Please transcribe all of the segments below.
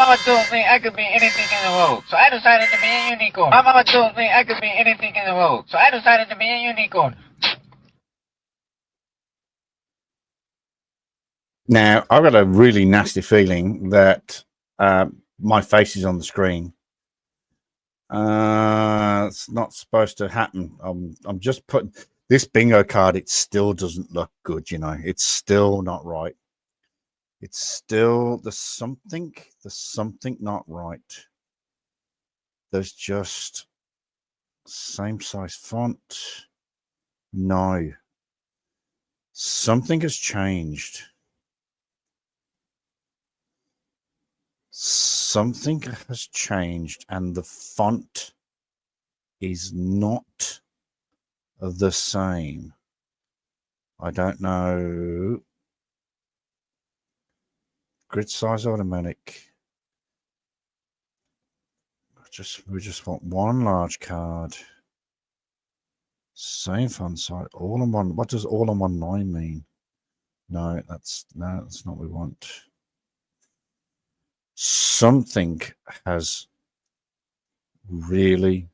mama told me I could be anything in the world, so I decided to be a unicorn. My mama told me I could be anything in the world, so I decided to be a unicorn. Now, I've got a really nasty feeling that my face is on the screen. It's not supposed to happen. I'm just putting this bingo card. It still doesn't look good. You know, it's still not right. It's still there's something not right. There's just same size font. No, something has changed. Something has changed, and the font is not the same. I don't know. Grid size automatic. We just want one large card. Same font size, all in one. What does all in one line mean? No, that's not what we want. Something has really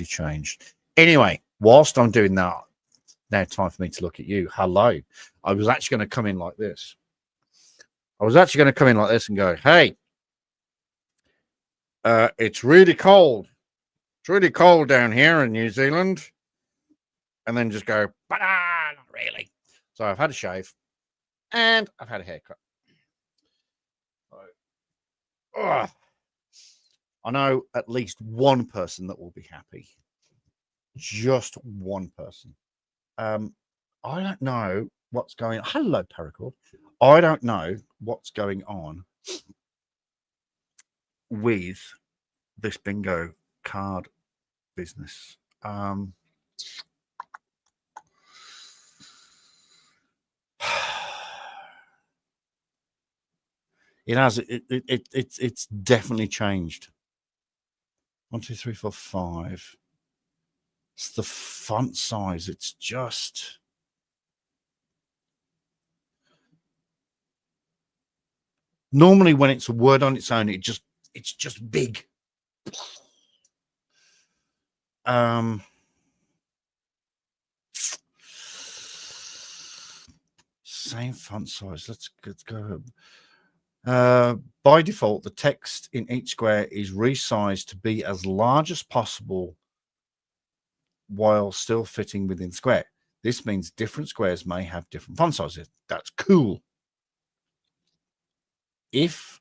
changed. Anyway, whilst I'm doing that, now time for me to look at you. Hello. I was actually going to come in like this. And go, hey, it's really cold. It's really cold down here in New Zealand. And then just go, but not really. So I've had a shave and I've had a haircut. I know at least one person that will be happy. Just one person. I don't know what's going on. Hello, Paracord. I don't know what's going on with this bingo card business. It has. It's definitely changed. 1, 2, 3, 4, 5. It's the font size. It's just. Normally, when it's a word on its own, it's just big. Same font size. Let's go. By default, the text in each square is resized to be as large as possible while still fitting within square. This means different squares may have different font sizes. That's cool. If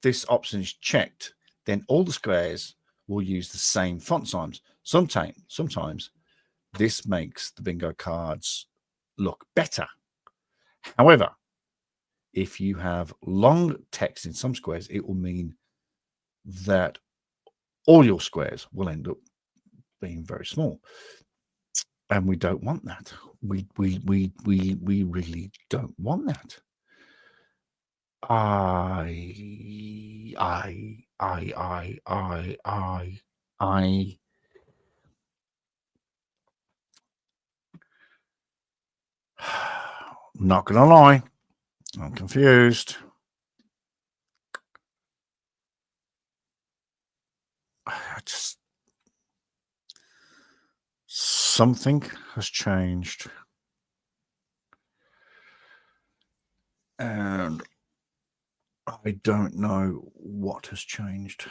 this option is checked, then all the squares will use the same font size. Sometimes this makes the bingo cards look better. However, if you have long text in some squares, it will mean that all your squares will end up being very small. And we don't want that. We really don't want that. I not gonna lie, I'm confused. Something has changed. And I don't know what has changed.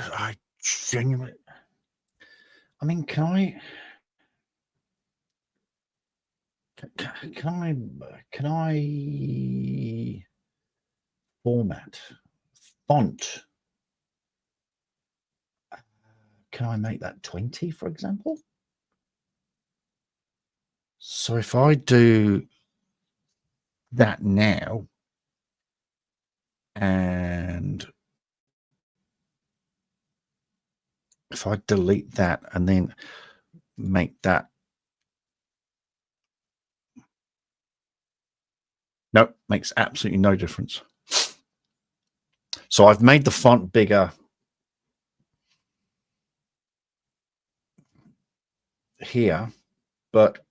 I genuinely. I mean, can I format font? Can I make that 20, for example? So if I do that now and if I delete that and then make that No, makes absolutely no difference. So I've made the font bigger here, but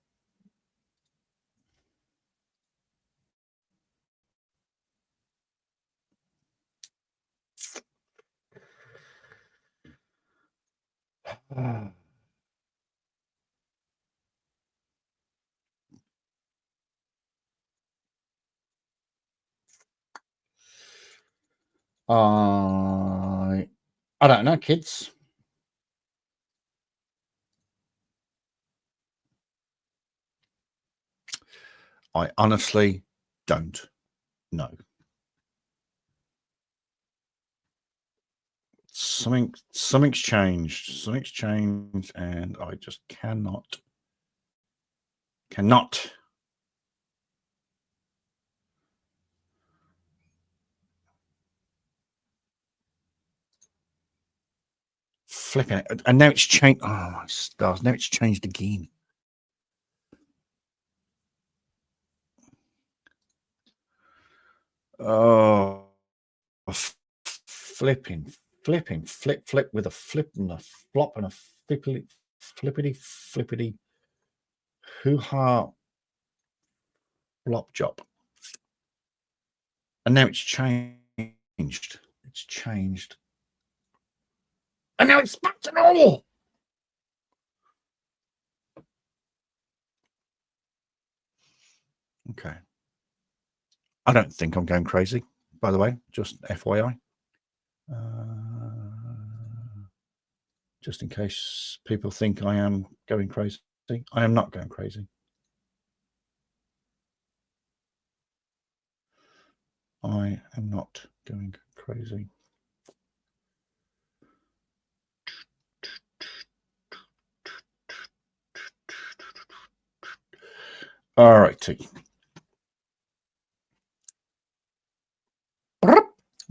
I don't know, kids. I honestly don't know. Something's changed. Something's changed, and I just cannot. Flipping it, and now it's changed. Oh my stars! Now it's changed again. Oh, flipping, flip with a flip and a flop and a flippity, hoo-ha, flop job. And now it's changed. It's changed. And now it's back to normal. Okay. I don't think I'm going crazy, by the way, just FYI. Just in case people think I am going crazy. I am not going crazy. I am not going crazy. All righty.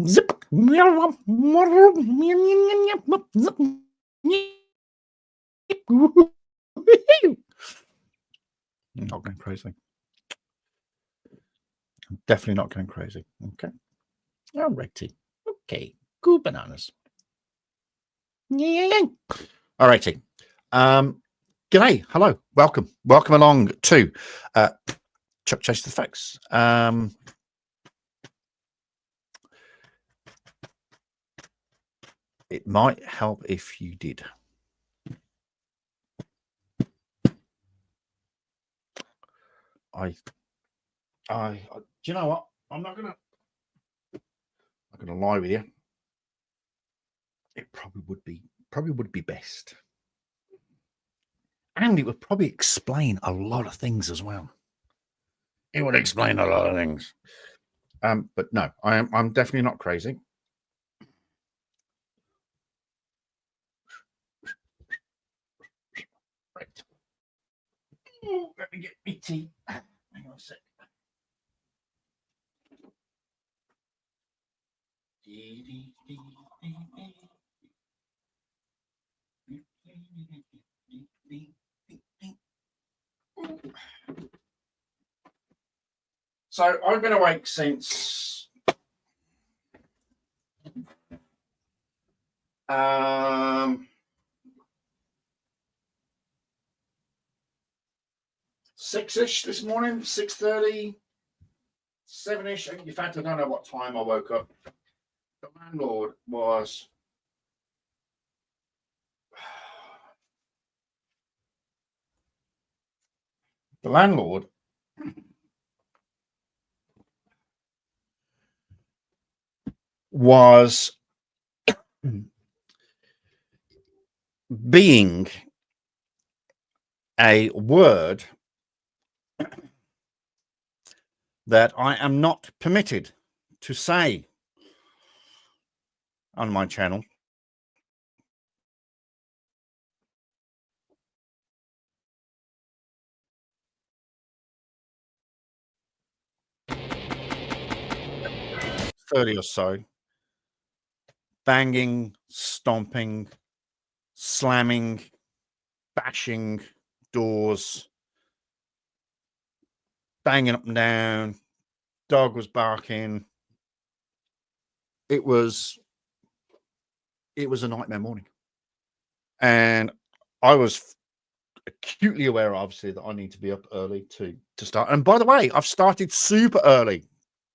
Zip. I'm not going crazy. I'm definitely not going crazy. Okay. All righty. Okay. Cool bananas. Yeah. All righty. G'day. Hello. Welcome. Welcome along to ChuckChases TheFacts. It might help if you did. Do you know what? I'm not gonna lie with you. It probably would be best. And it would probably explain a lot of things as well. It would explain a lot of things. But no, I'm definitely not crazy. Right. Let me get my tea. Hang on a sec. So I've been awake since 6-ish this morning, 6:30, 7-ish. In fact, I don't know what time I woke up. The landlord was being a word that I am not permitted to say on my channel. $30 or so, banging, stomping, slamming, bashing doors, banging up and down, Dog was barking. It was a nightmare morning. And I was acutely aware, obviously, that I need to be up early to start. And by the way, I've started super early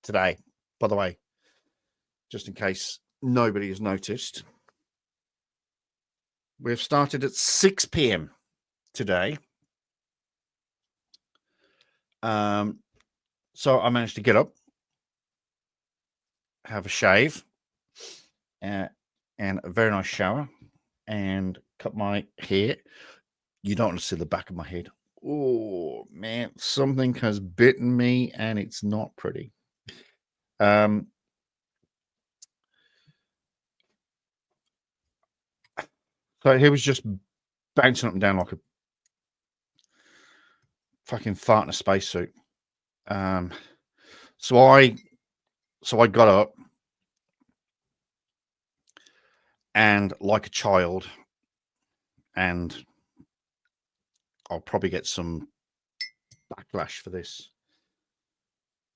today, by the way, just in case nobody has noticed. We've started at 6 p.m. today. So I managed to get up, have a shave, and a very nice shower, and cut my hair. You don't want to see the back of my head. Oh, man, something has bitten me, and it's not pretty. So he was just bouncing up and down like a fucking fart in a spacesuit. So I got up, and like a child, and I'll probably get some backlash for this.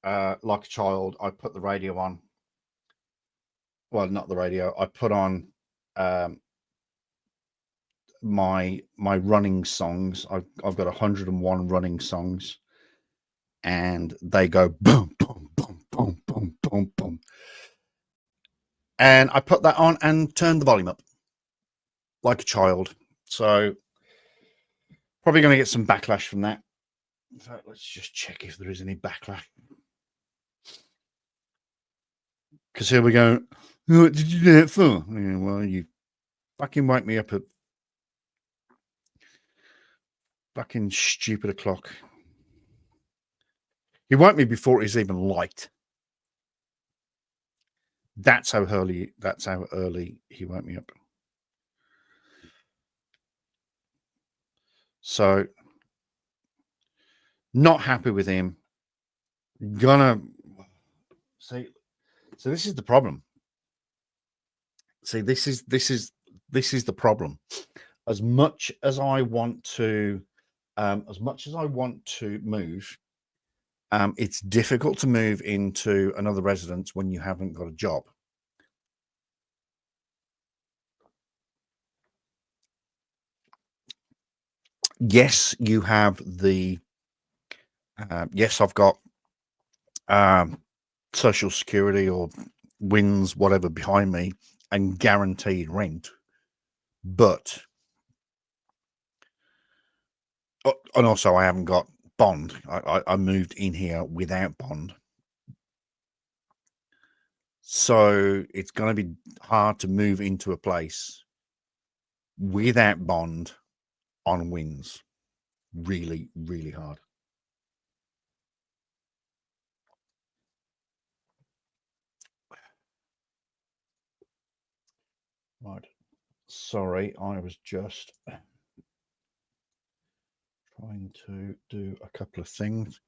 Like a child, I put the radio on. Well, not the radio. I put on my running songs. I've got 101 running songs, and they go boom, boom, boom, boom, boom, boom, boom. And I put that on and turned the volume up like a child. So probably going to get some backlash from that. In fact, let's just check if there is any backlash. Because here we go. What did you do that for? Yeah, well, you fucking woke me up at fucking stupid o'clock. He woke me before it was even light. That's how early he woke me up. So not happy with him. Gonna see. So this is the problem. See, this is the problem. As much as I want to move, it's difficult to move into another residence when you haven't got a job. Yes, you have the. Yes, I've got Social Security or WINS, whatever, behind me, and guaranteed rent, but and also I haven't got bond. I moved in here without bond, so it's going to be hard to move into a place without bond on WINS. Really, really hard. Right. Sorry, I was just trying to do a couple of things.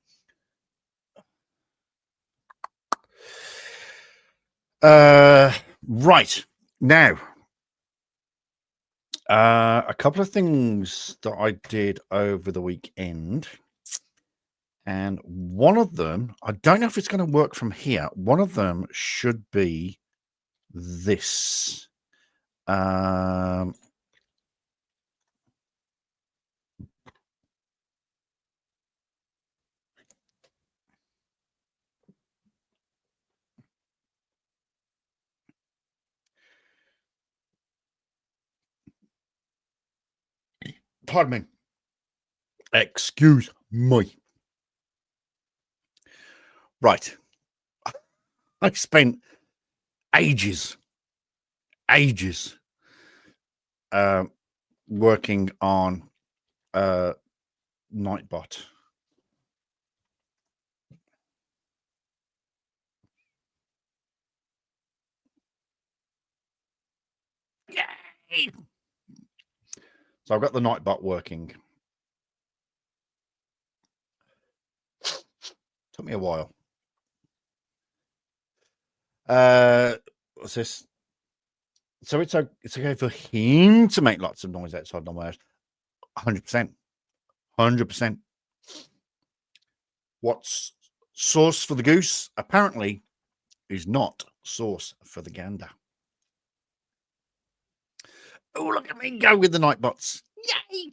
Right. Now, a couple of things that I did over the weekend. And one of them, I don't know if it's going to work from here. One of them should be this. Pardon me. Excuse me. Right. I spent ages working on Nightbot. Yay! So I've got the Nightbot working. Took me a while. What's this? So it's okay for him to make lots of noise outside my house. 100%. 100%. What's sauce for the goose apparently is not sauce for the gander. Oh, look at me go with the Nightbots. Yay!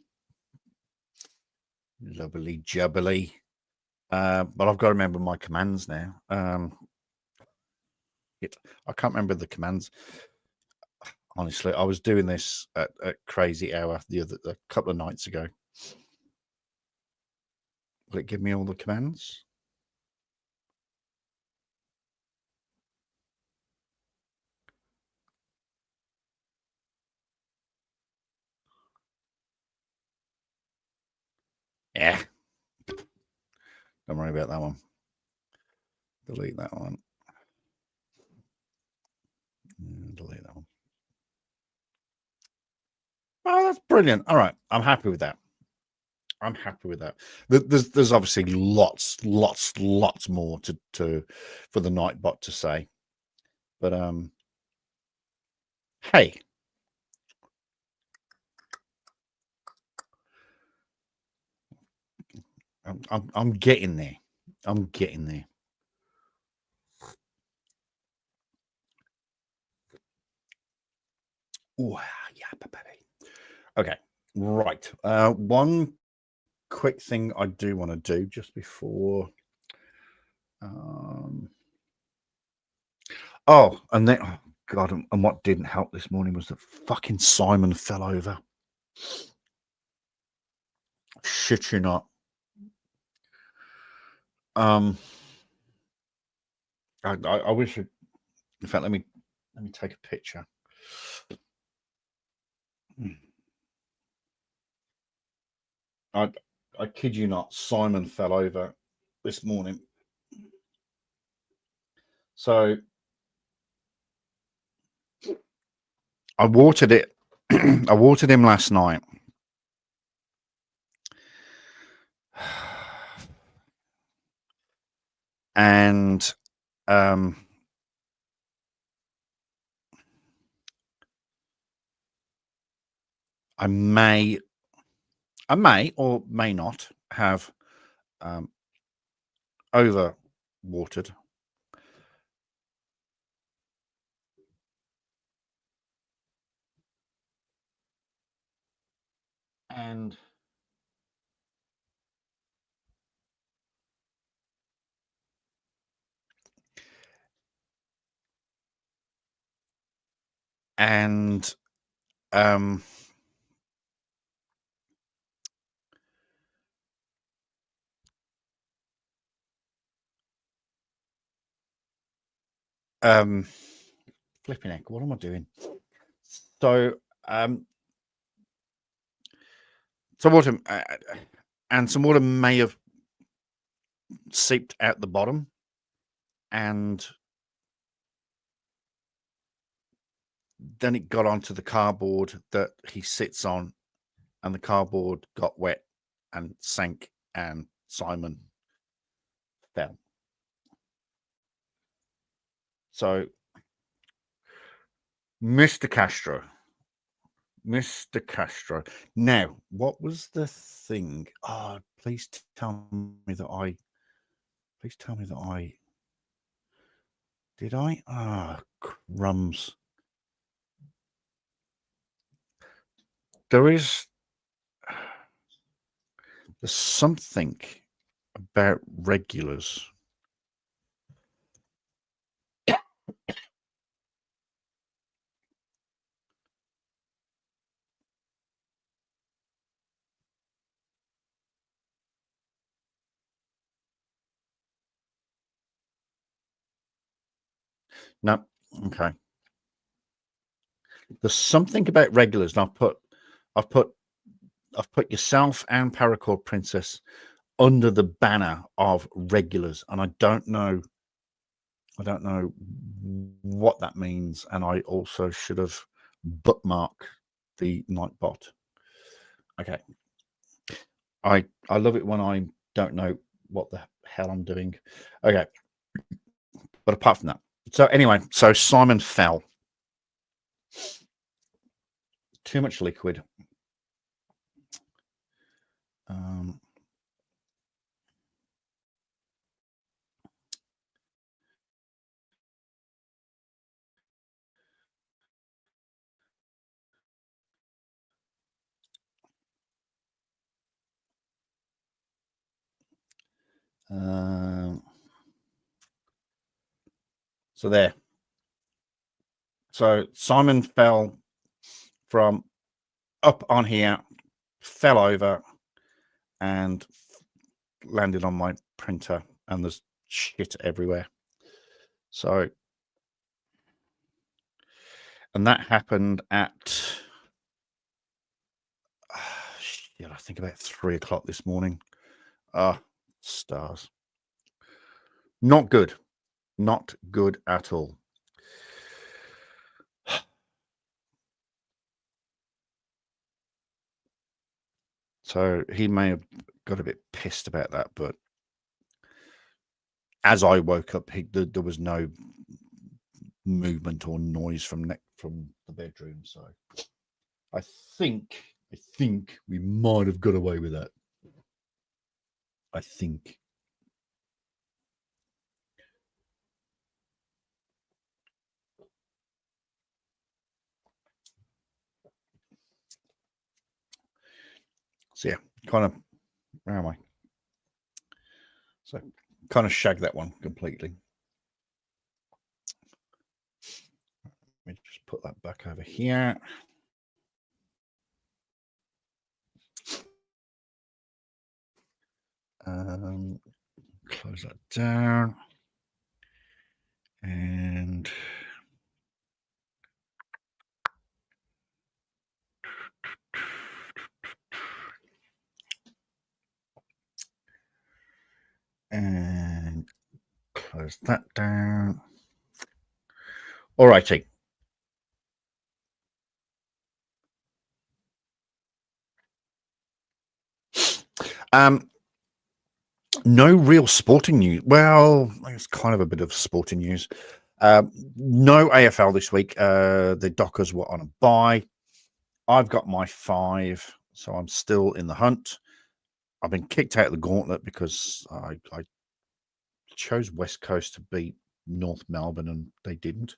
Lovely jubbly. But I've got to remember my commands now. I can't remember the commands. Honestly, I was doing this at a crazy hour a couple of nights ago. Will it give me all the commands? Yeah. Don't worry about that one. Delete that one. Delete that one. Oh, that's brilliant. All right. I'm happy with that. I'm happy with that. There's obviously lots more to for the Nightbot to say. But hey. I'm getting there. I'm getting there. Oh, yeah, baby. Okay, right. One quick thing I do want to do just before. Oh, and then, oh God, and what didn't help this morning was that fucking Simon fell over. Shit you not. I wish it. In fact, let me take a picture. I kid you not, Simon fell over this morning. So I watered it. I watered him last night. And I may or may not have over watered. And flipping heck, what am I doing? So some water and some water may have seeped out the bottom, and then it got onto the cardboard that he sits on, and the cardboard got wet and sank, and Simon fell. So, Mr. Castro. Now, what was the thing? Oh, please tell me that I. Did I? Ah, crumbs. There's something about regulars. No, okay. There's something about regulars, and I've put yourself and Paracord Princess under the banner of regulars, and I don't know what that means, and I also should have bookmarked the Nightbot. Okay. I love it when I don't know what the hell I'm doing. Okay. But apart from that. So anyway, so Simon fell. Too much liquid. So there. So Simon fell from up on here, fell over, and landed on my printer, and there's shit everywhere. So, and that happened at shit, I think about 3 o'clock this morning. Stars. Not good. Not good at all. So he may have got a bit pissed about that, but as I woke up, there was no movement or noise from the bedroom. So I think we might have got away with that. I think. So yeah, kind of, where am I? So kind of shagged that one completely. Let me just put that back over here. Close that down. And close that down. All righty. No real sporting news. Well, it's kind of a bit of sporting news. No AFL this week. The Dockers were on a bye. I've got my 5, so I'm still in the hunt. I've been kicked out of the gauntlet because I chose West Coast to beat North Melbourne, and they didn't.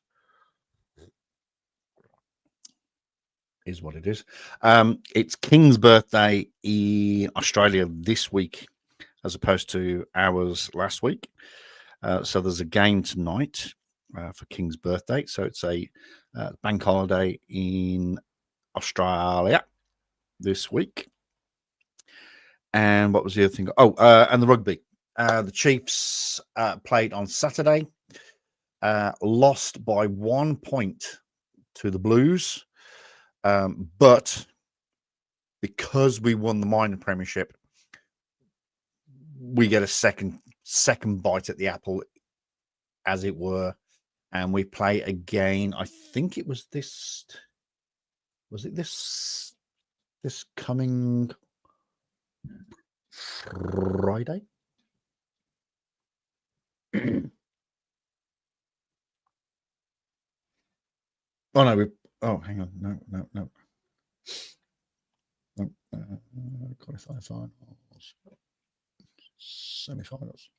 Is what it is. It's King's birthday in Australia this week, as opposed to ours last week. So there's a game tonight for King's birthday. So it's a bank holiday in Australia this week. And what was the other thing? Oh, and the rugby. The Chiefs played on Saturday, lost by 1 point to the Blues. But because we won the minor premiership, we get a second bite at the apple, as it were, and we play again. I think it was this. Was it this coming Friday? Oh no! Hang on. No. Qualifying finals, semi-finals.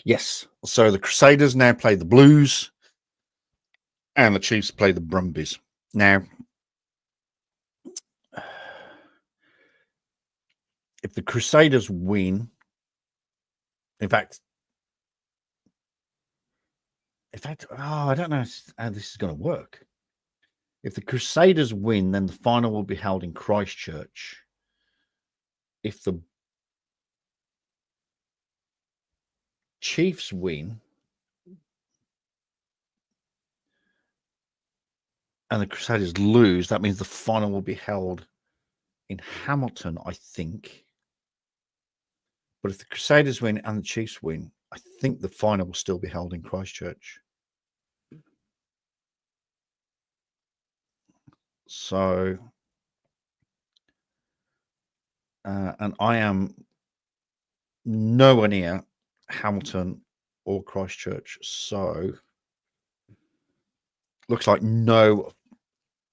Yes. So the Crusaders now play the Blues, and the Chiefs play the Brumbies. Now, if the Crusaders win, in fact, I don't know how this is going to work. If the Crusaders win, then the final will be held in Christchurch. If the Chiefs win and the Crusaders lose, that means the final will be held in Hamilton, I think. But if the Crusaders win and the Chiefs win, I think the final will still be held in Christchurch. So, and I am nowhere near Hamilton or Christchurch. So, looks like no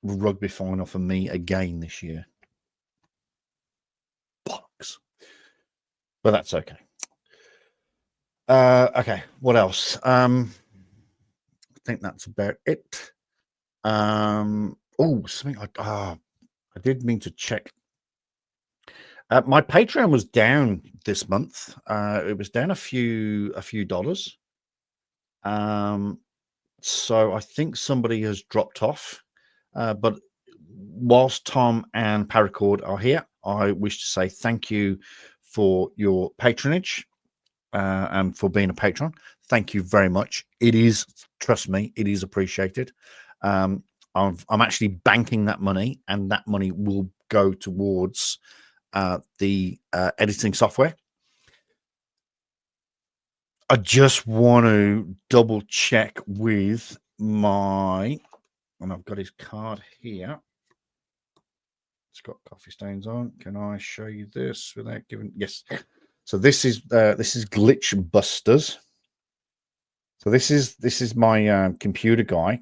rugby final for me again this year. Box. But that's okay. Okay, what else? I think that's about it. Something I did mean to check. My Patreon was down this month. It was down a few dollars. So I think somebody has dropped off. But whilst Tom and Paracord are here, I wish to say thank you for your patronage and for being a patron. Thank you very much. It is, trust me, it is appreciated. I'm actually banking that money, and that money will go towards the editing software. I just want to double check with my, and I've got his card here. It's got coffee stains on. Can I show you this without giving? Yes. So this is Glitch Busters. So this is my computer guy,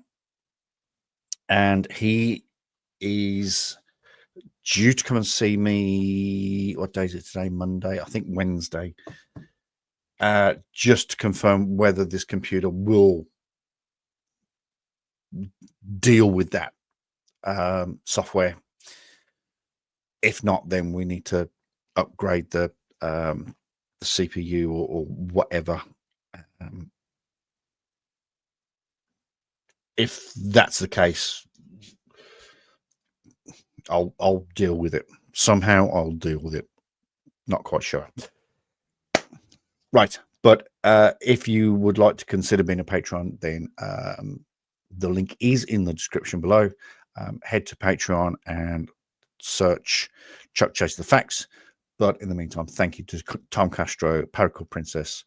and he is due to come and see me. What day is it today? Monday, I think Wednesday. Just to confirm whether this computer will deal with that software. If not, then we need to upgrade the CPU or whatever. If that's the case, I'll deal with it somehow. I'll deal with it. Not quite sure. Right, but if you would like to consider being a patron, then the link is in the description below. Head to Patreon and search Chuck Chase the Facts. But in the meantime, thank you to Tom Castro, Paracord Princess,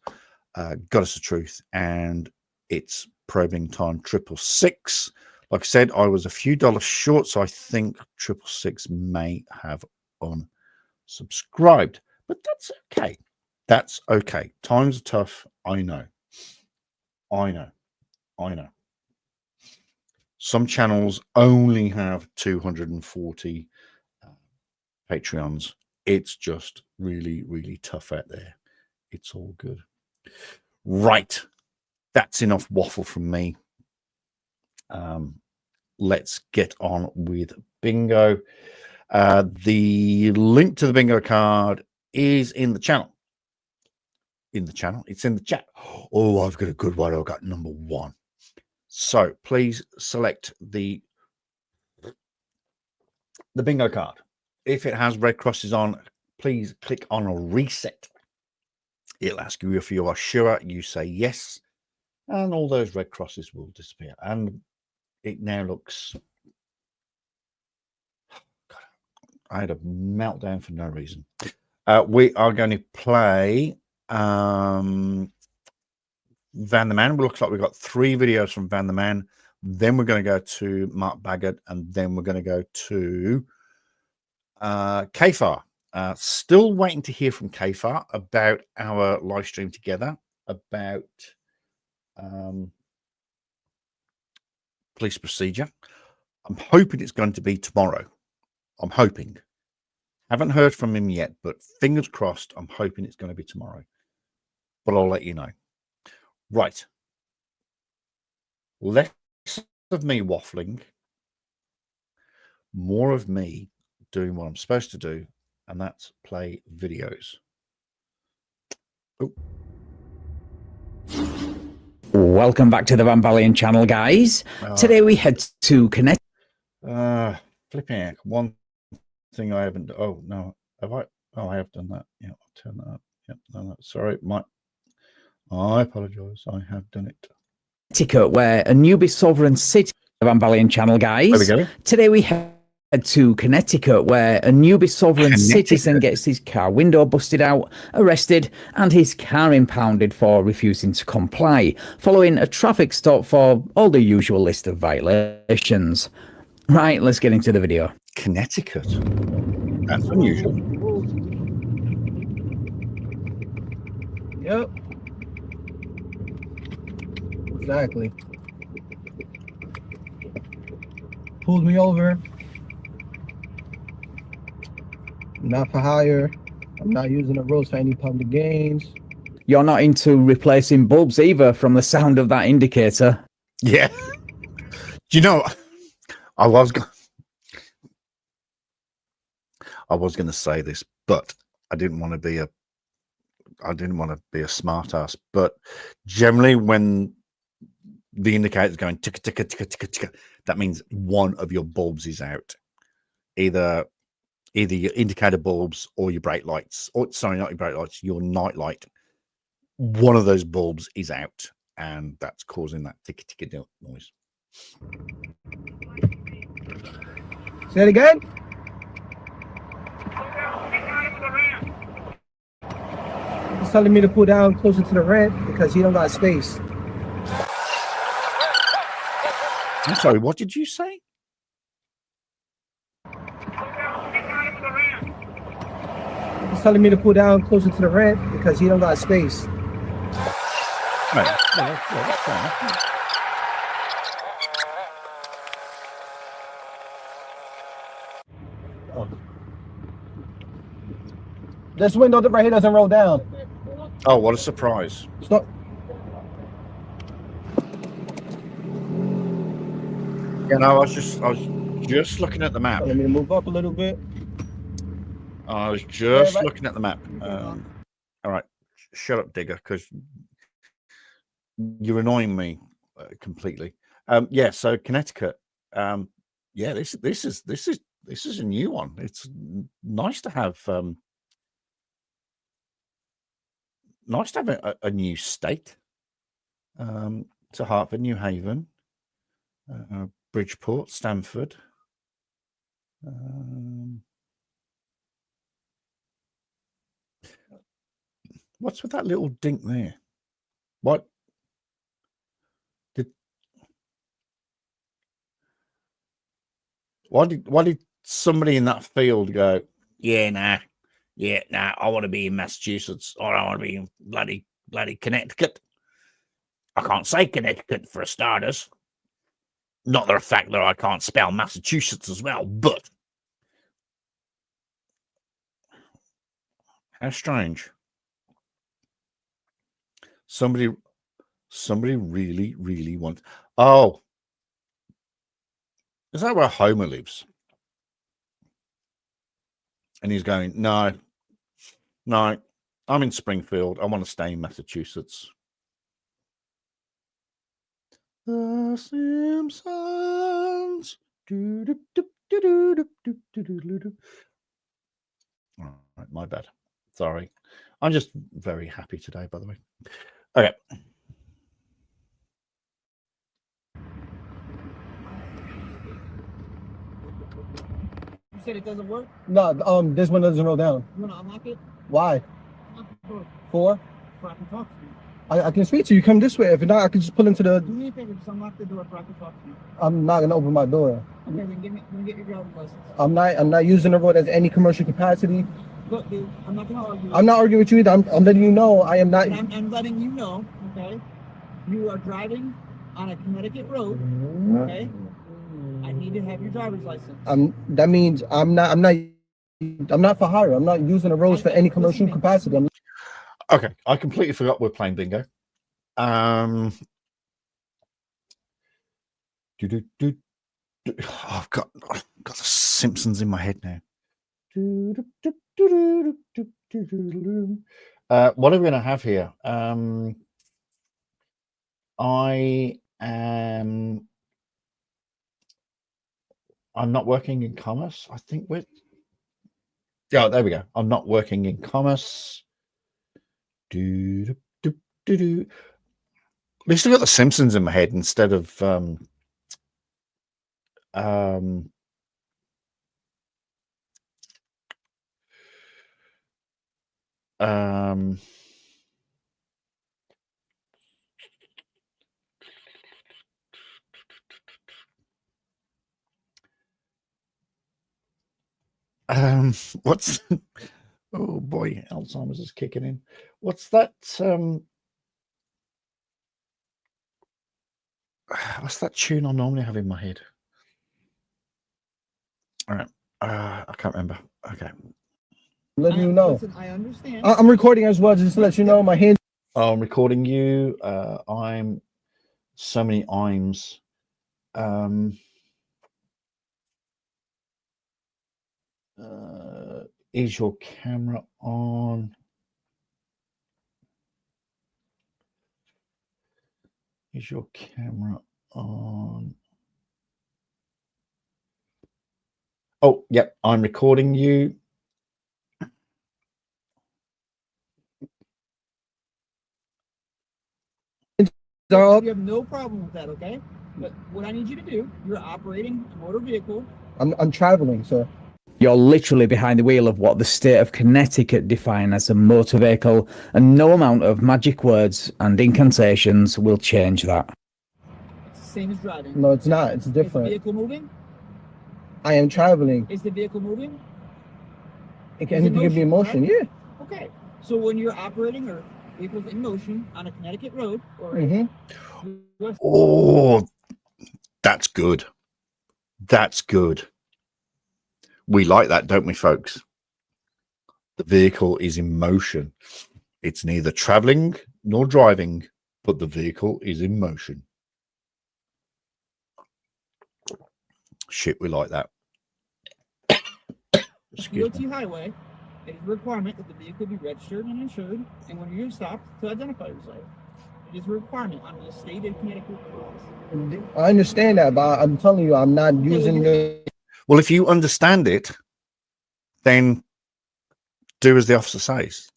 Goddess of Truth, and it's probing time 666. Like I said, I was a few dollars short, so I think 666 may have unsubscribed, but that's okay. That's okay. Times are tough. I know. Some channels only have 240 Patreons. It's just really, really tough out there. It's all good. Right. That's enough waffle from me. Let's get on with bingo. The link to the bingo card is in the channel. It's in the chat. Oh, I've got a good one. I've got number 1. So please select the bingo card. If it has red crosses on, please click on a reset. It'll ask you if you are sure. You say yes, and all those red crosses will disappear. And it now looks... God, I had a meltdown for no reason. We are going to play Van the Man. It looks like we've got 3 videos from Van the Man. Then we're going to go to Mark Baggett, and then we're going to go to Kfar. Still waiting to hear from Kfar about our live stream together, about police procedure. I'm hoping it's going to be tomorrow. I'm hoping. Haven't heard from him yet, but fingers crossed, I'm hoping it's going to be tomorrow. But I'll let you know. Right. Less of me waffling, more of me doing what I'm supposed to do, and that's play videos. Oh. Welcome back to the Van Valiant channel, guys. Today we head to Connect. Flipping heck. One thing I haven't. Oh no, have I? Oh, I have done that. Yeah, I'll turn that up. Yep, no, sorry, I apologize. I have done it. Connecticut, where a newbie sovereign city. The Van Valiant channel, guys. There we go. Today we head to Connecticut, where a newbie sovereign citizen gets his car window busted out, arrested, and his car impounded for refusing to comply, following a traffic stop for all the usual list of violations. Right, let's get into the video. Connecticut. That's unusual. Yep. Exactly. Pulled me over. Not for hire. I'm not using the roads for any public gains. You're not into replacing bulbs either, from the sound of that indicator. Yeah. Do you know, I was I was going to say this, but I didn't want to be a smart ass. But generally, when the indicator is going ticka ticka ticka ticka ticka, that means one of your bulbs is out. Either your indicator bulbs or your brake lights, or sorry, not your brake lights, your night light. One of those bulbs is out, and that's causing that ticka ticka noise. Say it again. He's telling me to pull down closer to the ramp because he don't got space. I'm sorry, what did you say? He's telling me to pull down closer to the ramp because he don't got space. Right. Well, that's fair enough. Oh. This window right here doesn't roll down. Oh, what a surprise. Stop. You know, I was just looking at the map. Let me move up a little bit. I was just looking at the map. All right, shut up, Digger, because you're annoying me completely. Yeah, so Connecticut. Yeah, this is a new one. It's nice to have a new state. To Hartford, New Haven, Bridgeport, Stamford. What's with that little dink there? What did? Why did somebody in that field go? Yeah, nah. I want to be in Massachusetts, or I want to be in bloody Connecticut. I can't say Connecticut for starters. Not the fact that I can't spell Massachusetts as well, but how strange. Somebody really wants. Oh, is that where Homer lives? And he's going, no, I'm in Springfield. I want to stay in Massachusetts. The Simpsons. All right, my bad. Sorry. I'm just very happy today, by the way. Okay. You said it doesn't work? No, this one doesn't roll down. You want to unlock it? Why? Unlock the door For? so I can talk to you. I can speak to you. Come this way. If not, I can just pull into the. Do me a favor, just unlock the door so I can talk to you. I'm not gonna open my door. Okay, then get your driver's license. I'm not using the road as any commercial capacity. Look, dude, I'm not gonna argue. I'm not arguing with you either. I'm letting you know I am not. I'm letting you know, okay? You are driving on a Connecticut road, okay? I need to have your driver's license. That means I'm not for hire. I'm not using the roads for any commercial capacity. Okay, I completely forgot we're playing bingo. Oh, I've got the Simpsons in my head now. What are we going to have here? I'm not working in commerce. I think we're. Yeah, there we go. I'm not working in commerce. At least I've got the Simpsons in my head instead of what's oh boy, Alzheimer's is kicking in. What's that what's that tune I normally have in my head? All right. I can't remember. Okay. Letting you know. Listen, I understand. I'm recording as well, just to let you know. My hands. I'm recording you. I'm so many IMs. Is your camera on? Is your camera on? Oh, yep, I'm recording you. You have no problem with that, okay? But what I need you to do, you're operating a motor vehicle. I'm traveling, sir. You're literally behind the wheel of what the state of Connecticut define as a motor vehicle, and no amount of magic words and incantations will change that. It's the same as driving. No, it's not. It's Is the different. vehicle moving? I am traveling. Is the vehicle moving? Anything can be in motion, right? yeah. Okay. So when you're operating or vehicles in motion on a Connecticut road or Oh, that's good. That's good. We like that, don't we, folks? The vehicle is in motion. It's neither traveling nor driving, but the vehicle is in motion. Shit, we like that. Excuse me. DOT highway, it is a requirement that the vehicle be registered and insured, and when you're stopped, to identify yourself. It is a requirement under the state of Connecticut laws. I understand that, but I'm telling you, I'm not using the. Well, if you understand it, then do as the officer says.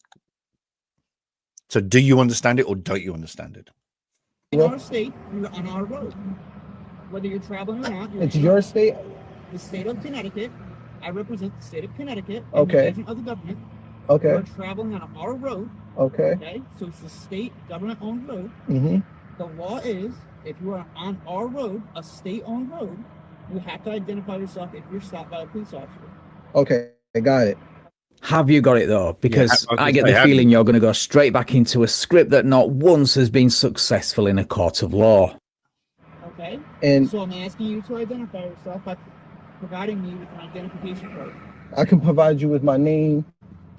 So do you understand it or don't you understand it? In our state, you're on our road. Whether you're traveling or not, It's your state. The state of Connecticut. I represent the state of Connecticut. Okay. Agent of the government. Okay. You're traveling on our road. Okay. Okay. So it's the state government-owned road. Mm-hmm. The law is, if you are on our road, a state-owned road, you have to identify yourself if you're stopped by a police officer. Okay, I got it. Have you got it though? Because Yeah, I get the feeling you're going to go straight back into a script that not once has been successful in a court of law. Okay. And so I'm asking you to identify yourself by providing me with an identification card. I can provide you with my name.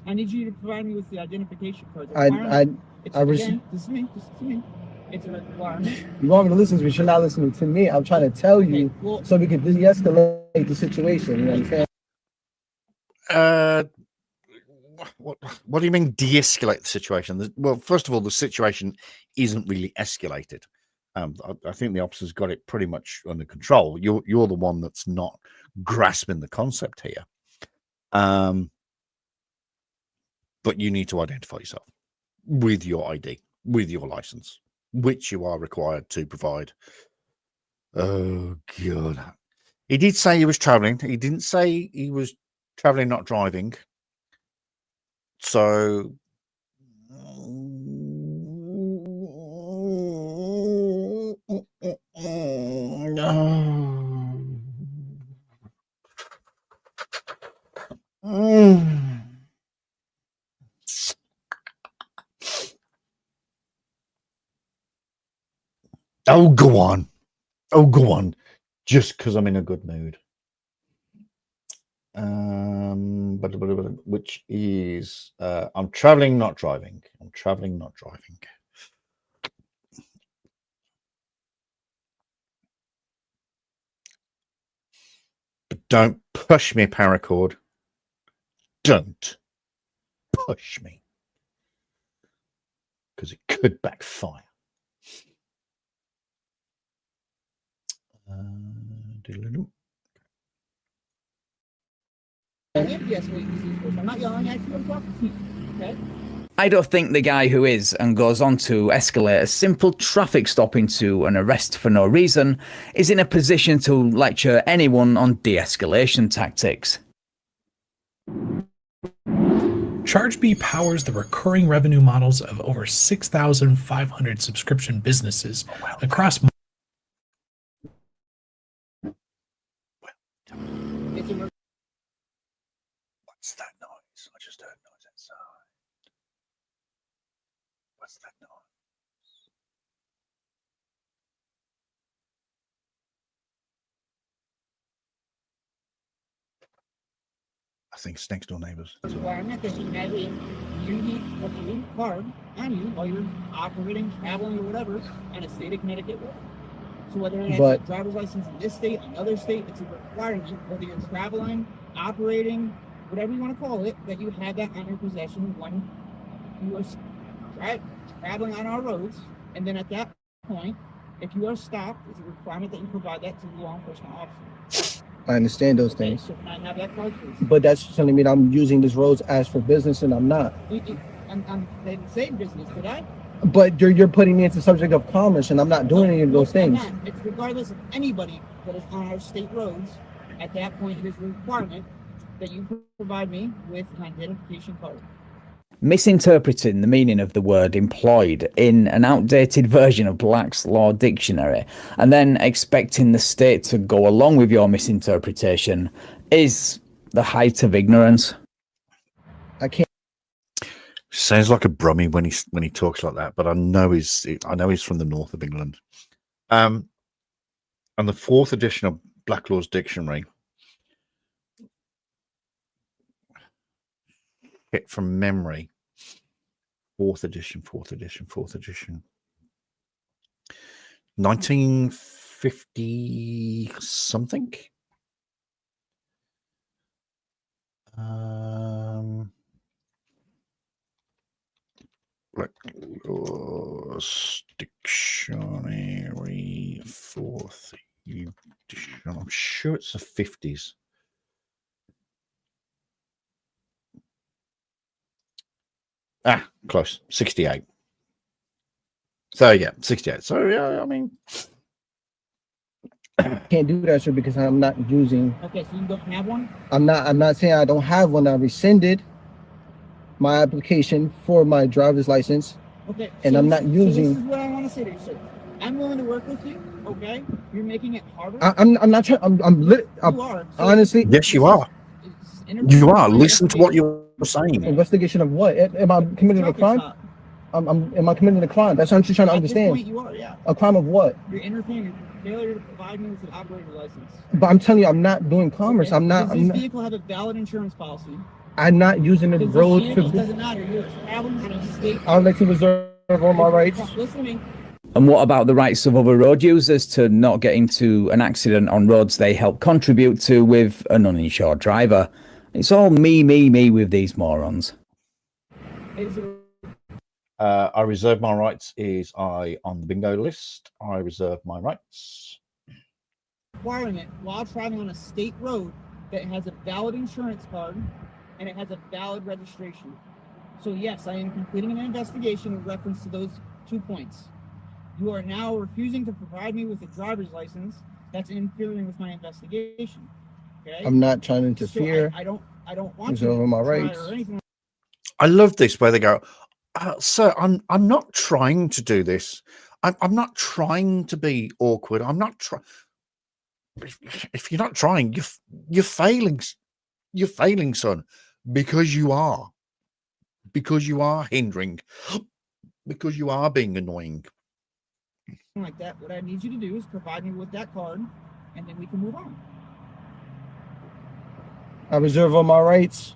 I need you to provide me with the identification card. This is me. It's a requirement. You want me to listen to me? You're not listening to me. I'm trying to tell you so we can de-escalate the situation. You understand? What do you mean de-escalate the situation? Well, first of all, the situation isn't really escalated. I think the officer's got it pretty much under control. You're the one that's not grasping the concept here. But you need to identify yourself with your ID, with your license, which you are required to provide. Oh, God. He did say he was traveling. He didn't say he was traveling, not driving. So... Oh, go on. Oh, go on. Just because I'm in a good mood. Which is, I'm traveling, not driving. I'm traveling, not driving. But don't push me, paracord. Don't push me. Because it could backfire. I'm not yelling at you, I'm talking to you, okay? I don't think the guy who is and goes on to escalate a simple traffic stop into an arrest for no reason is in a position to lecture anyone on de-escalation tactics. ChargeBee powers the recurring revenue models of over 6,500 subscription businesses across. What's that noise? I just heard noise outside. What's that noise? I think it's next door neighbors. Requirement that you have a unique card on you while you're operating, traveling, or whatever on a state of Connecticut road. So whether it's a driver's license in this state, another state, it's a requirement whether you're traveling, operating, whatever you want to call it, that you have that on your possession when you are traveling on our roads. And then at that point, if you are stopped, it's a requirement that you provide that to the law enforcement officer. I understand those Okay, things. so can I have that card, please? But that's telling me that I'm using these roads as for business, and I'm not. They didn't say business, did I? But you're putting me into the subject of commerce, and I'm not doing any of those things. I'm not. It's regardless of anybody that is on our state roads. At that point, it is a requirement that you provide me with an identification card. Misinterpreting the meaning of the word employed in an outdated version of Black's Law Dictionary and then expecting the state to go along with your misinterpretation is the height of ignorance. I can't. Sounds like a Brummie when he talks like that, but I know he's from the north of England. And the 4th edition of Black Law's Dictionary, hit from memory, 4th edition, 1950 something. Black Law's Dictionary, 4th edition. I'm sure it's the 50s. Close. 68. So yeah, 68. So yeah, I mean, Can't do that, sir, because I'm not using. Okay, so you don't have one? I'm not saying I don't have one. I rescinded my application for my driver's license. Okay. And so I'm not using. So this is what I want to say to you, sir. I'm willing to work with you. Okay. You're making it harder. I'm not trying. You are. So Honestly. yes, you are. You are. Listen to what you're saying. Investigation of what? Am I committing a crime? Am I committing a crime? That's what I'm just trying to understand. At this point, you are, yeah. A crime of what? You're interfering. Failure to provide me with an operator license. But I'm telling you, I'm not doing commerce. Okay. I'm not. Does this vehicle have a valid insurance policy? I'm not using the Does road this for. vehicle doesn't matter. You're traveling on a state. I would like to reserve all my rights. Listen to me. And what about the rights of other road users to not get into an accident on roads they help contribute to with an uninsured driver? It's all me with these morons. I reserve my rights is I on the bingo list. I reserve my rights. Requiring it while traveling on a state road that has a valid insurance card and it has a valid registration. So yes, I am completing an investigation in reference to those 2 points. You are now refusing to provide me with a driver's license. That's interfering with my investigation. Okay? I'm not trying to interfere. So I don't want Reserve to my try rights. or anything. I love this where they go, sir, I'm not trying to do this. I'm not trying to be awkward. I'm not trying. If you're not trying, you're failing. You're failing, son, because you are hindering, because you are being annoying. Like that, what I need you to do is provide me with that card, and then we can move on. I reserve all my rights.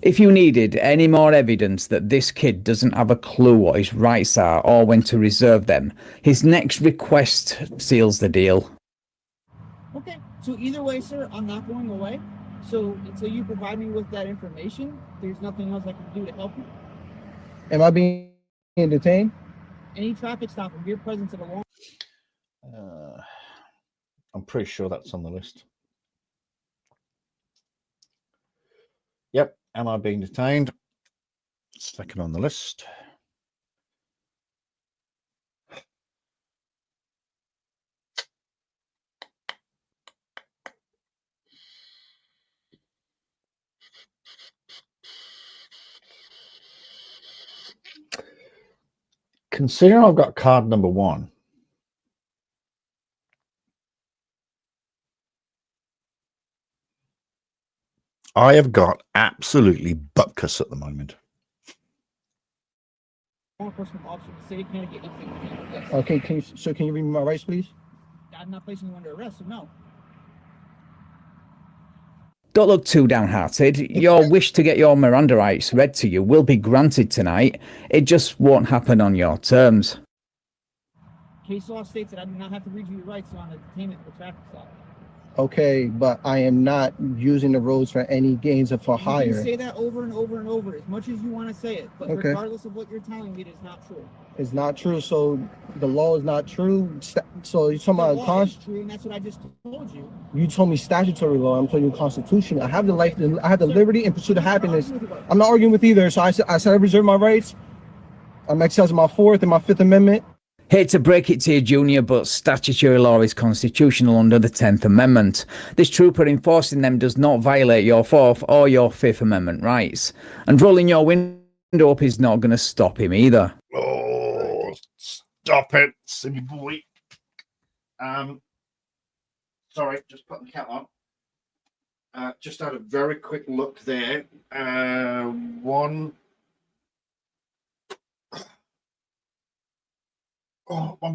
If you needed any more evidence that this kid doesn't have a clue what his rights are or when to reserve them, his next request seals the deal. Okay, so either way, sir, I'm not going away. So until you provide me with that information, there's nothing else I can do to help you. Am I being detained? Any traffic stop of your presence at a long. I'm pretty sure that's on the list. Yep. Am I being detained? Second on the list. Considering I've got card number 1, I have got absolutely butkus at the moment. Law enforcement officer in the city can't get anything. Yes. Okay, can you read me my rights, please? I'm not placing you under arrest, so no. Don't look too downhearted. Your wish to get your Miranda rights read to you will be granted tonight. It just won't happen on your terms. Case law states that I do not have to read you your rights on a detainment or traffic stop. Okay, but I am not using the roads for any gains of for You hire. can say that over and over and over as much as you want to say it, but Okay. regardless of what you're telling me, it is not true. It's not true. So the law is not true. So you're talking The about law is true, and that's what I just told you. You told me statutory law. I'm telling you constitution. I have the life. I have the liberty and pursuit of happiness. I'm not arguing with either. So I said I reserve my rights. I'm exercising my Fourth and my Fifth Amendment. Hate to break it to you, Junior, but statutory law is constitutional under the 10th Amendment. This trooper enforcing them does not violate your 4th or your 5th Amendment rights. And rolling your window up is not going to stop him either. Oh, stop it, silly boy. Sorry, just put the cat on. Just had a very quick look there. One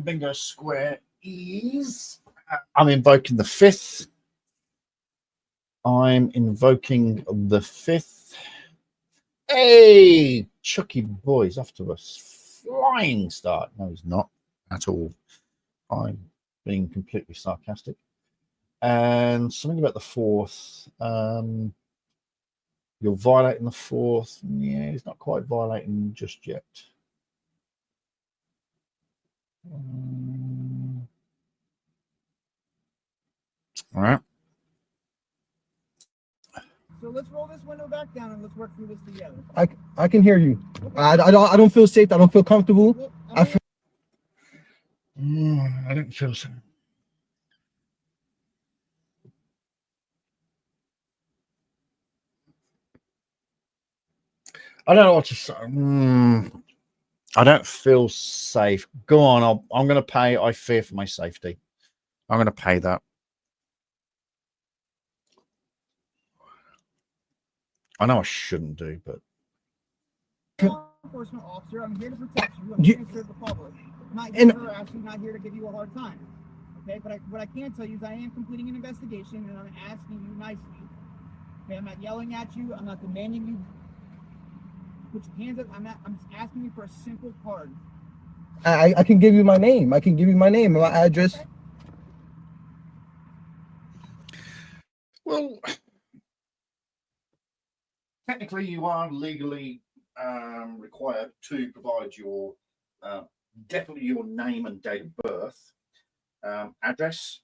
bingo square is. I'm invoking the 5th. I'm invoking the 5th. Hey, Chucky boy's off to a flying start. No, he's not at all. I'm being completely sarcastic. And something about the 4th. You're violating the 4th. Yeah, he's not quite violating just yet. All right. So let's roll this window back down and let's work through this together. I can hear you. Okay. I don't feel safe. I don't feel comfortable. Well, I feel. I don't feel so. I don't know what to say. I don't feel safe. Go on. I'm going to pay. I fear for my safety. I'm going to pay that. I know I shouldn't do, but. law enforcement officer, I'm here to protect you. I'm here to serve the public. I'm not here to harass you, not here to give you a hard time. Okay, but what I can tell you is I am completing an investigation and I'm asking you nicely. Okay, I'm not yelling at you. I'm not demanding you put your hands up. I'm just asking you for a simple card. I can give you my name. I can give you my name and my address. Okay. Well, technically, you are legally required to provide your definitely your name and date of birth, address.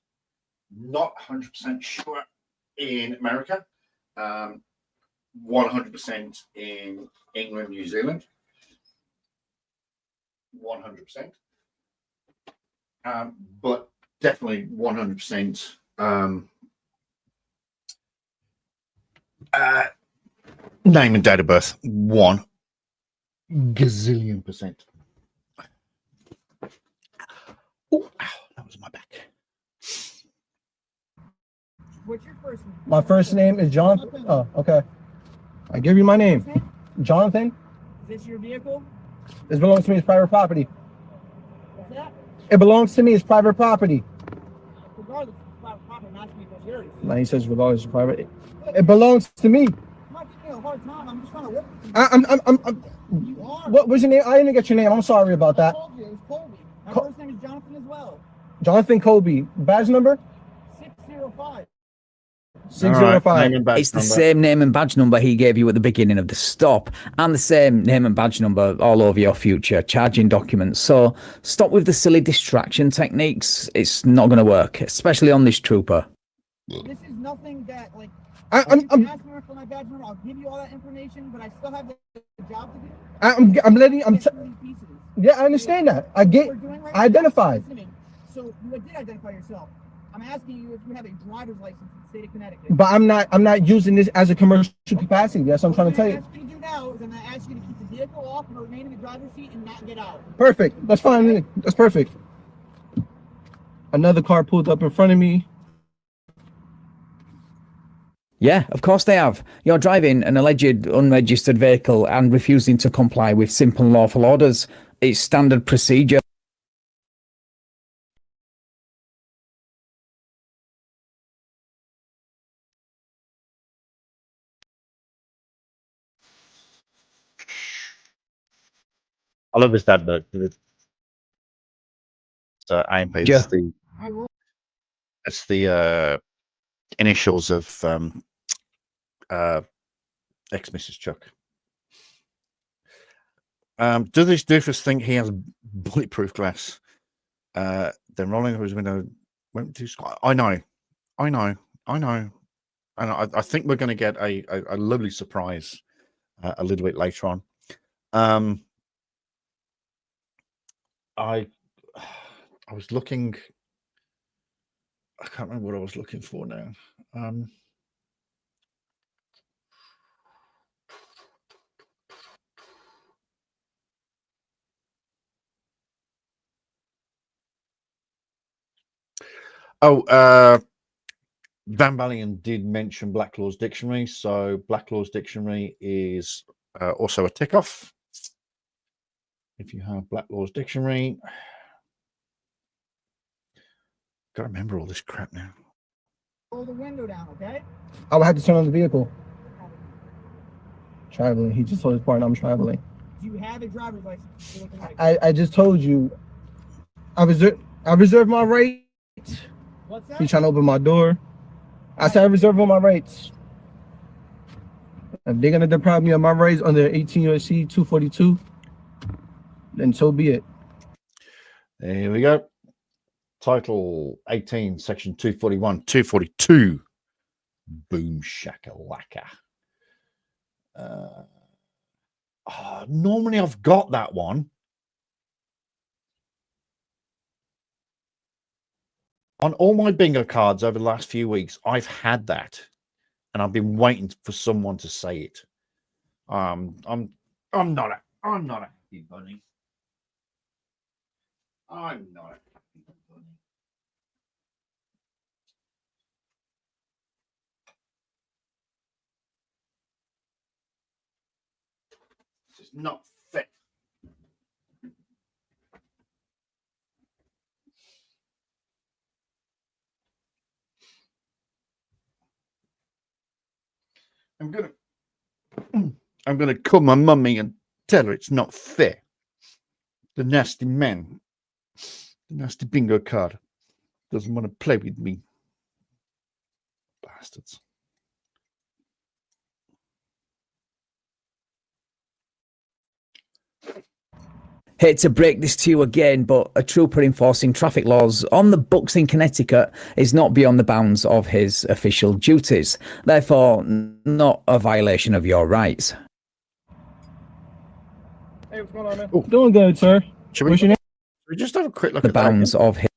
Not 100% sure in America, 100% in England, New Zealand, 100%, but definitely 100%. Name and date of birth, 1 gazillion percent. Oh, that was my back. What's your first name? My first name is Jonathan. Oh, okay. I give you my name. Jonathan. Is this your vehicle? This belongs to me. It's private property. What's that? It belongs to me. It's private property. Regardless, it's private property, not to me, because yours. No, he says regardless of private. It belongs to me. I'm not giving you a hard time. I'm just trying to work with you. You are. What's your name? I didn't get your name. I'm sorry about that. I told you, it's Colby. My first name is Jonathan as well. Jonathan Colby. Badge number? 605. 605. It's the same name and badge number he gave you at the beginning of the stop, and the same name and badge number all over your future charging documents. So stop with the silly distraction techniques. It's not going to work, especially on this trooper. This is nothing that, like, I'm you can ask me for my badge number. I'll give you all that information, but I still have the job to do. Yeah, I understand that. I identified. So you did identify yourself. I'm asking you if you have a driver's license in the state of Connecticut. But I'm not using this as a commercial capacity. That's what I'm trying to tell you. What I'm asking you to do now is I'm going to ask you to keep the vehicle off and remain in the driver's seat and not get out. Perfect. That's fine. That's perfect. Another car pulled up in front of me. Yeah, of course they have. You're driving an alleged unregistered vehicle and refusing to comply with simple lawful orders. It's standard procedure. I love his dad, but AMP is Yeah. it's the initials of ex-Mrs. Chuck. Does this doofus think he has bulletproof glass? Then rolling over his window went to sky. I know. And I think we're going to get a lovely surprise a little bit later on. I was looking. I can't remember what I was looking for now. Van Balian did mention Black Law's Dictionary, so Black Law's Dictionary is also a tick off. If you have Black Law's Dictionary, gotta remember all this crap now. Roll the window down, okay? I would have to turn on the vehicle. Traveling. He just told his partner I'm traveling. Do you have a driver's license? I just told you. I reserved my rights. What's that? He's trying to open my door. I said I reserve all my rights. If they're gonna deprive me of my rights under 18 U.S.C. 242, then so be it. There we go. Title 18, Section 241, 242. Boom shakalaka. Normally I've got that one. On all my bingo cards over the last few weeks, I've had that, and I've been waiting for someone to say it. I'm not a happy bunny. I'm not a happy bunny. This is not fair. I'm gonna call my mummy and tell her it's not fair. The nasty man, the nasty bingo card, doesn't want to play with me. Bastards. Hate to break this to you again, but a trooper enforcing traffic laws on the books in Connecticut is not beyond the bounds of his official duties, therefore not a violation of your rights. Hey, what's going on, man? Doing good, sir. What's your name? We just have a quick look The at that bounds again? of his.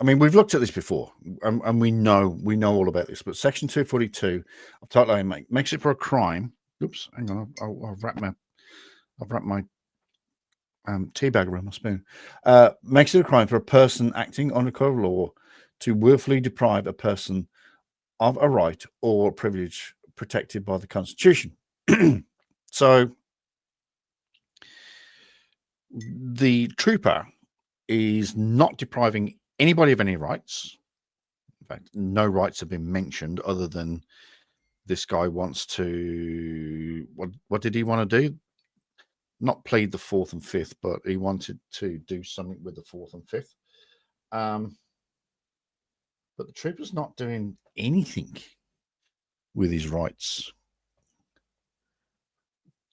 I mean, we've looked at this before, and we know all about this. But Section 242 of Title 8 makes it for a crime. Oops, hang on. I'll wrap my tea bag around my spoon. Makes it a crime for a person acting under code of law to willfully deprive a person of a right or privilege protected by the Constitution. So the trooper is not depriving anybody of any rights. In fact, no rights have been mentioned other than this guy wants to, what did he want to do? Not plead the 4th and 5th, but he wanted to do something with the 4th and 5th. But the trooper's not doing anything with his rights.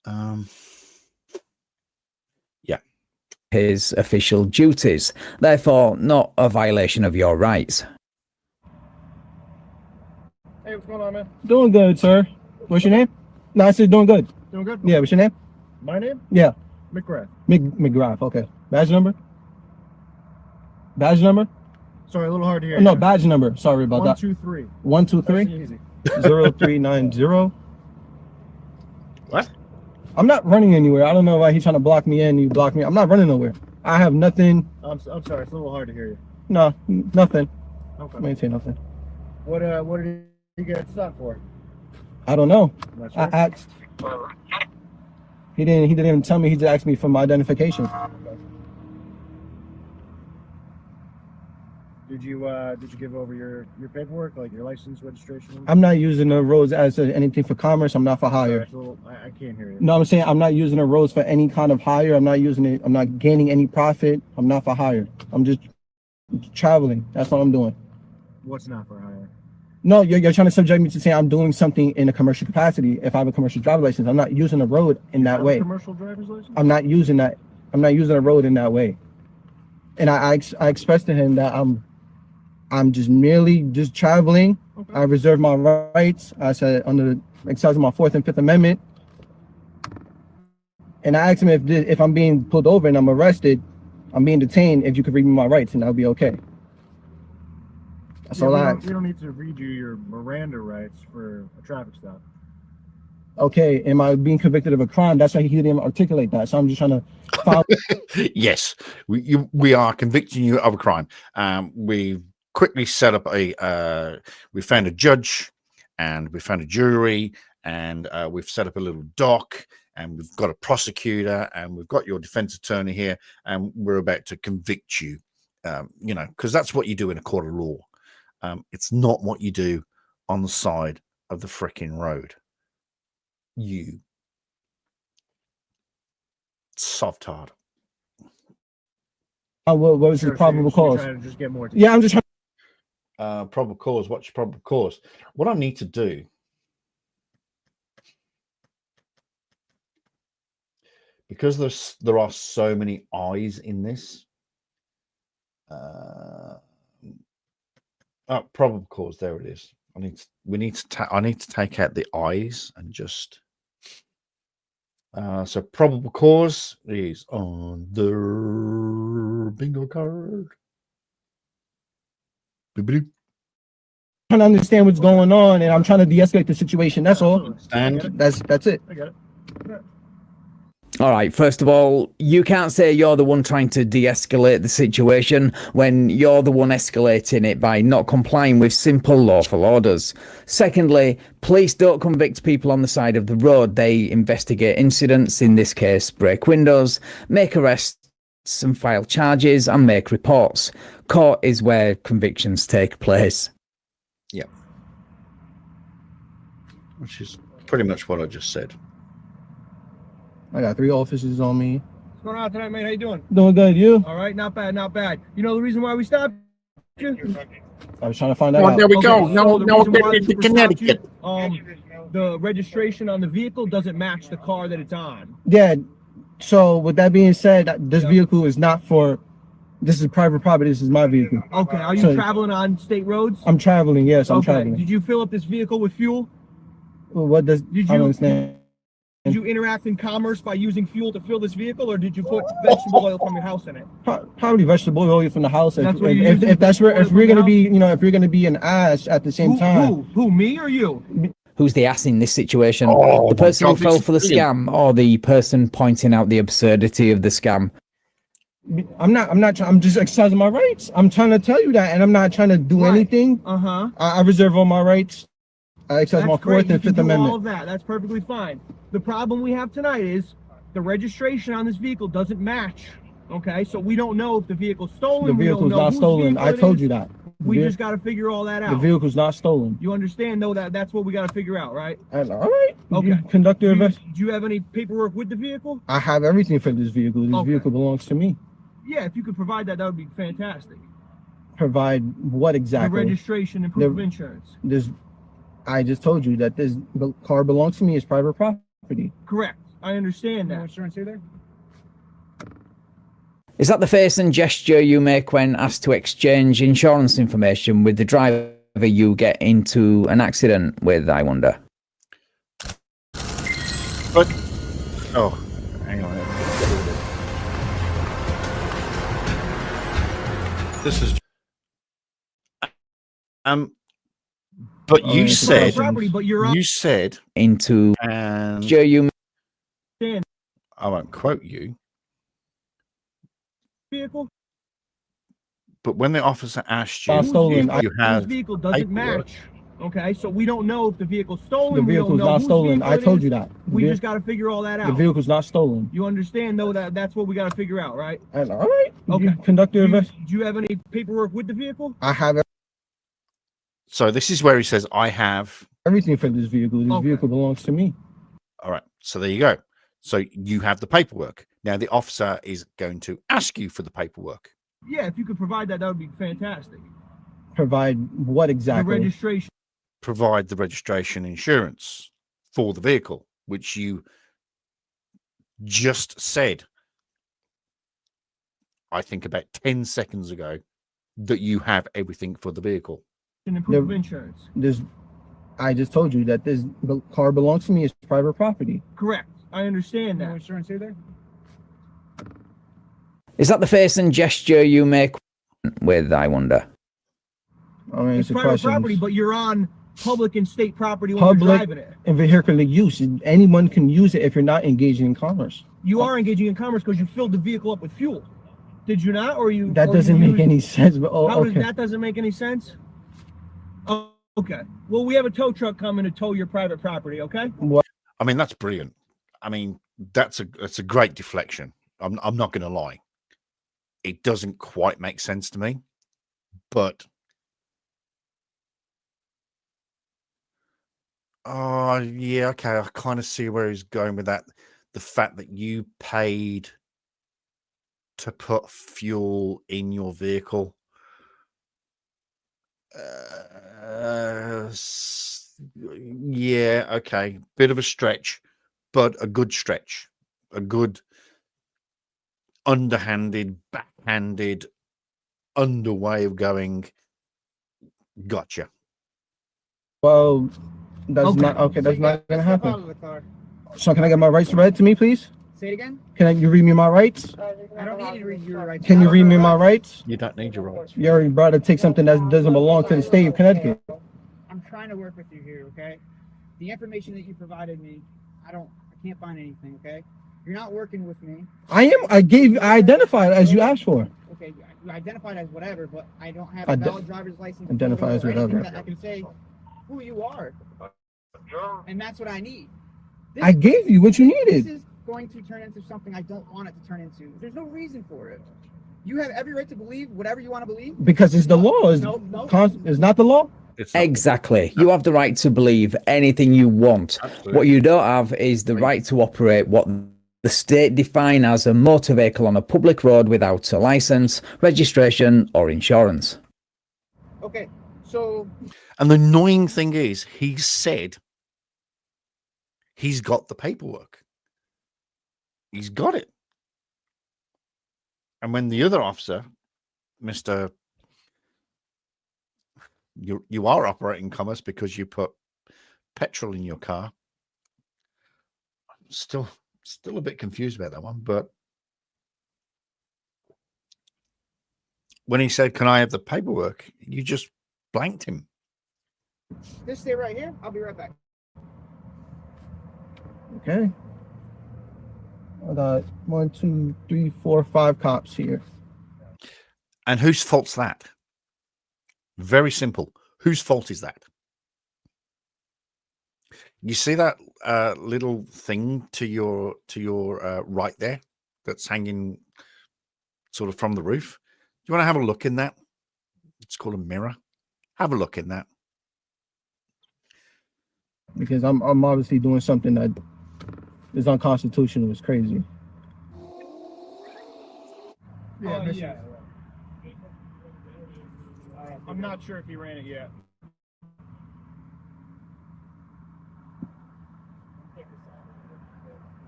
Yeah. His official duties, therefore not a violation of your rights. Hey, what's going on, man? Doing good, sir. What's your name? No, I said doing good. Doing good? Yeah, what's your name? My name? Yeah. McGrath. McGrath, okay. Badge number? Badge number? Sorry, a little hard to hear. No, badge number. Sorry about that. 123. 123 Easy. 0390. What? I'm not running anywhere. I don't know why he's trying to block me in. You block me. I'm not running nowhere. I have nothing. I'm sorry, it's a little hard to hear you. No, nothing. Okay. I ain't say nothing. What did you get stopped for? I don't know. Not I sure. asked. He didn't even tell me. He just asked me for my identification. Did you give over your paperwork, like your license, registration? I'm not using the roads as anything for commerce. I'm not for Sorry, hire. it's a little, I can't hear you. No, I'm saying I'm not using the roads for any kind of hire. I'm not using it. I'm not gaining any profit. I'm not for hire. I'm just Traveling. That's what I'm doing. What's not for hire? No, you're trying to subject me to say I'm doing something in a commercial capacity. If I have a commercial driver's license, I'm not using the road in that way. Commercial driver's license? I'm not using that. I'm not using the road in that way. And I expressed to him that I'm just merely just traveling. Okay. I reserve my rights. I said under the exercise of my 4th and 5th Amendment. And I asked him if I'm being pulled over and I'm arrested, I'm being detained, if you could read me my rights, and that'll be okay. That's all I asked. We don't need to read you your Miranda rights for a traffic stop. Okay, am I being convicted of a crime? That's why he didn't articulate that. So I'm just trying to follow. Yes, we are convicting you of a crime. We quickly set up we found a judge and we found a jury, and we've set up a little doc, and we've got a prosecutor, and we've got your defense attorney here, and we're about to convict you, you know, because that's what you do in a court of law. It's not what you do on the side of the frickin' road. You soft hard. What was the probable cause? To just get more Yeah, I'm just trying. Probable cause. What's your probable cause? What I need to do, because there are so many eyes in this. Probable cause. There it is. I need to take out the eyes and just. So probable cause is on the bingo card. Boop-a-doop. Trying to understand what's going on, and I'm trying to de-escalate the situation. That's all. And that's it. I get it. All right, first of all, you can't say you're the one trying to de-escalate the situation when you're the one escalating it by not complying with simple lawful orders. Secondly, police don't convict people on the side of the road. They investigate incidents, in this case, break windows, make arrests and file charges and make reports. Court is where convictions take place. Yeah. Which is pretty much what I just said. I got 3 officers on me. What's going on tonight, mate? How you doing? Doing good, you? All right, not bad, not bad. You know the reason why we stopped you? I was trying to find that out. There we go. Okay, No, so the no, reason why get we to Connecticut. stopped you, the registration on the vehicle doesn't match the car that it's on. Yeah. So with that being said, this vehicle is not for. This is private property. This is my vehicle. Okay. Are you traveling on state roads? I'm traveling. Yes, I'm traveling. Did you fill up this vehicle with fuel? Well, what does? I don't understand. Did you interact in commerce by using fuel to fill this vehicle, or did you put vegetable oil from your house in it? Probably vegetable oil from the house. If we're gonna be, you know, if we're gonna be an ass at the same time. Who, me or you? Who's the ass in this situation? Oh, the person who fell for the brilliant. scam, or the person pointing out the absurdity of the scam? I'm not. I'm just exercising my rights. I'm trying to tell you that, and I'm not trying to do anything. I reserve all my rights. I exercise my 4th and 5th Amendment. All of that. That's perfectly fine. The problem we have tonight is the registration on this vehicle doesn't match. Okay, so we don't know if the vehicle's stolen. The vehicle's not stolen. I told you that. We just got to figure all that out. The vehicle's not stolen. You understand, though, that's what we got to figure out, right? All right. Okay. Conduct your investigation. Do you have any paperwork with the vehicle? I have everything for this vehicle. This vehicle belongs to me. Yeah, if you could provide that, that would be fantastic. Provide what exactly? The registration and proof of insurance. I just told you that this car belongs to me. It's private property. Correct. I understand that. Insurance there? Is that the face and gesture you make when asked to exchange insurance information with the driver you get into an accident with, I wonder? But, oh, hang on. This is, but you said, you said into, and you. I won't quote you. Vehicle. But when the officer asked you, you have this vehicle doesn't match. Okay, so we don't know if the vehle's stolen. The vehicle's not stolen. I told you that. We just got to figure all that out. The vehicle's not stolen. You understand, though, that's what we got to figure out, right? All right. Okay. Conduct your investigation. Do you have any paperwork with the vehicle? I have. So this is where he says, I have everything for this vehicle. This vehicle belongs to me. All right. So there you go. So you have the paperwork. Now the officer is going to ask you for the paperwork. Yeah, if you could provide that, that would be fantastic. Provide what The exactly? registration. Provide the registration insurance for the vehicle, which you just said, I think about 10 seconds ago, that you have everything for the vehicle. And proof of insurance. I just told you that the car belongs to me. It's private property. Correct. I understand that. No insurance either? Is that the face and gesture you make with, I wonder? I'll It's answer private questions. property, but you're on public and state property when you're Public driving it. and vehicular use. Anyone can use it if you're not engaging in commerce. You are engaging in commerce because you filled the vehicle up with fuel. Did you not? Or you? That or doesn't you make used- any sense. But How okay. that doesn't make any sense? Oh, okay. Well, we have a tow truck coming to tow your private property. Okay. I mean, that's brilliant. I mean, that's a great deflection. I'm not going to lie. It doesn't quite make sense to me, but oh yeah, okay. I kind of see where he's going with that. The fact that you paid to put fuel in your vehicle. Yeah, okay. Bit of a stretch, but a good stretch. A good underhanded, backhanded, under way of going, gotcha. Well, that's Okay. not okay. That's not gonna Step out happen. of the car. So can I get my rights read to me, please? Say it again. You read me my rights? I don't need you to read your rights. Can you read me my rights? You don't need your rights. You already brought to take something that doesn't belong to the state of Connecticut. I'm trying to work with you here, okay? The information that you provided me, I can't find anything, okay? You're not working with me. I identified as you asked for. Okay, you identified as whatever, but I don't have a Ide- valid driver's license. Identify as or anything whatever. that I can say who you are. And that's what I need. I gave you what you This needed. is going to turn into something I don't want it to turn into. There's no reason for it. You have every right to believe whatever you want to believe. Because it's the law. It's not the law. It's not- Exactly. You have the right to believe anything you want. Absolutely. What you don't have is the right to operate what the state define as a motor vehicle on a public road without a license, registration, or insurance. Okay, so And the annoying thing is, he said he's got the paperwork. He's got it. And when the other officer, Mr. You are operating commerce because you put petrol in your car. I'm still a bit confused about that one, but when he said, "Can I have the paperwork?" you just blanked him. just stay right here. I'll be right back. Okay. I got 1, 2, 3, 4, 5 cops here. And whose fault's that? Very simple. Whose fault is that? You see that little thing to your right there that's hanging sort of from the roof? Do you want to have a look in that? It's called a mirror. Have a look in that. Because I'm obviously doing something that is unconstitutional. It's crazy. Yeah. I'm not sure if he ran it yet.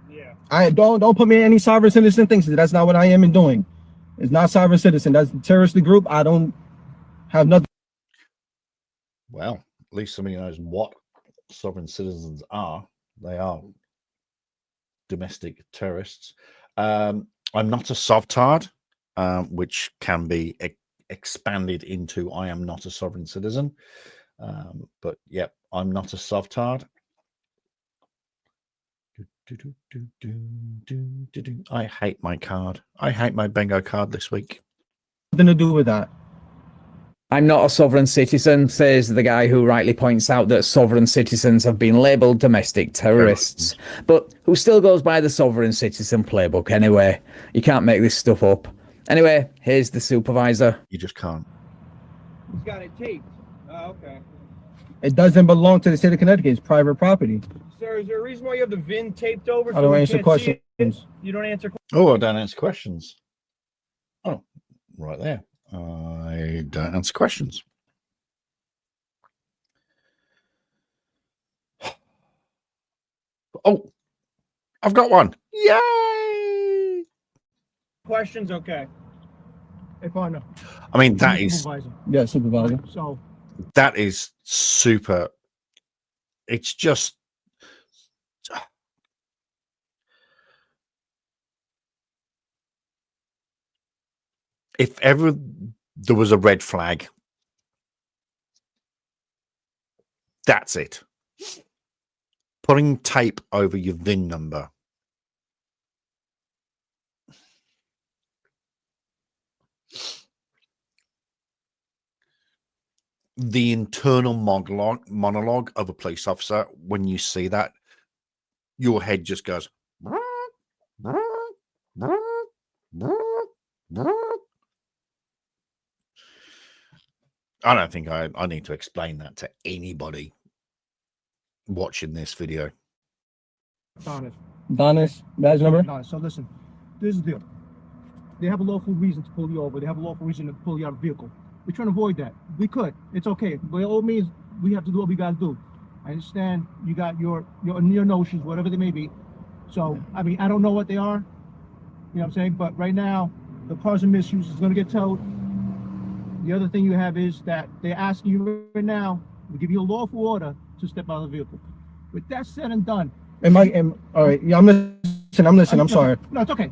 Yeah. I don't put me in any sovereign citizen things. That's not what I am doing. It's not sovereign citizen. That's a terrorist group. I don't have nothing. Well, at least somebody knows what sovereign citizens are. They are domestic terrorists. I'm not a sovtard, which can be expanded into I am not a sovereign citizen. But yep, I'm not a sovtard. I hate my card. I hate my bingo card this week. Nothing to do with that. I'm not a sovereign citizen, says the guy who rightly points out that sovereign citizens have been labelled domestic terrorists, but who still goes by the sovereign citizen playbook anyway. You can't make this stuff up. Anyway, here's the supervisor. You just can't. He's got it taped. Oh, okay. It doesn't belong to the state of Connecticut. It's private property. Sir, is there a reason why you have the VIN taped over? I don't we answer can't see it? questions. You don't answer questions? Oh, I don't answer questions. Oh, right there. I don't answer questions. Oh, I've got one. Yay! Questions, okay. Hey, partner. I mean, that I'm the is supervisor. Yeah, supervisor. Right, so that is super. It's just if ever there was a red flag, that's it. Putting tape over your VIN number. The internal monologue of a police officer, when you see that, your head just goes. I don't think I need to explain that to anybody watching this video. honest. Donis, badge number? No, so listen, this is the deal. They have a lawful reason to pull you over. They have a lawful reason to pull you out of the vehicle. We're trying to avoid that. We could. It's okay. By all means, we have to do what we got to do. I understand you got your notions, whatever they may be. So, I mean, I don't know what they are. You know what I'm saying? But right now, the cars in misuse is going to get towed. The other thing you have is that they're asking you right now to give you a lawful order to step out of the vehicle. With that said and done. All right. Yeah, I'm listening. I'm sorry. No, it's okay.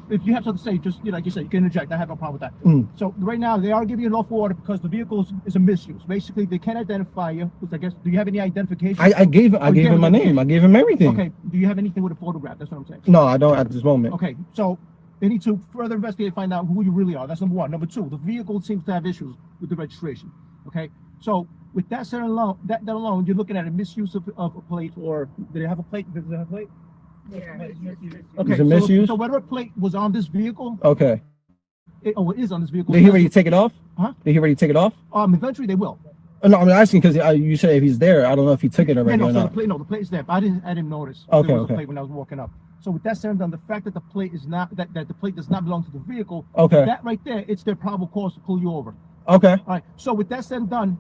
If you have something to say, just like you said, you can interject. I have no problem with that. So right now, they are giving you a lawful order because the vehicle is a misuse. Basically, they can't identify you. Which I guess, do you have any identification? I gave him my name. I gave him everything. Okay. Do you have anything with a photograph? That's what I'm saying. No, I don't at this moment. Okay. So they need to further investigate and find out who you really are. That's number one. Number two, the vehicle seems to have issues with the registration. Okay. So with that said alone, that alone, you're looking at a misuse of a plate, or did it have a plate? Did it have a plate? Yeah. Okay. Is it misuse? So whatever plate was on this vehicle, Okay. it is on this vehicle. Did he ready to take it off? Huh? Did he ready to take it off? Eventually they will. No, I'm asking because you said if he's there, I don't know if he took it already Yeah, or no, so not. the plate is there. But I didn't notice. Okay, there was okay. a plate when I was walking up. So with that said, done, the fact that the plate is not that the plate does not belong to the vehicle. Okay. That right there, it's their probable cause to pull you over. Okay. All right. So with that said and done,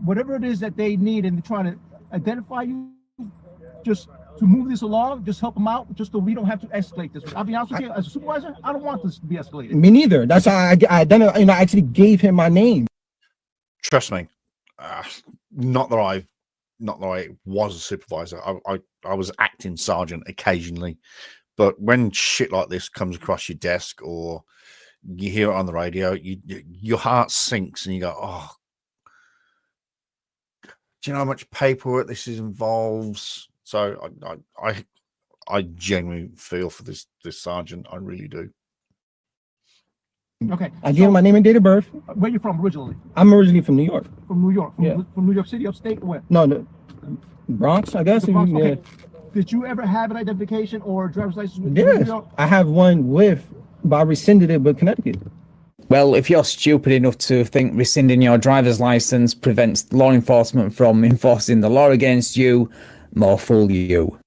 whatever it is that they need and they're trying to identify you, just to move this along, just help them out, just so we don't have to escalate this. I'll be honest with you, as a supervisor, I don't want this to be escalated. Me neither. That's how I done it. I actually gave him my name. Trust me, not that I was a supervisor. I was acting sergeant occasionally, but when shit like this comes across your desk or you hear it on the radio, your heart sinks and you go, oh, do you know how much paperwork this involves? So I genuinely feel for this sergeant. I really do. Okay. I gave him my name and date of birth. Where you from originally? I'm originally from New York. From New York. Yeah. From New York City, upstate, or where? No, the Bronx, I guess. The Bronx, Yeah. okay. Did you ever have an identification or a driver's license with New Yes, York? I have one but I rescinded it with Connecticut. Well, if you're stupid enough to think rescinding your driver's license prevents law enforcement from enforcing the law against you, more fool you.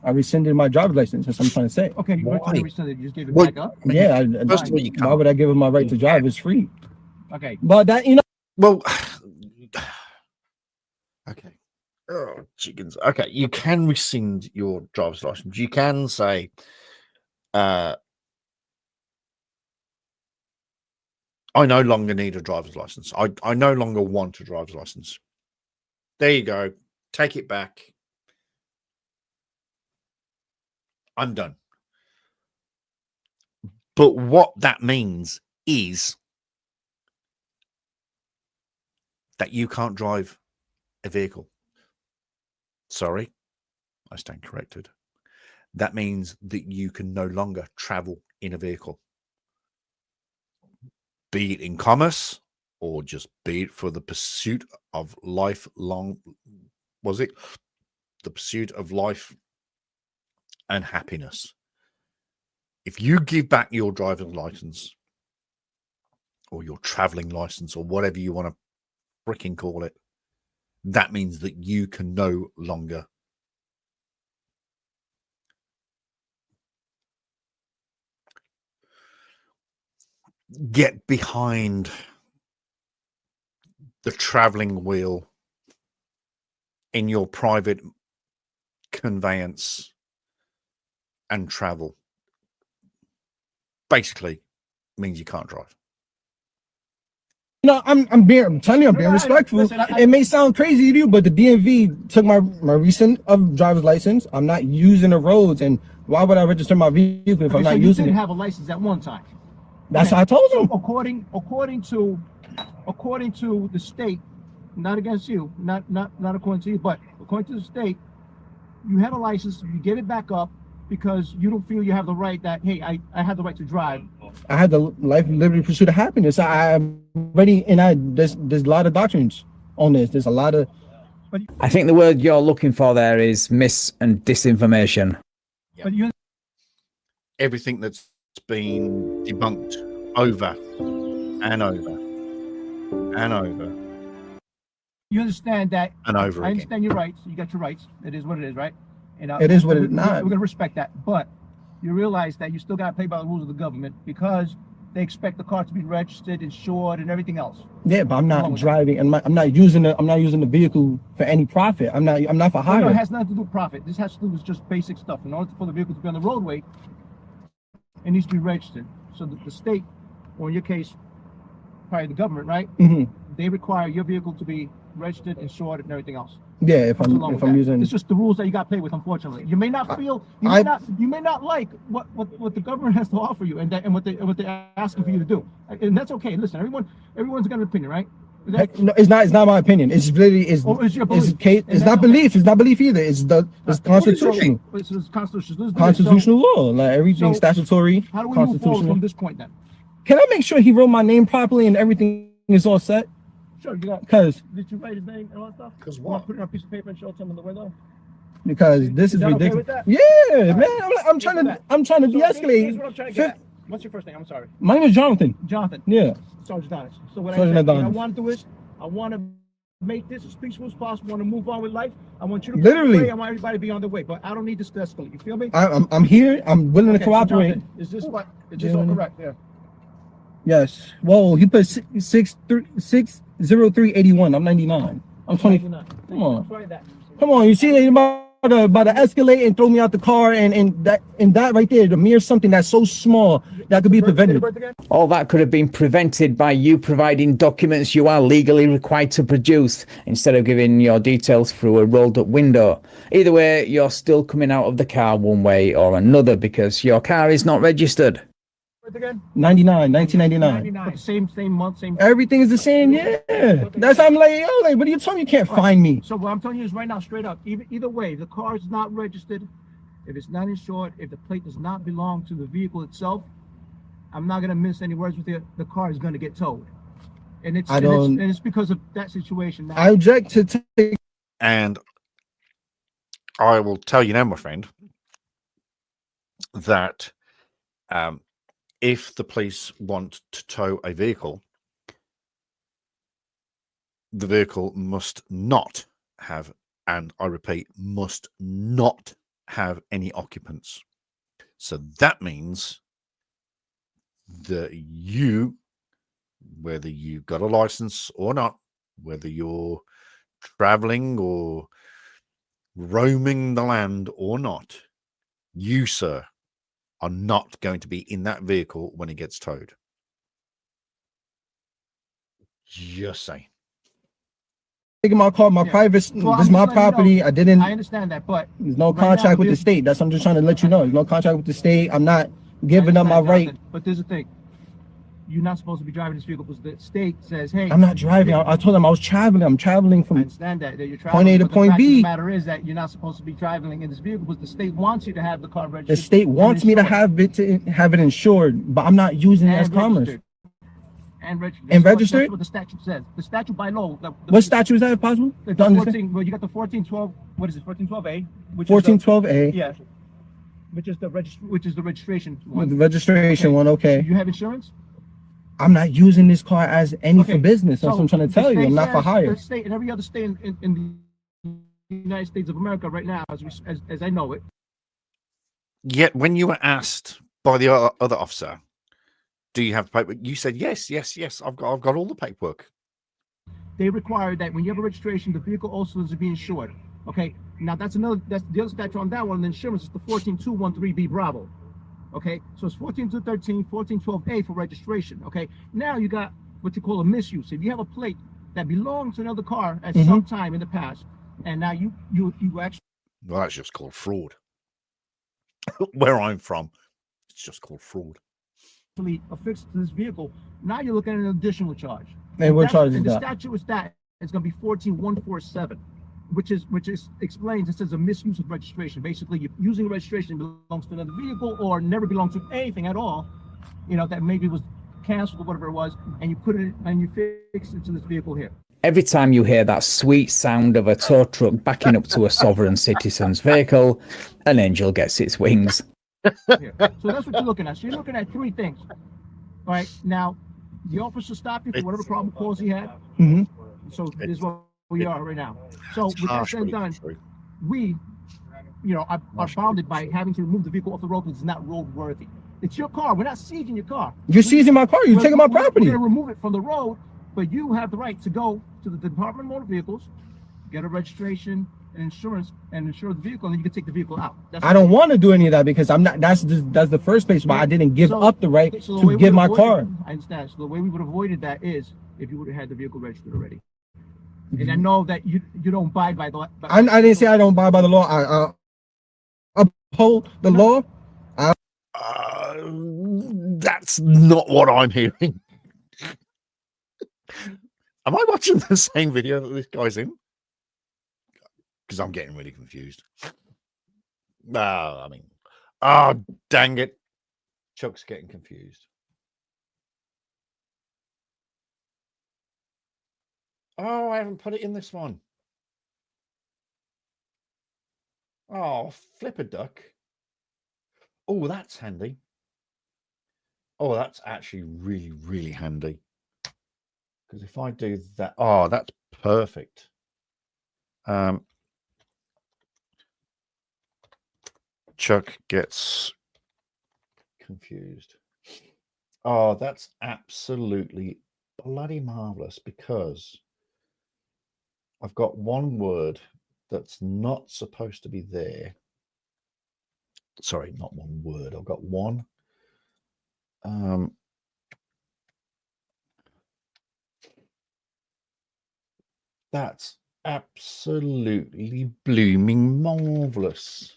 I rescinded my driver's license. That's what I'm trying to say. Okay, you were trying to Why? rescind it. You just gave it Well, back up? Yeah. First of all, you Why can't. would I give him my right to drive? It's free. Okay. But that, Well, okay. Oh, chickens. Okay, you can rescind your driver's license. You can say, I no longer need a driver's license. I no longer want a driver's license. There you go. Take it back. I'm done. But what that means is that you can't drive a vehicle. Sorry, I stand corrected. That means that you can no longer travel in a vehicle. Be it in commerce or just be it for the pursuit of lifelong, the pursuit of life and happiness. If you give back your driving license or your traveling license or whatever you want to freaking call it, that means that you can no longer get behind the traveling wheel in your private conveyance and travel basically means you can't drive. No, I'm telling you, I'm being respectful. It may sound crazy to you, but the DMV took my recent driver's license. I'm not using the roads, and why would I register my vehicle if I'm not using it? You did have a license at one time. That's what I told him. So according to the state, not against you, not according to you, but according to the state, you had a license. You get it back up because you don't feel you have the right that, hey, I have the right to drive. I had the life, liberty, pursuit of happiness. I'm ready, and there's a lot of doctrines on this. There's a lot of. I think the word you're looking for there is mis and disinformation. Yeah. But everything that's been debunked over and over and over. You understand that? And over. I understand your rights. You got your rights. It is what it is, right? And it is what it is. Not. We're gonna respect that, but you realize that you still got to play by the rules of the government because they expect the car to be registered, insured, and everything else. Yeah, but I'm not driving, and I'm not using the vehicle for any profit. I'm not for hire. No, it has nothing to do with profit. This has to do with just basic stuff. In order for the vehicle to be on the roadway, it needs to be registered. So the state, or in your case, probably the government, right? Mm-hmm. They require your vehicle to be registered, insured, and everything else. Yeah, if I'm using, it's just the rules that you got to play with. Unfortunately, you may not feel, you may not like what the government has to offer you, and what they're asking for you to do, and that's okay. Listen, everyone's got an opinion, right? No, it's not my opinion. It's literally it's not belief. It's not belief either. It's constitutional. It's constitutional. Constitutional law, like everything statutory. How do we move forward from this point then? Can I make sure he wrote my name properly and everything is all set? Sure, you got. Because did you write his name and all that stuff? Because what? Put it on a piece of paper and show it to him in the window. Because this is ridiculous. Okay yeah, man. I'm trying to de-escalate. Here's what I'm trying to get at. What's your first name? I'm sorry. My name is Jonathan. Jonathan. Yeah. Sergeant Adonis. So what I want to do is I want to make this as peaceful as possible. I want to move on with life. I want you to literally. I want everybody to be on their way, but I don't need this to escalate. You feel me? I'm here. I'm willing to cooperate. So is this what? Is this all correct? Yeah. Yes. Whoa, he put 60381. I'm 99. I'm 20. Come on. Come on. You see that about to escalate and throw me out the car, and that right there, the mere something that's so small that could be prevented. All that could have been prevented by you providing documents you are legally required to produce instead of giving your details through a rolled up window. Either way, you're still coming out of the car one way or another because your car is not registered. 1999. Same month, same. Everything is the same. Yeah. That's how I'm like, yo, like, what are you telling me? You can't find me. So what I'm telling you is right now, straight up. Either way, if the car is not registered, if it's not insured, if the plate does not belong to the vehicle itself, I'm not gonna miss any words with you. The car is gonna get towed, and it's because of that situation. Now, I object to take. And I will tell you now, my friend, that if the police want to tow a vehicle, the vehicle must not have, and I repeat, must not have any occupants. So that means that you, whether you've got a license or not, whether you're traveling or roaming the land or not, you, sir, are not going to be in that vehicle when it gets towed. Just saying. Taking my car, my private, this is my property. I understand that, but there's no contract with the state. That's what I'm just trying to let you know. There's no contract with the state. I'm not giving up my right. But there's a thing. You're not supposed to be driving this vehicle because the state says, hey. I'm not driving. I told them I was traveling. I'm traveling from I understand that you're traveling. Point A to point B. The matter is that you're not supposed to be traveling in this vehicle because the state wants you to have the car registered. The state wants me to have it insured, but I'm not using it as commerce. And registered. Registered? That's what the statute says. The statute by law. What statute is that, if possible? Well, you got the 1412. What is it? 1412A. 1412A. Yeah. Which is the registration one. The registration one. Okay. Do you have insurance? I'm not using this car as any for business. That's what I'm trying to tell you. I'm not for hire. The state and every other state in the United States of America right now, as I know it. Yet when you were asked by the other officer, Do you have paperwork? You said yes, yes, yes. I've got all the paperwork. They require that when you have a registration, the vehicle also is to be insured. Okay, now that's the other statute on that one. The insurance is the 14213B Bravo. Okay, so it's 14213, 14212A for registration. Okay, now you got what you call a misuse. If you have a plate that belongs to another car at some time in the past, and now you actually, well, that's just called fraud. Where I'm from, it's just called fraud. affixed to this vehicle, now you're looking at an additional charge. And what charge is and the that? statute is that it's going to be 14147, which explains it says a misuse of registration. Basically, you're using a registration that belongs to another vehicle or never belonged to anything at all. You know, that maybe was canceled or whatever it was, and you put it and you fix it to this vehicle here. Every time you hear that sweet sound of a tow truck backing up to a sovereign citizen's vehicle, an angel gets its wings. Here. So that's what you're looking at. So you're looking at three things. All right. Now, the officer stopped you for whatever problem cause he had. So this is what we are right now. So with that said and done, we, you know, are bounded by having to remove the vehicle off the road because it's not roadworthy. It's your car. We're not seizing your car. You're seizing my car. You're taking my property. We're going to remove it from the road, but you have the right to go to the Department of Motor Vehicles, get a registration and insurance, and insure the vehicle, and then you can take the vehicle out. I don't want to do any of that because I'm not. That's the first place why I didn't give up the right to give my car. I understand. So the way we would have avoided that is if you would have had the vehicle registered already. And I know that you don't abide by the. I didn't say I don't abide by the law. I uphold the law. That's not what I'm hearing. Am I watching the same video that this guy's in? Because I'm getting really confused. Oh, dang it. Chuck's getting confused. Oh, I haven't put it in this one. Oh, flip a duck. Oh, that's handy. Oh, that's actually really, really handy. Because if I do that, oh, that's perfect. Chuck gets confused. Oh, that's absolutely bloody marvelous because I've got one word that's not supposed to be there. Sorry, not one word. I've got one. That's absolutely blooming marvelous.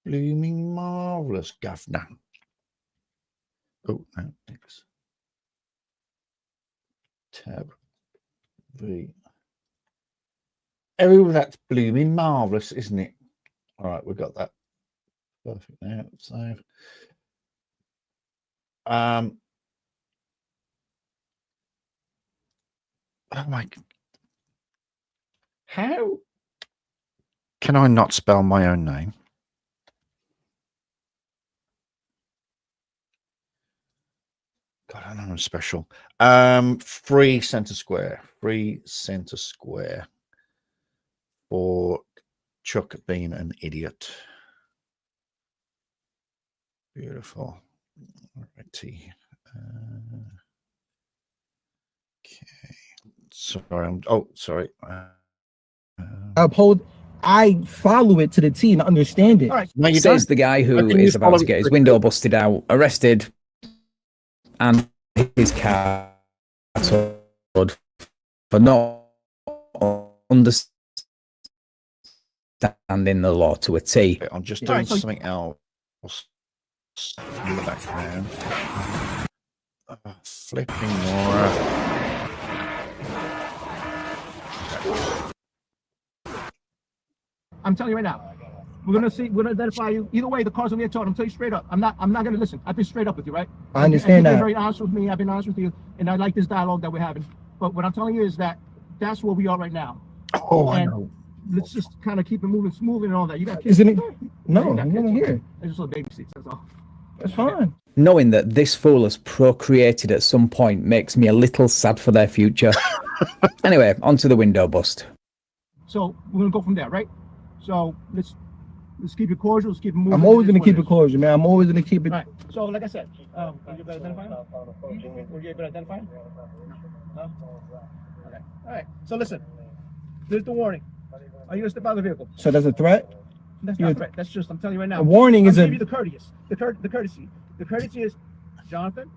Blooming marvelous, governor. Oh, no, thanks. Tab V. Oh, that's blooming marvelous, isn't it? All right, we've got that. Perfect now. Save. Oh my! How can I not spell my own name? God, I know I'm special. Free center square. Free center square for Chuck being an idiot. Beautiful. Alrighty. Okay. Sorry. Sorry. Uphold. I follow it to the T and understand it. All right. No, says the guy who is about to get his window busted out, arrested, and his car towed for not understanding the law to a T. I'm just doing something else in the background. Flipping Laura. I'm telling you right now, we're gonna identify you. Either way, the car's gonna be towed. I'm telling you straight up. I'm not gonna listen. I've been straight up with you, right? I understand that. You've been very honest with me. I've been honest with you, and I like this dialogue that we're having. But what I'm telling you is that that's where we are right now. Oh, I know. Let's just kind of keep it moving smoothly and all that. You got kids? Isn't it? No, I'm not here. I just little baby seats. That's all. That's fine. Knowing that this fool has procreated at some point makes me a little sad for their future. Anyway, onto the window bust. So we're gonna go from there, right? So let's keep it cordial. Let's keep it moving. I'm always It is gonna what keep it it is. cordial, man. I'm always gonna keep it. All right. So like I said, were you able to identify him? Were you able to identify him? No. Okay. All right. So listen, there's the warning. Are you gonna step out of the vehicle? So that's a threat. That's not a threat. That's just, I'm telling you right now. A warning is I'm a. giving you the courteous. The courtesy. The courtesy is, Jonathan,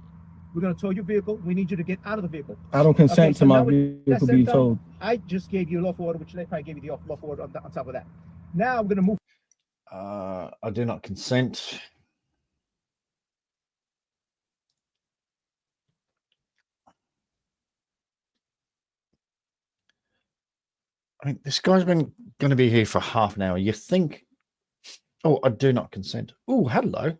we're gonna tow your vehicle. We need you to get out of the vehicle. I don't consent Okay, to so my now with that vehicle said being done, towed. I just gave you a lawful order, which they probably gave you the lawful order on top of that. Now we're gonna move. I do not consent. I mean, this guy's been going to be here for half an hour. You think, oh, I do not consent. Oh, hello.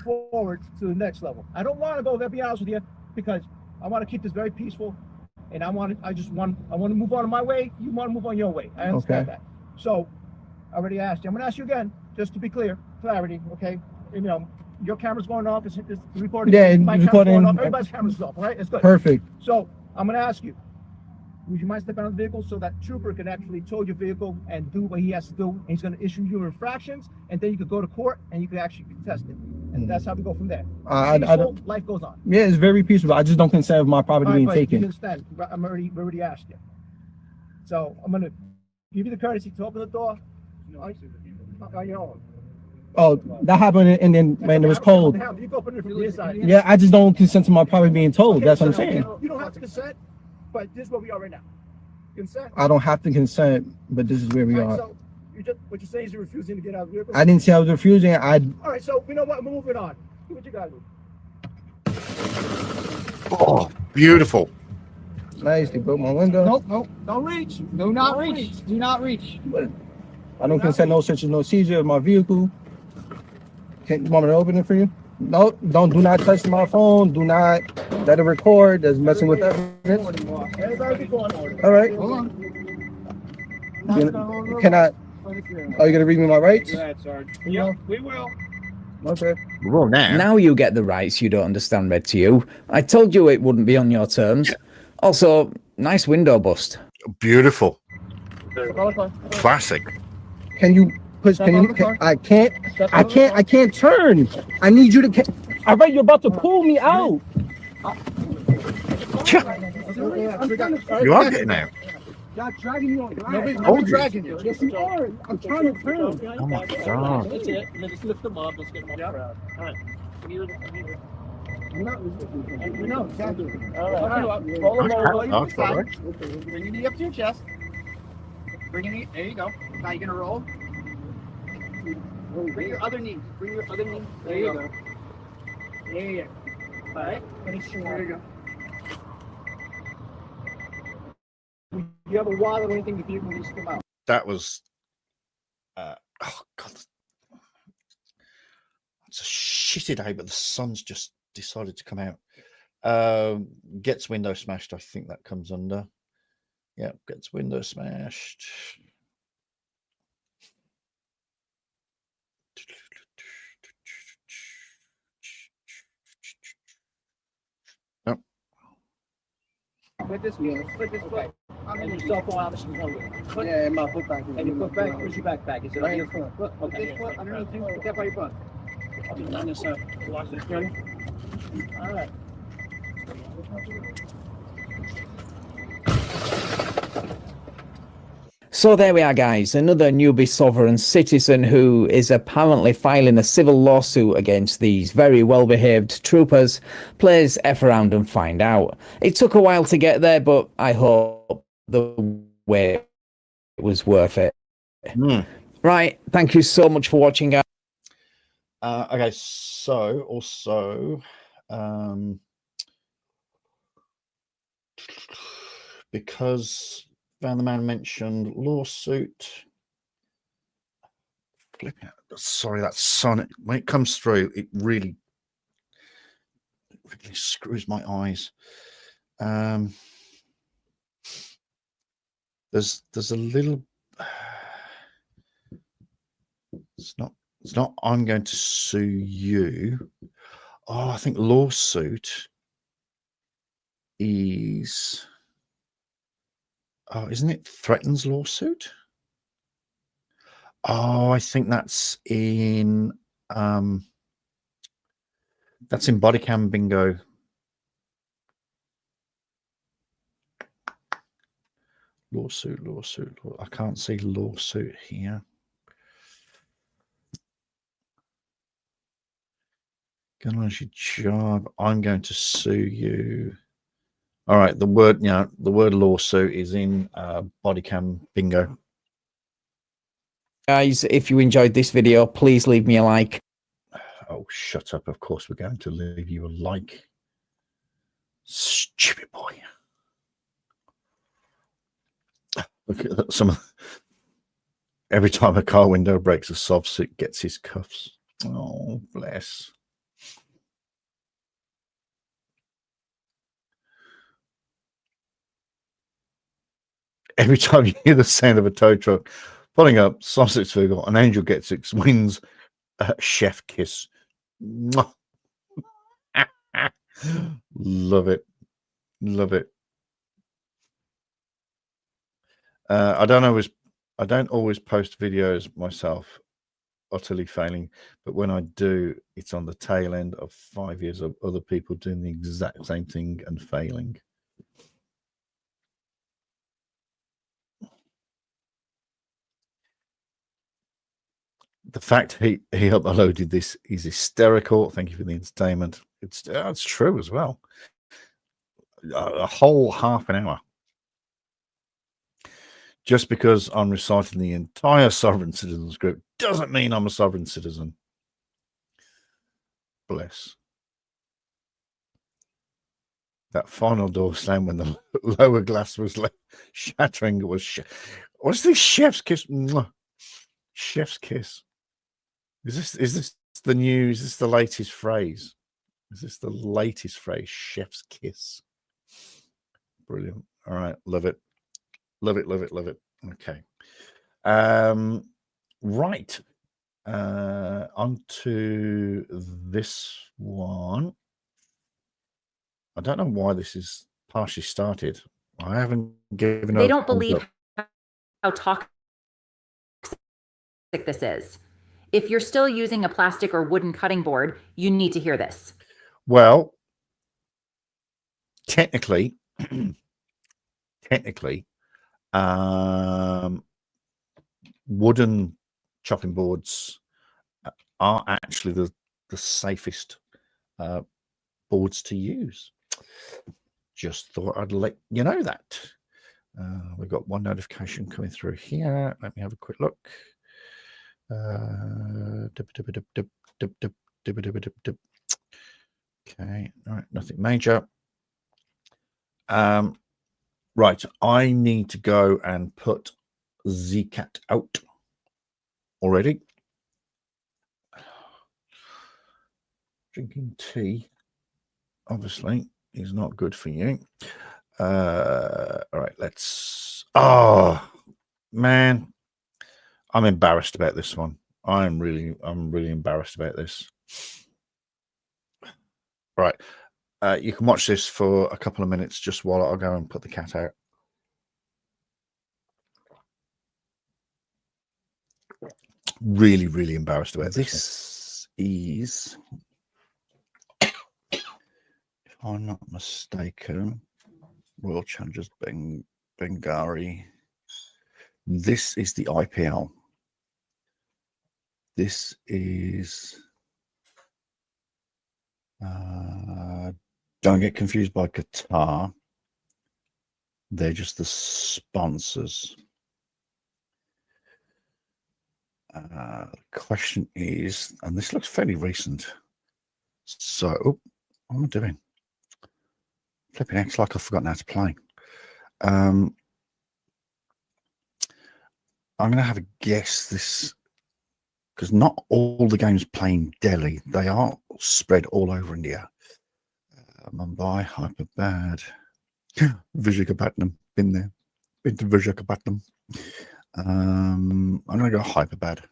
Forward to the next level. I don't want to go there, be honest with you, because I want to keep this very peaceful, and I want to move on my way. You want to move on your way. I understand that. So I already asked you. I'm going to ask you again, just to be clarity. Okay, you know, your camera's going off. It's recording. Yeah, my camera's going off. Everybody's camera's off. All right, it's good. Perfect. So I'm going to ask you. Would you mind stepping out of the vehicle so that trooper can actually tow your vehicle and do what he has to do? And he's going to issue you infractions, and then you could go to court and you could actually contest it. And that's how we go from there. Life goes on. Yeah, it's very peaceful. I just don't consent with my property being taken. You understand? We already asked you. So I'm going to give you the courtesy to open the door on your own. Oh, that happened, and then when it was cold. You can open it from the inside. Yeah, I just don't consent to my property being towed. Okay, that's what I'm so saying. You don't have to consent, but this is where we are right now. Consent. I don't have to consent, but this is where we are. So what you're saying is you're refusing to get out of the vehicle? I didn't say I was refusing. All right, so you know what? We're moving on. Do what you gotta do. Oh, beautiful. Nice. They broke my window. Nope. Don't reach. Do not reach. Do not reach. I don't consent no search and no seizure of my vehicle. You want me to open it for you? No, do not touch my phone. Do not let it record. That's messing with evidence. All right. Hold on. Can I? Are you gonna read me my rights? Yeah, we will. Okay. Well, Now you get the rights you don't understand read to you. I told you it wouldn't be on your terms. Also, nice window bust. beautiful. Classic. Can you push? I can't turn. I need you to. All right, you're about to pull me out. You are getting out. Not dragging you on. Nobody's dragging you. Yes, you are. I'm trying to turn. Oh my god. That's it. And then just lift them up. Let's get them up. All right. I'm not resisting. No, exactly. All right. Roll them over. Oh, it's all right. Bring your knee up to your chest. Bring your knee. There you go. Now you're gonna roll. Bring your other knee. Bring your other knee. There you go. Yeah. All right. Finish. There you go. You have a wallet or anything if you can just come out. That was oh god, it's a shitty day, but the sun's just decided to come out. Gets window smashed, I think that comes under. Yeah, gets window smashed. Nope. Put this foot. And your cell phone obviously is on. Yeah, and my foot back. And your foot back. Where's your backpack? Is it on your foot? Put this foot underneath you. Put that by your butt. On this side. Watch this. Ready? All right. So there we are, guys. Another newbie sovereign citizen who is apparently filing a civil lawsuit against these very well-behaved troopers. Please F around and find out. It took a while to get there, but I hope the wait was worth it. Right. Thank you so much for watching, guys. Okay, so also because Van the Man mentioned lawsuit. Sorry, that sun, when it comes through, it really screws my eyes. There's a little. It's not. I'm going to sue you. Oh, I think lawsuit is. Oh, isn't it threatens lawsuit? Oh, I think that's in BodyCam Bingo. Lawsuit. I can't see lawsuit here. Gonna lose your job. I'm going to sue you. All right, the word lawsuit is in BodyCam Bingo. Guys, if you enjoyed this video, please leave me a like. Oh, shut up. Of course we're going to leave you a like. Stupid boy. Look at some. Every time a car window breaks, a soft gets his cuffs. Oh, bless. Every time you hear the sound of a tow truck pulling up, sausage figure, an angel gets it, wins a chef kiss. Love it. Love it. I don't always post videos myself, utterly failing, but when I do, it's on the tail end of 5 years of other people doing the exact same thing and failing. The fact he uploaded this is hysterical. Thank you for the entertainment. It's true as well. A whole half an hour. Just because I'm reciting the entire Sovereign Citizens group doesn't mean I'm a sovereign citizen. Bless. That final door slam when the lower glass was left shattering. It was what's this chef's kiss? Mwah. Chef's kiss. Is this the new? Is this the latest phrase? Is this the latest phrase? Chef's kiss. Brilliant. All right, love it. Love it. Okay. Right. On to this one. I don't know why this is partially started. I haven't given. They don't believe how toxic this is. If you're still using a plastic or wooden cutting board, you need to hear this. Well, technically, wooden chopping boards are actually the safest boards to use. Just thought I'd let you know that. We've got one notification coming through here. Let me have a quick look. Okay, all right, nothing major. Right, I need to go and put Zcat out already. Drinking tea, obviously, is not good for you. All right, let's. Oh man, I'm embarrassed about this one. I'm really embarrassed about this. Right, you can watch this for a couple of minutes just while I go and put the cat out. Really embarrassed about this. This is, if I'm not mistaken, Royal Challengers Bengari. This is the IPL. This is. Don't get confused by Qatar. They're just the sponsors. The question is, and this looks fairly recent. So, what am I doing? Flipping X like I've forgotten how to play. I'm going to have a guess this, because not all the games play in Delhi. They are spread all over India. Mumbai, Hyderabad, Visakhapatnam, been there. Been to Visakhapatnam. I'm going to go Hyderabad.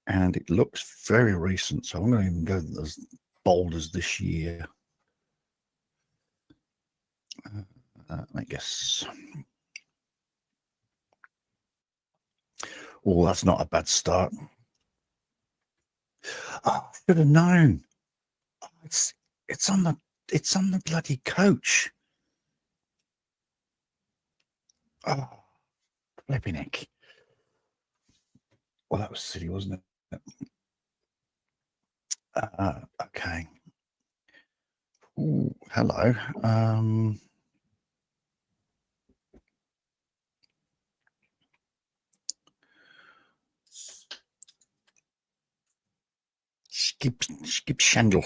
And it looks very recent, so I'm going to even go as bold as this year. I guess Oh, that's not a bad start. Oh, I should have known. Oh, it's on the bloody coach. Oh, flipping heck. Well, that was silly, wasn't it? Okay. Ooh, hello. Skip Shandle.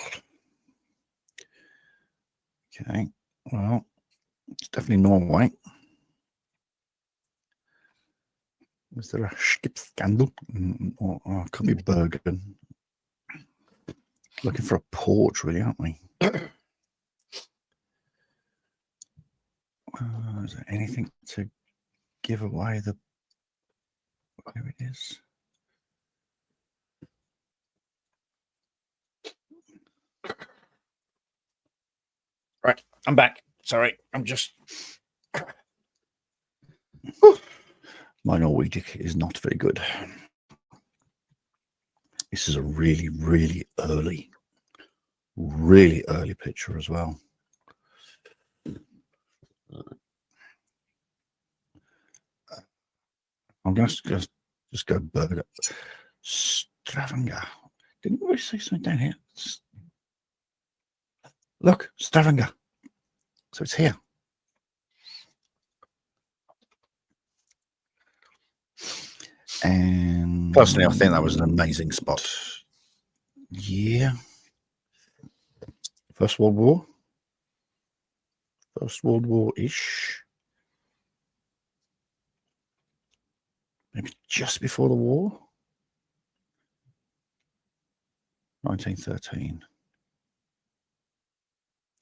Okay. Well, it's definitely Norway. Was there a skip scandal? Or it could be Bergen. Looking for a port, really, aren't we? Is there anything to give away the... There it is. Right, I'm back. Sorry, I'm just... My Norwegic is not very good. This is a really, really early picture as well. I'm going to just go burger. Stavanger. Didn't we say something down here? Look, Stavanger. So it's here. And personally, I think that was an amazing spot. Yeah. First World War. First World War-ish. Maybe just before the war. 1913.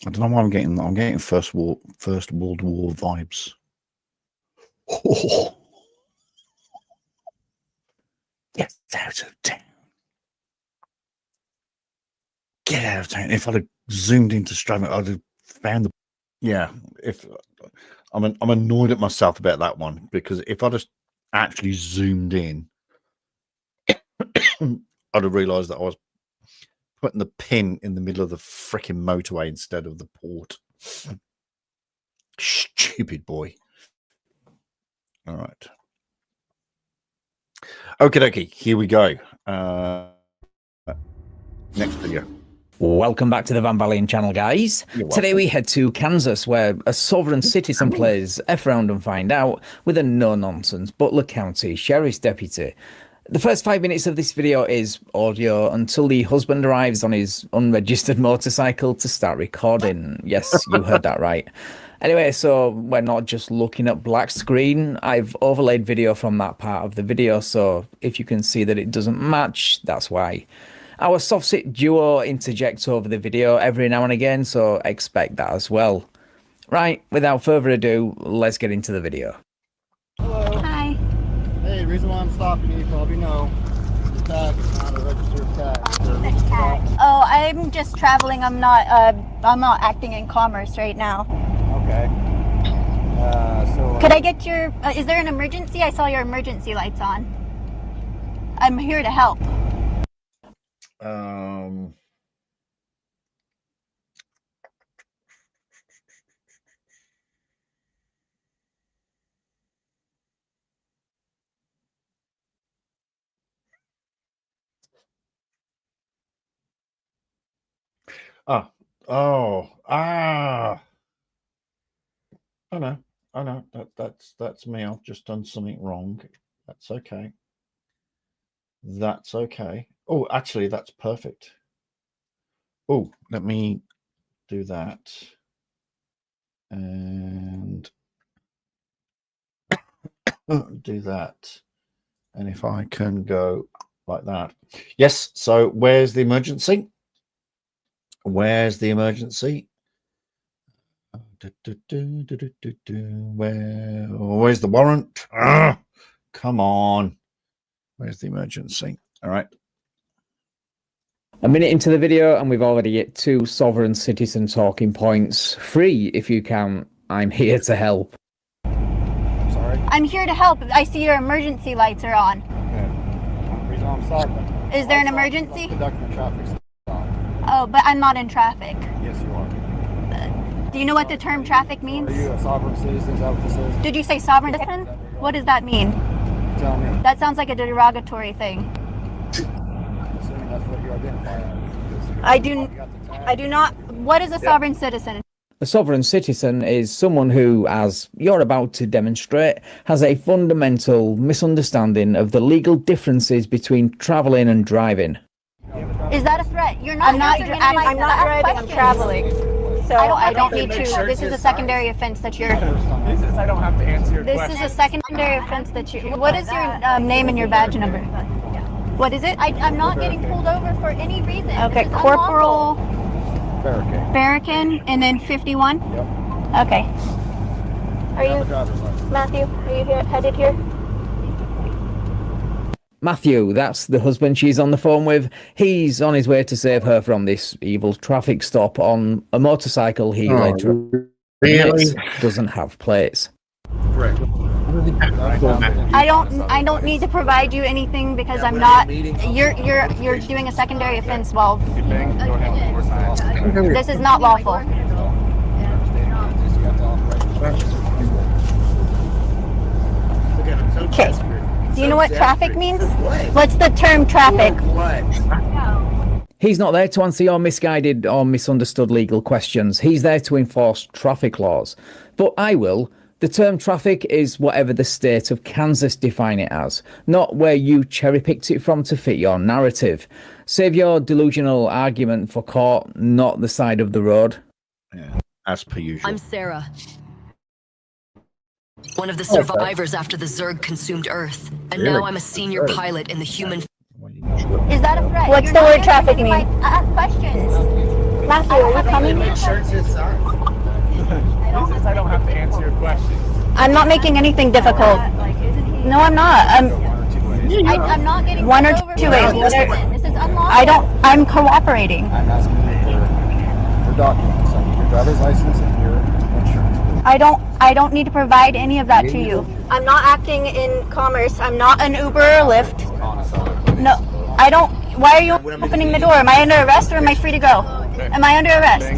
I don't know why I'm getting First World War vibes. Oh. Get out of town. Get out of town. If I'd have zoomed into Stavanger, I'd have found the... Yeah, if I'm annoyed at myself about that one, because if I'd have actually zoomed in, I'd have realised that I was putting the pin in the middle of the freaking motorway instead of the port. Stupid boy. All right. Okie dokie, here we go. Next video. Welcome back to the Van Valiant channel, guys. Today we head to Kansas, where a sovereign citizen plays F around and find out with a no-nonsense Butler County Sheriff's Deputy. The first 5 minutes of this video is audio until the husband arrives on his unregistered motorcycle to start recording. Yes, you heard that right. Anyway, so we're not just looking at black screen. I've overlaid video from that part of the video, so if you can see that it doesn't match, that's why. Our soft sit duo interjects over the video every now and again, so expect that as well. Right, without further ado, let's get into the video. Hello. Hi. Hey, the reason why I'm stopping you, you probably know, the tag is not a registered tag. Oh, I'm just traveling. I'm not acting in commerce right now. Okay. Could I get your, is there an emergency? I saw your emergency lights on. I'm here to help. I know. That's me. I've just done something wrong. That's okay. That's okay. Oh, actually, that's perfect. Oh, let me do that. And do that. And if I can go like that. Yes, so where's the emergency? Where's the emergency? Where's the warrant? Come on. Where's the emergency? All right. A minute into the video and we've already hit 2 sovereign citizen talking points. 3 if you count. I'm here to help. Sorry. I'm here to help. I see your emergency lights are on. I'm stopping. Is there an emergency? Conducting a traffic stop. Oh, but I'm not in traffic. Yes, you are. Do you know what the term traffic means? Are you a sovereign citizen? Is that what this is? Did you say sovereign citizen? What does that mean? Tell me. That sounds like a derogatory thing. I'm assuming that's what you identify as. I do not. What is a sovereign citizen? A sovereign citizen is someone who, as you're about to demonstrate, has a fundamental misunderstanding of the legal differences between travelling and driving. Is that a threat? You're not. I'm not driving. I'm traveling. So I don't need to. This is a secondary offense that you're. I don't have to answer your This is a secondary offense that you. What is your name and your badge number? What is it? I'm not getting pulled over for any reason. Okay, Corporal Barracan, and then 51. Yep. Okay. Are you Matthew? Are you here? Headed here? Matthew, that's the husband she's on the phone with. He's on his way to save her from this evil traffic stop on a motorcycle he later admits doesn't have plates. Correct. I don't need to provide you anything because I'm not. You're doing a secondary offense while. This is not lawful. Okay. Do you know what traffic means? What's the term traffic? He's not there to answer your misguided or misunderstood legal questions. He's there to enforce traffic laws. But I will. The term traffic is whatever the state of Kansas define it as, not where you cherry-picked it from to fit your narrative. Save your delusional argument for court, not the side of the road. Yeah, as per usual. I'm Sarah, one of the survivors after the Zerg consumed Earth, and now I'm a senior pilot in the human... Is that a threat? What's the word traffic mean? Questions. Matthew, are you coming? I don't have to answer your questions. I'm not making anything difficult. No, I'm not. I'm not getting one or two. This is unlawful. I'm cooperating. I'm asking you for documents, your driver's license and your insurance. I don't need to provide any of that to you. I'm not acting in commerce. I'm not an Uber or Lyft. No, I don't. Why are you opening the door? Am I under arrest or am I free to go? Am I under arrest?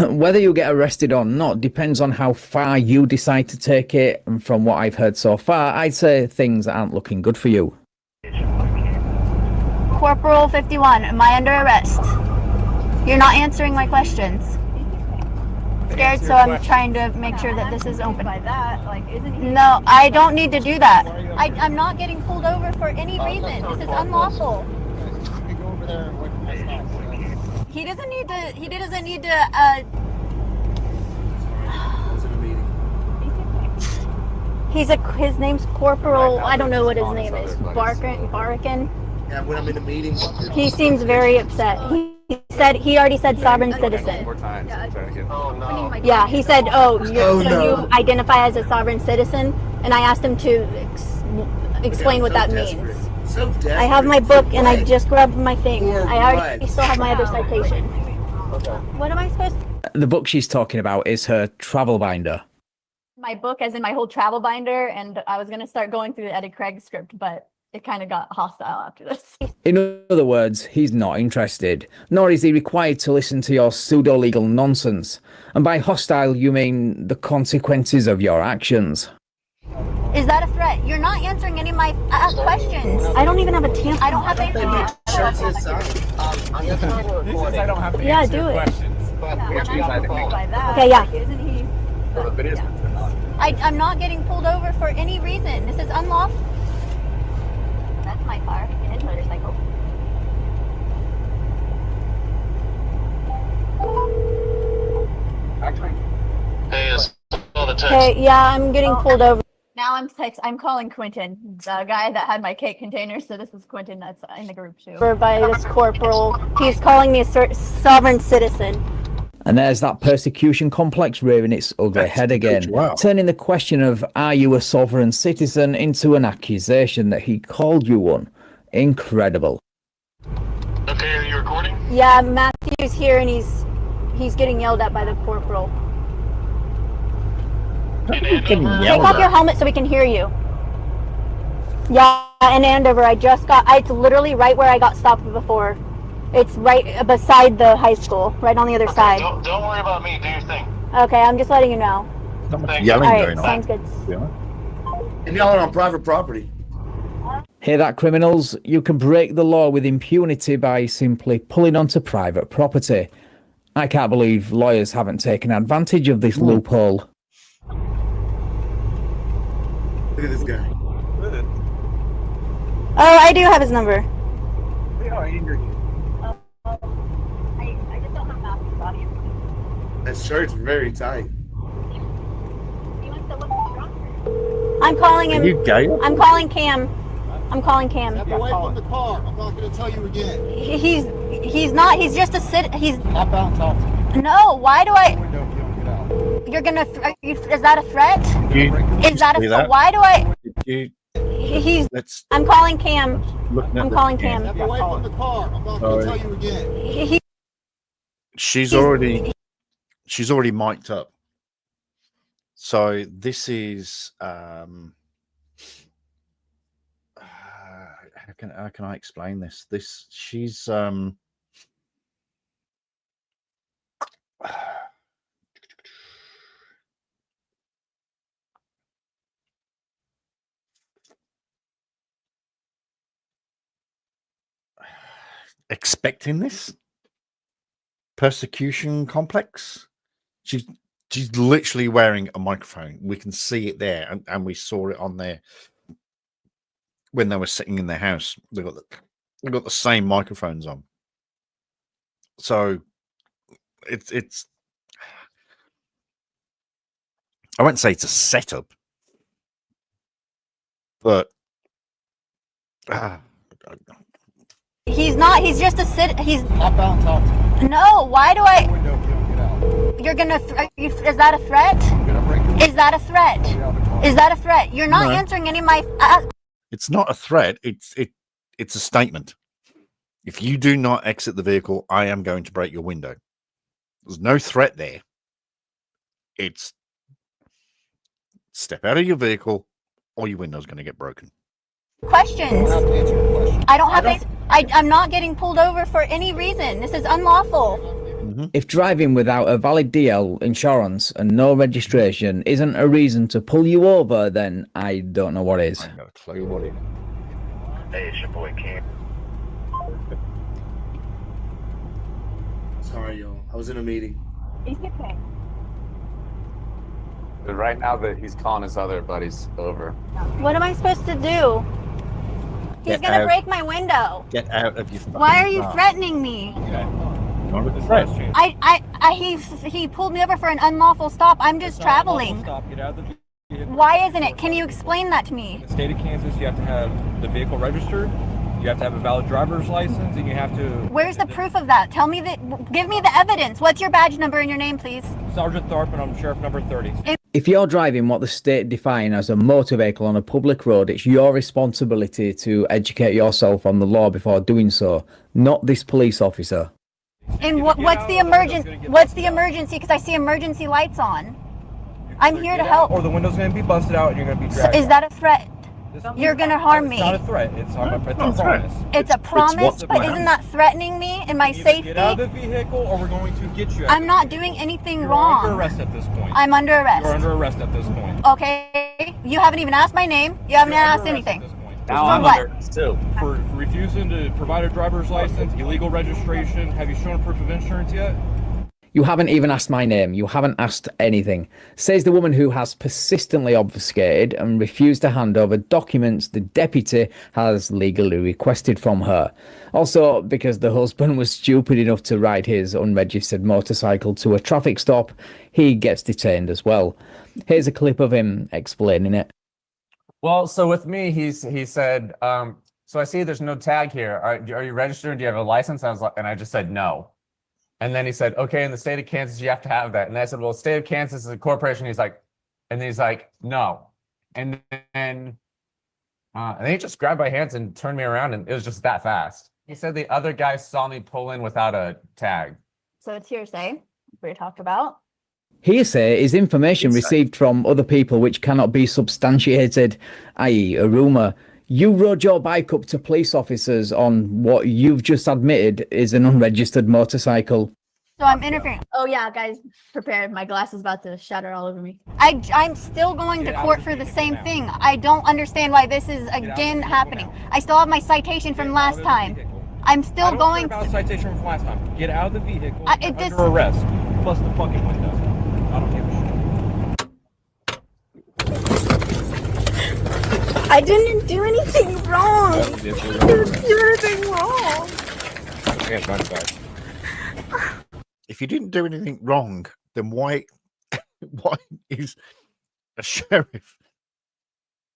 Whether you get arrested or not depends on how far you decide to take it, and from what I've heard so far, I'd say things aren't looking good for you. Corporal 51, am I under arrest? You're not answering my questions. Scared, so I'm trying to make sure that this is open. No, I don't need to do that. I'm not getting pulled over for any reason. This is unlawful. He doesn't need to. His name's Corporal. I don't know what his name is. Barracan. Yeah, when I'm in a meeting. He seems very upset. He already said sovereign citizen. Yeah, he said, you identify as a sovereign citizen, and I asked him to explain what that means. I have my book and I just grabbed my thing. I already still have my other citation. What am I supposed to... The book she's talking about is her travel binder. My book, as in my whole travel binder, and I was going to start going through the Eddie Craig script, but it kind of got hostile after this. In other words, he's not interested, nor is he required to listen to your pseudo-legal nonsense. And by hostile, you mean the consequences of your actions. Is that a threat? You're not answering any of my questions. I don't even have a tampon. I don't have anything. I don't have to Yeah, answer do your it. questions. Okay, yeah. I'm not getting pulled over for any reason. This is unlawful. That's my car and motorcycle. Okay, yeah, I'm getting pulled over. Now I'm calling Quentin, the guy that had my cake container. So this is Quentin that's in the group too. By this corporal, he's calling me a sovereign citizen. And there's that persecution complex rearing its ugly head again, turning the question of are you a sovereign citizen into an accusation that he called you one. Incredible. Okay, are you recording? Yeah, Matthew's here and he's getting yelled at by the corporal. Take off your helmet so we can hear you. Yeah, in Andover. It's literally right where I got stopped before. It's right beside the high school, right on the other side. Don't worry about me. Do your thing. Okay, I'm just letting you know. Not much Thank yelling All right, going on. sounds good. Yeah. And y'all are on private property. Hear that, criminals? You can break the law with impunity by simply pulling onto private property. I can't believe lawyers haven't taken advantage of this loophole. Look at this guy. Oh, I do have his number. I just don't have mask on you. That shirt's very tight. I'm calling him. Are you gay? I'm calling Cam. I'm calling Cam. Step away from the car. I'm not going to tell you again. He's not. He's just a he's. Hop out and talk to me. No. Why do I? Window if you don't get out. You're gonna. Is that a threat? Is that see a? that? Why do I? He's. Let's. I'm calling Cam. Looking at I'm the calling cam. Cam. Step away from the car. I'm not going to tell you again. She's already mic'd up. So this is how can I explain this? She's expecting this persecution complex. She's literally wearing a microphone. We can see it there, and we saw it on there when they were sitting in their house. They got the same microphones on. So it's I won't say it's a setup, but He's not. He's just a He's. Hop out and talk to me. No. Why do I? Window if you don't get out. You're gonna. Is that a threat? I'm going to break the Is that a threat? Is that a threat? You're not No. answering any of my. it's not a threat. It's a statement. If you do not exit the vehicle, I am going to break your window. There's no threat there. It's step out of your vehicle or your window's going to get broken. Questions. You don't have to answer your question. I don't have to. I'm not getting pulled over for any reason. This is unlawful. If driving without a valid DL, insurance, and no registration isn't a reason to pull you over, then I don't know what is. I ain't got a clue what it is. Hey, it's your boy Cam. Sorry, y'all. I was in a meeting. It's okay. But right now that he's calling his other buddies over. What am I supposed to do? He's Get gonna out. break my window. Get out of your fucking Why are you car. threatening me? Not a threat. He pulled me over for an unlawful stop. I'm just traveling. Stop, get out of the vehicle. Why isn't it? Can you explain that to me? In the state of Kansas, you have to have the vehicle registered, you have to have a valid driver's license, and you have to... Where's the proof of that? Tell me give me the evidence. What's your badge number and your name, please? Sergeant Thorpe, and I'm sheriff number 30. If you're driving what the state define as a motor vehicle on a public road, it's your responsibility to educate yourself on the law before doing so, not this police officer. And what's the emergency? What's the emergency? Because I see emergency lights on. I'm here to help. Or the window's going to be busted out and you're going to be dragged. Is that a threat? You're gonna harm me. It's not a threat. It's a promise. It's a promise, but isn't that threatening me and my Either safety? Get out of the vehicle, or we're going to get you. I'm not doing anything You're wrong. under arrest at this point. I'm under arrest. You're under arrest at this point. Okay. You haven't even asked my name. You haven't asked anything. Now For I'm what? under arrest too. For refusing to provide a driver's license, illegal registration. Have you shown proof of insurance yet? You haven't even asked my name. You haven't asked anything, says the woman who has persistently obfuscated and refused to hand over documents the deputy has legally requested from her. Also, because the husband was stupid enough to ride his unregistered motorcycle to a traffic stop, he gets detained as well. Here's a clip of him explaining it. Well, so with me, he said, so I see there's no tag here. Are you registered? Do you have a license? And I just said no. And then he said, okay, in the state of Kansas, you have to have that. And I said, well, state of Kansas is a corporation. He's like, no. And then he just grabbed my hands and turned me around, and it was just that fast. He said the other guy saw me pull in without a tag. So it's hearsay. We talked about. Hearsay is information received from other people which cannot be substantiated, i.e. a rumour. You rode your bike up to police officers on what you've just admitted is an unregistered motorcycle. So I'm interfering. Oh yeah, guys, prepare. My glass is about to shatter all over me. I'm still going to court for the same thing. I don't understand why this is again happening. I still have my citation from last time. I'm still going. About citation from last time. Get out of the vehicle. Under arrest. Plus the fucking window. I don't give a shit. I didn't do anything wrong. I didn't do anything wrong. If you didn't do anything wrong, then why is a sheriff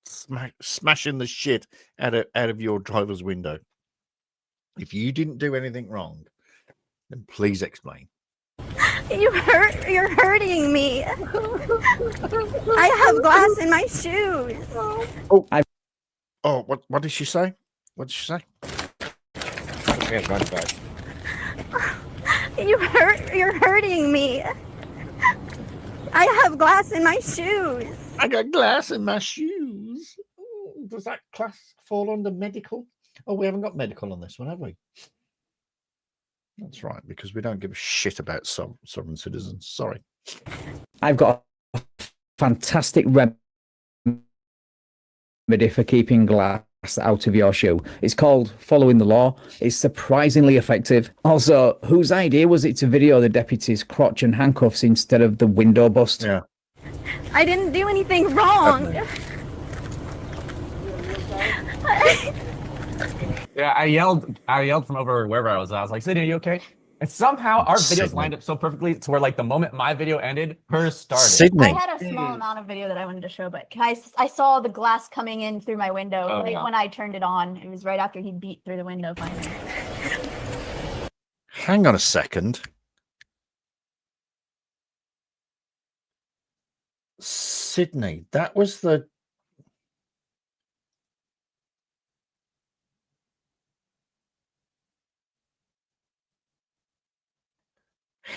smashing the shit out of your driver's window? If you didn't do anything wrong, then please explain. You're hurting me. I have glass in my shoes. What did she say? What did she say? You're hurting me. I have glass in my shoes. I got glass in my shoes. Ooh, does that class fall under medical? Oh, we haven't got medical on this one, have we? That's right, because we don't give a shit about sovereign citizens. Sorry. I've got a fantastic remedy for keeping glass out of your shoe. It's called following the law. It's surprisingly effective. Also, whose idea was it to video the deputy's crotch and handcuffs instead of the window bust? Yeah. I didn't do anything wrong. Yeah, I yelled from over wherever I was. I was like, Sydney, are you okay? And somehow our videos lined up so perfectly to where like the moment my video ended, hers started. Sydney. I had a small amount of video that I wanted to show, but I saw the glass coming in through my window when I turned it on. It was right after he beat through the window finally. Hang on a second. Sydney, that was the...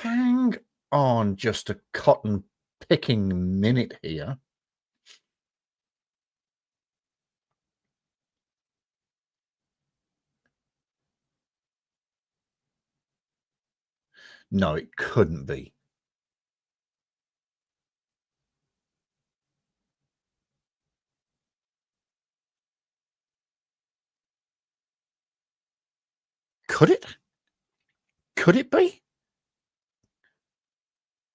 Hang on just a cotton picking minute here. No, it couldn't be. Could it? Could it be?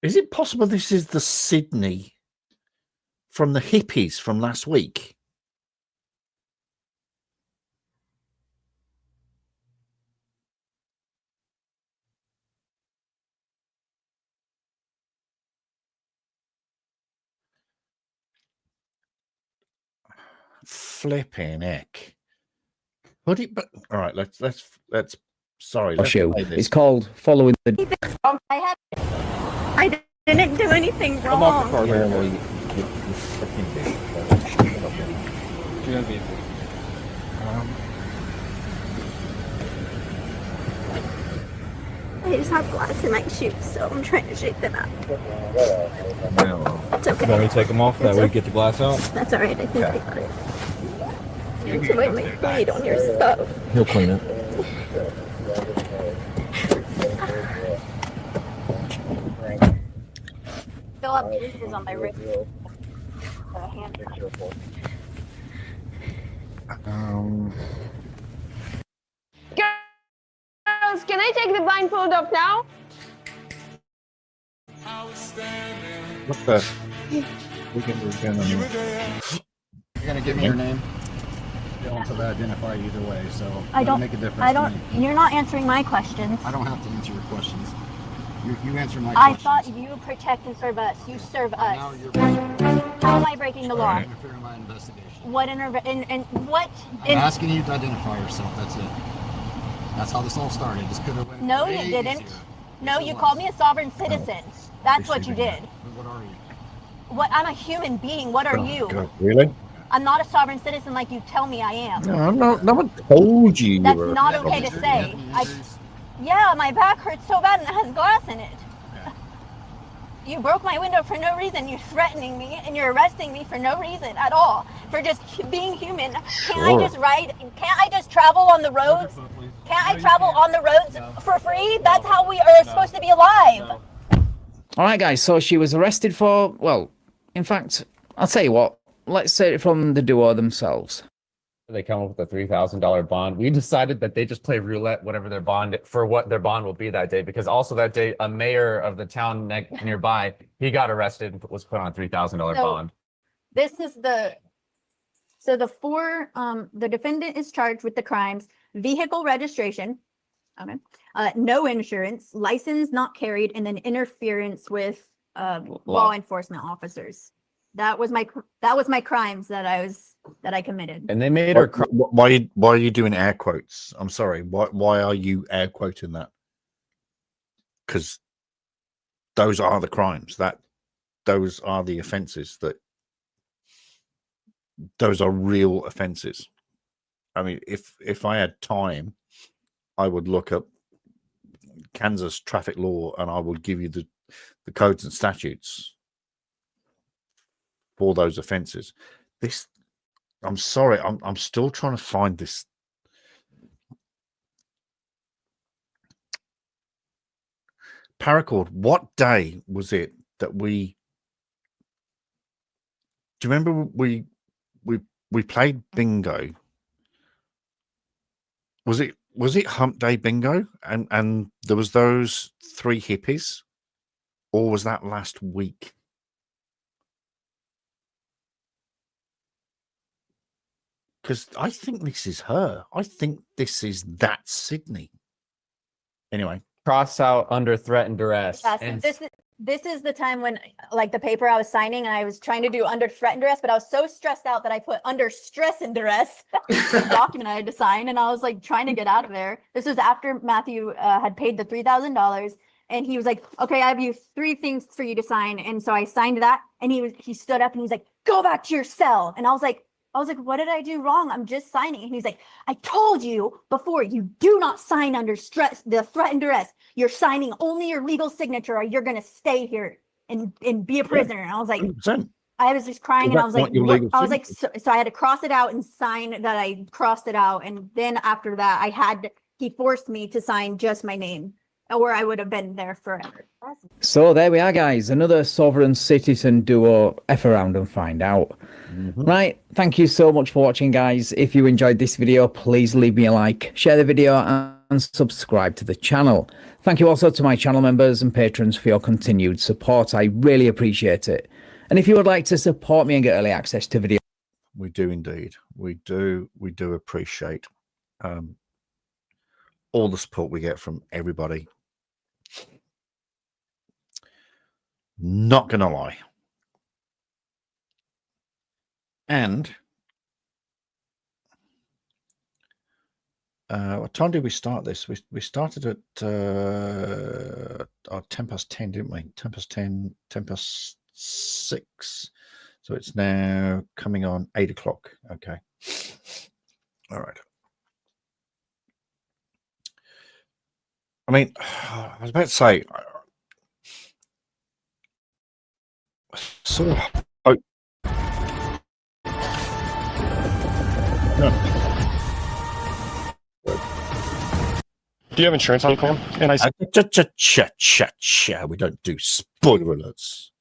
Is it possible this is the Sydney from the hippies from last week? Flipping heck. Could it? But all right, let's. Sorry, let's show. play this. It's called following the. I didn't do anything wrong. I just have glass in my shoes, so I'm trying to shake them out. It's okay. You want me to take them off? That way you get the glass out? That's all right. I think I got it. I need to wipe my blade on your stuff. He'll clean it. Still have bruises on my wrist. Girls, can I take the blindfold off now? What the? We can do again. You're gonna give me your name. You don't have to identify you either way, so I don't make a difference. I don't. To me. You're not answering my questions. I don't have to answer your questions. You answer my I questions. thought you protect and serve us. You serve us. Now you're How am I breaking the law? interfering in my investigation. What what? I'm asking you to identify yourself. That's it. That's how this all started. This could have went No, way you didn't. easier. No, Yes, you it called was. me a sovereign citizen. That's what you did. What are you? What? I'm a human being. What are you? God, really? I'm not a sovereign citizen like you tell me I am. No, no one told you. That's you were not a okay to sovereign say. Yeah, my back hurts so bad and it has glass in it. You broke my window for no reason. You're threatening me and you're arresting me for no reason at all. For just being human. Can't I just ride? Can't I just travel on the roads? Can't I travel on the roads for free? That's how we are supposed to be alive. All right, guys. So she was arrested for, well, in fact, I'll tell you what. Let's say it from the duo themselves. They come up with a $3,000 bond. We decided that they just play roulette, whatever their bond for what their bond will be that day. Because also that day, a mayor of the town nearby, he got arrested and was put on a $3,000 bond. This is the defendant is charged with the crimes: vehicle registration, okay, no insurance, license not carried, and then interference with law enforcement officers. That was my crimes that I committed. And they made her. Why are you doing air quotes? I'm sorry. Why are you air quoting that? Because those are the crimes. Those are the offences. Those are real offences. I mean, if I had time, I would look up Kansas traffic law and I would give you the codes and statutes for those offences. I'm sorry, I'm still trying to find this. Paracord, what day was it that we? Do you remember we played bingo? Was it Hump Day bingo? And there was those 3 hippies, or was that last week? Because I think this is her. I think this is that Sydney. Anyway. Cross out under threat and duress. Yeah, so this is the time when, like, the paper I was signing, and I was trying to do under threat and duress, but I was so stressed out that I put under stress and duress, the document I had to sign, and I was like trying to get out of there. This was after Matthew had paid the $3,000, and he was like, "Okay, I have 3 things for you to sign," and so I signed that, and he stood up and he was like, "Go back to your cell," and I was like, what did I do wrong? I'm just signing. And he's like, "I told you before, you do not sign under stress, the threat and duress. You're signing only your legal signature, or you're going to stay here and be a prisoner." And I was like, 100%. I was just crying, and I was like, so I had to cross it out and sign that I crossed it out. And then after that, he forced me to sign just my name, or I would have been there forever. So there we are, guys. Another sovereign citizen duo. F around and find out. Right. Thank you so much for watching, guys. If you enjoyed this video, please leave me a like, share the video, and subscribe to the channel. Thank you also to my channel members and patrons for your continued support. I really appreciate it. And if you would like to support me and get early access to videos, we do indeed. We do appreciate all the support we get from everybody. Not gonna lie. And what time did we start this? We started at 10:10, didn't we? 10:10, 10:06. So it's now coming on 8 o'clock. Okay. All right. I mean, I was about to say, so, oh, no. Do you have insurance on your phone? And We don't do spoiler alerts.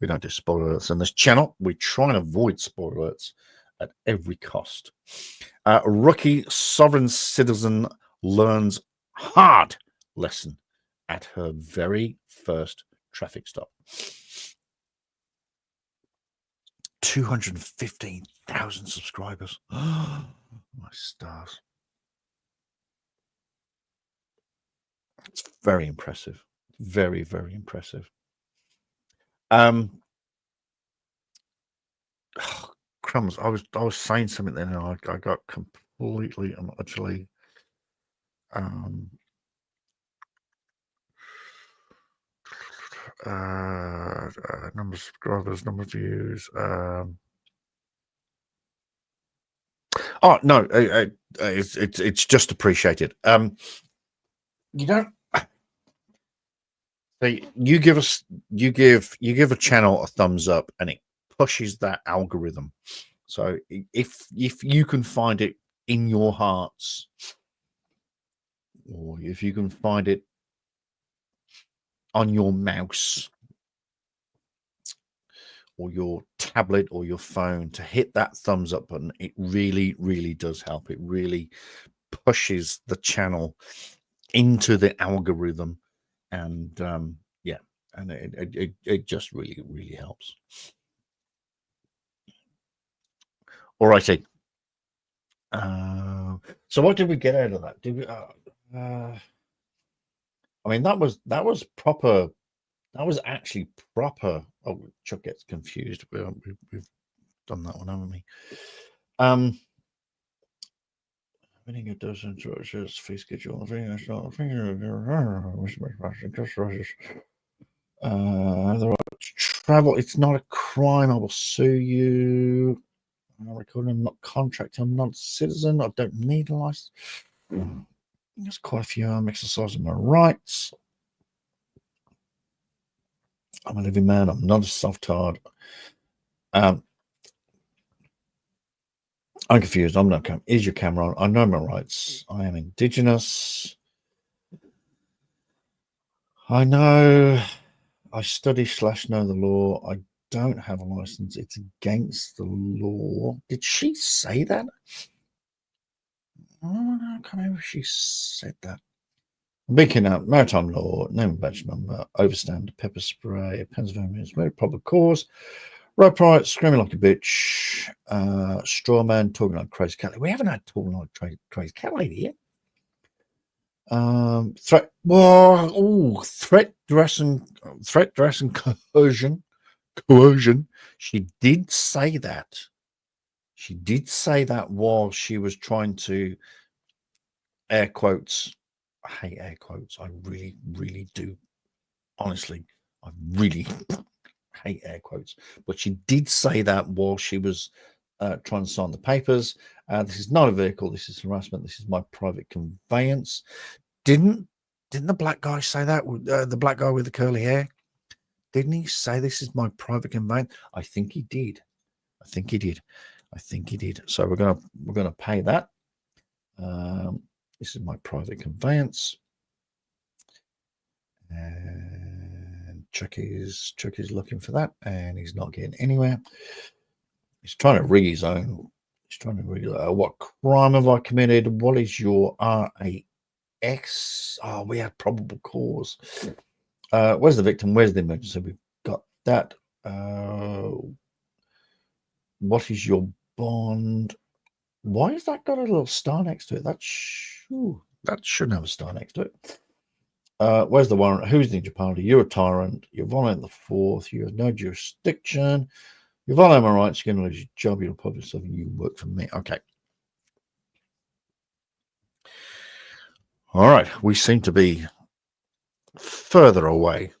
We don't do spoiler alerts on this channel. We try and avoid spoiler alerts at every cost. Rookie sovereign citizen learns hard lesson at her very first traffic stop. 215,000 subscribers. My stars. It's very impressive. Very, very impressive. Crumbs. I was saying something then, and I got completely and utterly number of subscribers, number of views. Oh no, it's just appreciated. You don't. So you give a channel a thumbs up, and it pushes that algorithm. So if you can find it in your hearts, or if you can find it on your mouse or your tablet or your phone, to hit that thumbs up button, it really, really does help. It really pushes the channel into the algorithm, and yeah, and it just really, really helps. All righty. So what did we get out of that? Did we? I mean, that was proper. That was actually proper. Oh, Chuck gets confused. We've done that one, haven't we? Winning a dozen Georgia's fee schedule. Travel. It's not a crime. I will sue you. I'm recording. I'm not contracted. I'm not a citizen. I don't need a license. There's quite a few. I'm exercising my rights. I'm a living man. I'm not a soft-hard. I'm confused. I'm not. Is your camera on? I know my rights. I am Indigenous. I know. I study / know the law. I don't have a license. It's against the law. Did she say that? Oh, I can't remember if she said that. Beacon out, maritime law, name and badge number, overstand, pepper spray, Pennsylvania, very proper cause, rope right, screaming like a bitch, straw man, talking like crazy cat. We haven't had talking like crazy cat lady yet. Threat, well, oh, threat, dress and coercion. She did say that. She did say that while she was trying to, air quotes. I hate air quotes. I really, really do. Honestly, I really hate air quotes. But she did say that while she was trying to sign the papers. This is not a vehicle. This is harassment. This is my private conveyance. Didn't the black guy say that? The black guy with the curly hair? Didn't he say this is my private conveyance? I think he did. I think he did. So we're gonna pay that. This is my private conveyance. And Chuck is looking for that, and he's not getting anywhere. He's trying to read his own. He's trying to read what crime have I committed? What is your RAX? Oh, we have probable cause. Where's the victim? Where's the emergency? We've got that. What is your bond? Why has that got a little star next to it? That shouldn't have a star next to it. Where's the warrant? Who's the injured party? You're a tyrant. You're violating the fourth. You have no jurisdiction. You're violating my rights. You're going to lose your job. You'll publish yourself. You work for me. Okay. All right. We seem to be further away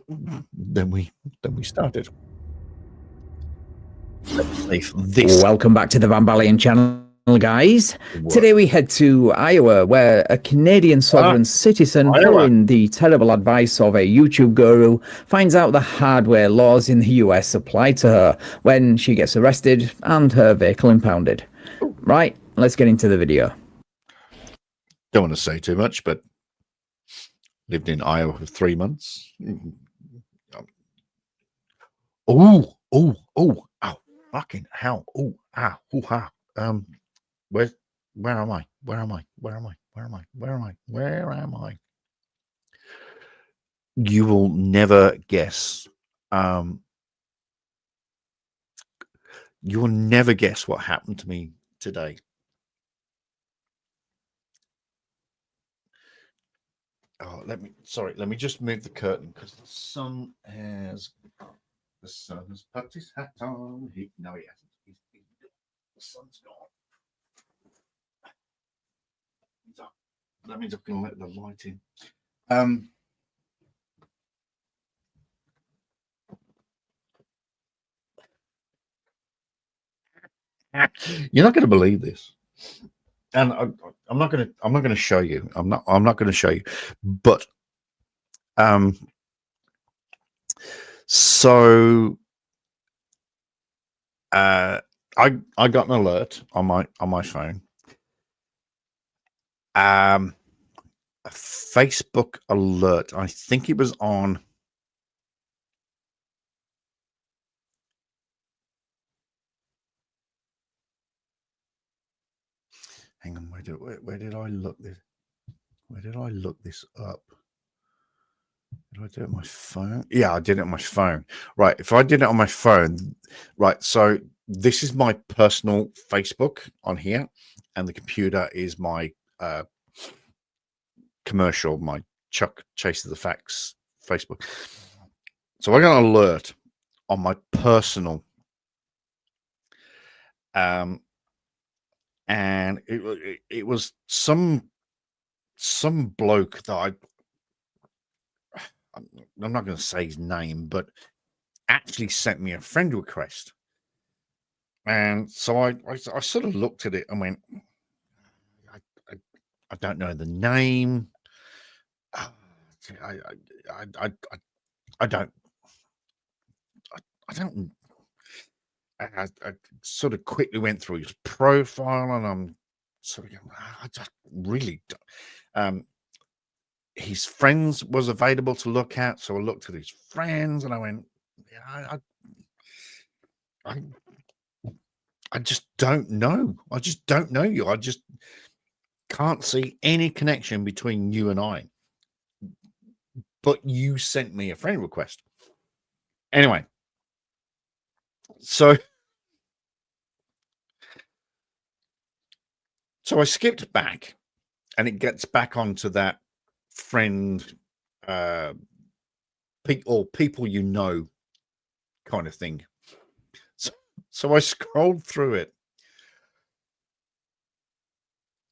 than we started. Let's see this. Welcome back to the Van Balian channel, guys. What? Today we head to Iowa, where a Canadian sovereign citizen, following the terrible advice of a YouTube guru, finds out the hardware laws in the US apply to her when she gets arrested and her vehicle impounded. Right, let's get into the video. Don't want to say too much, but lived in Iowa for 3 months. Oh, fucking hell. Where am I? You will never guess. You will never guess what happened to me today. Oh, let me just move the curtain because the sun has put his hat on. No, he hasn't. The sun's gone. That means I'm going to let the light in. You're not going to believe this, and I'm not going to show you. I'm not going to show you. But So I got an alert on my phone. A Facebook alert. I think it was on. Hang on, where did I look this? Where did I look this up? Did I do it on my phone? Yeah, I did it on my phone. Right. If I did it on my phone, right. So this is my personal Facebook on here, and the computer is my commercial, my ChuckChases TheFacts Facebook. So I got an alert on my personal, and it was some bloke that I'm not going to say his name, but actually sent me a friend request. And so I sort of looked at it and went, I don't know the name. I don't. I sort of quickly went through his profile, and I'm sort of going, I just really don't. His friends was available to look at, so I looked at his friends, and I went, yeah, I just don't know. I just don't know you. I just can't see any connection between you and I. But you sent me a friend request. Anyway, so I skipped back, and it gets back onto that friend, people you know kind of thing. So I scrolled through it,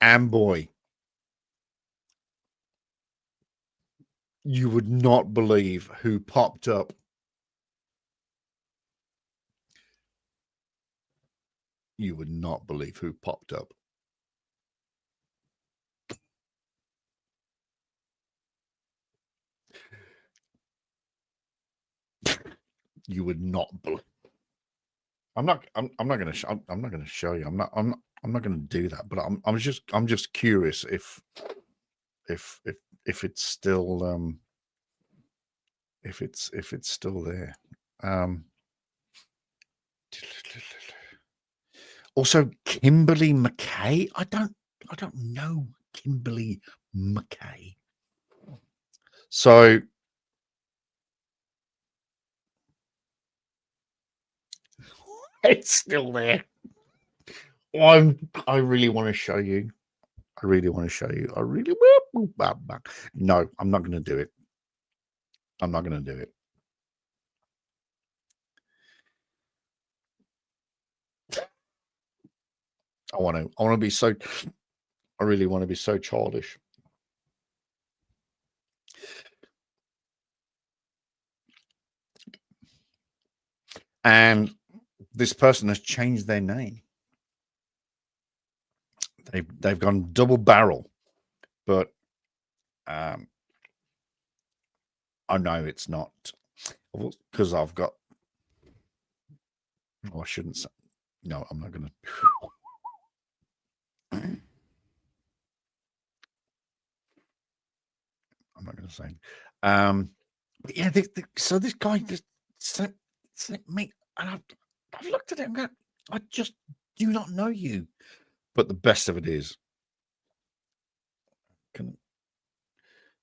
and boy, you would not believe who popped up. You would not believe who popped up. You would not believe. I'm not going to show you. I'm not going to do that. But I'm just curious if it's still if it's still there. Also, Kimberly McKay. I don't know Kimberly McKay. So it's still there. I really want to show you. I really want to show you. I really will. No, I'm not going to do it. I'm not going to do it. I want to be so. I really want to be so childish. And this person has changed their name. They've gone double barrel, but I know it's not, because I've got. Oh, I shouldn't say. No, I'm not going to. I'm not going to say. But yeah, so this guy just sent me, and I've looked at it and gone, I just do not know you. But the best of it is, can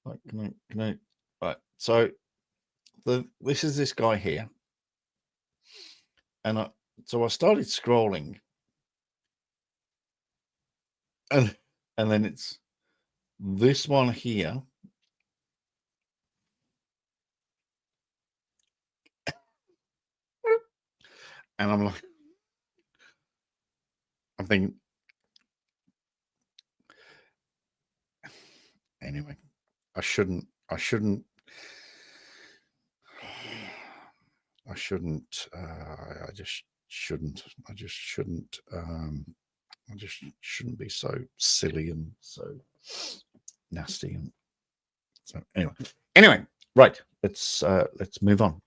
I? Right. So this is this guy here, and I started scrolling, and then it's this one here. And I'm like, I'm thinking, anyway, I shouldn't. I just shouldn't be so silly and so nasty. And so anyway, Right. Let's move on.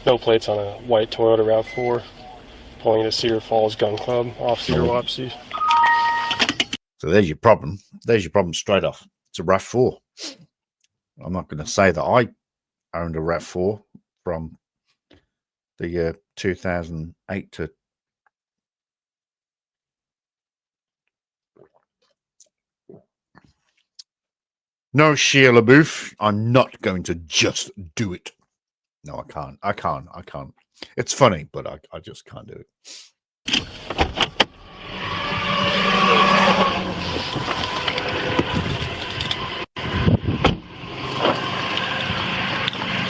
No plates on a white Toyota RAV4 pulling into Cedar Falls Gun Club off Cedar Wapsie. So there's your problem. There's your problem straight off. It's a RAV4. I'm not going to say that I owned a RAV4 from the 2008 to no, Shia LaBeouf. I'm not going to just do it. No, I can't. I can't. It's funny, but I just can't do it.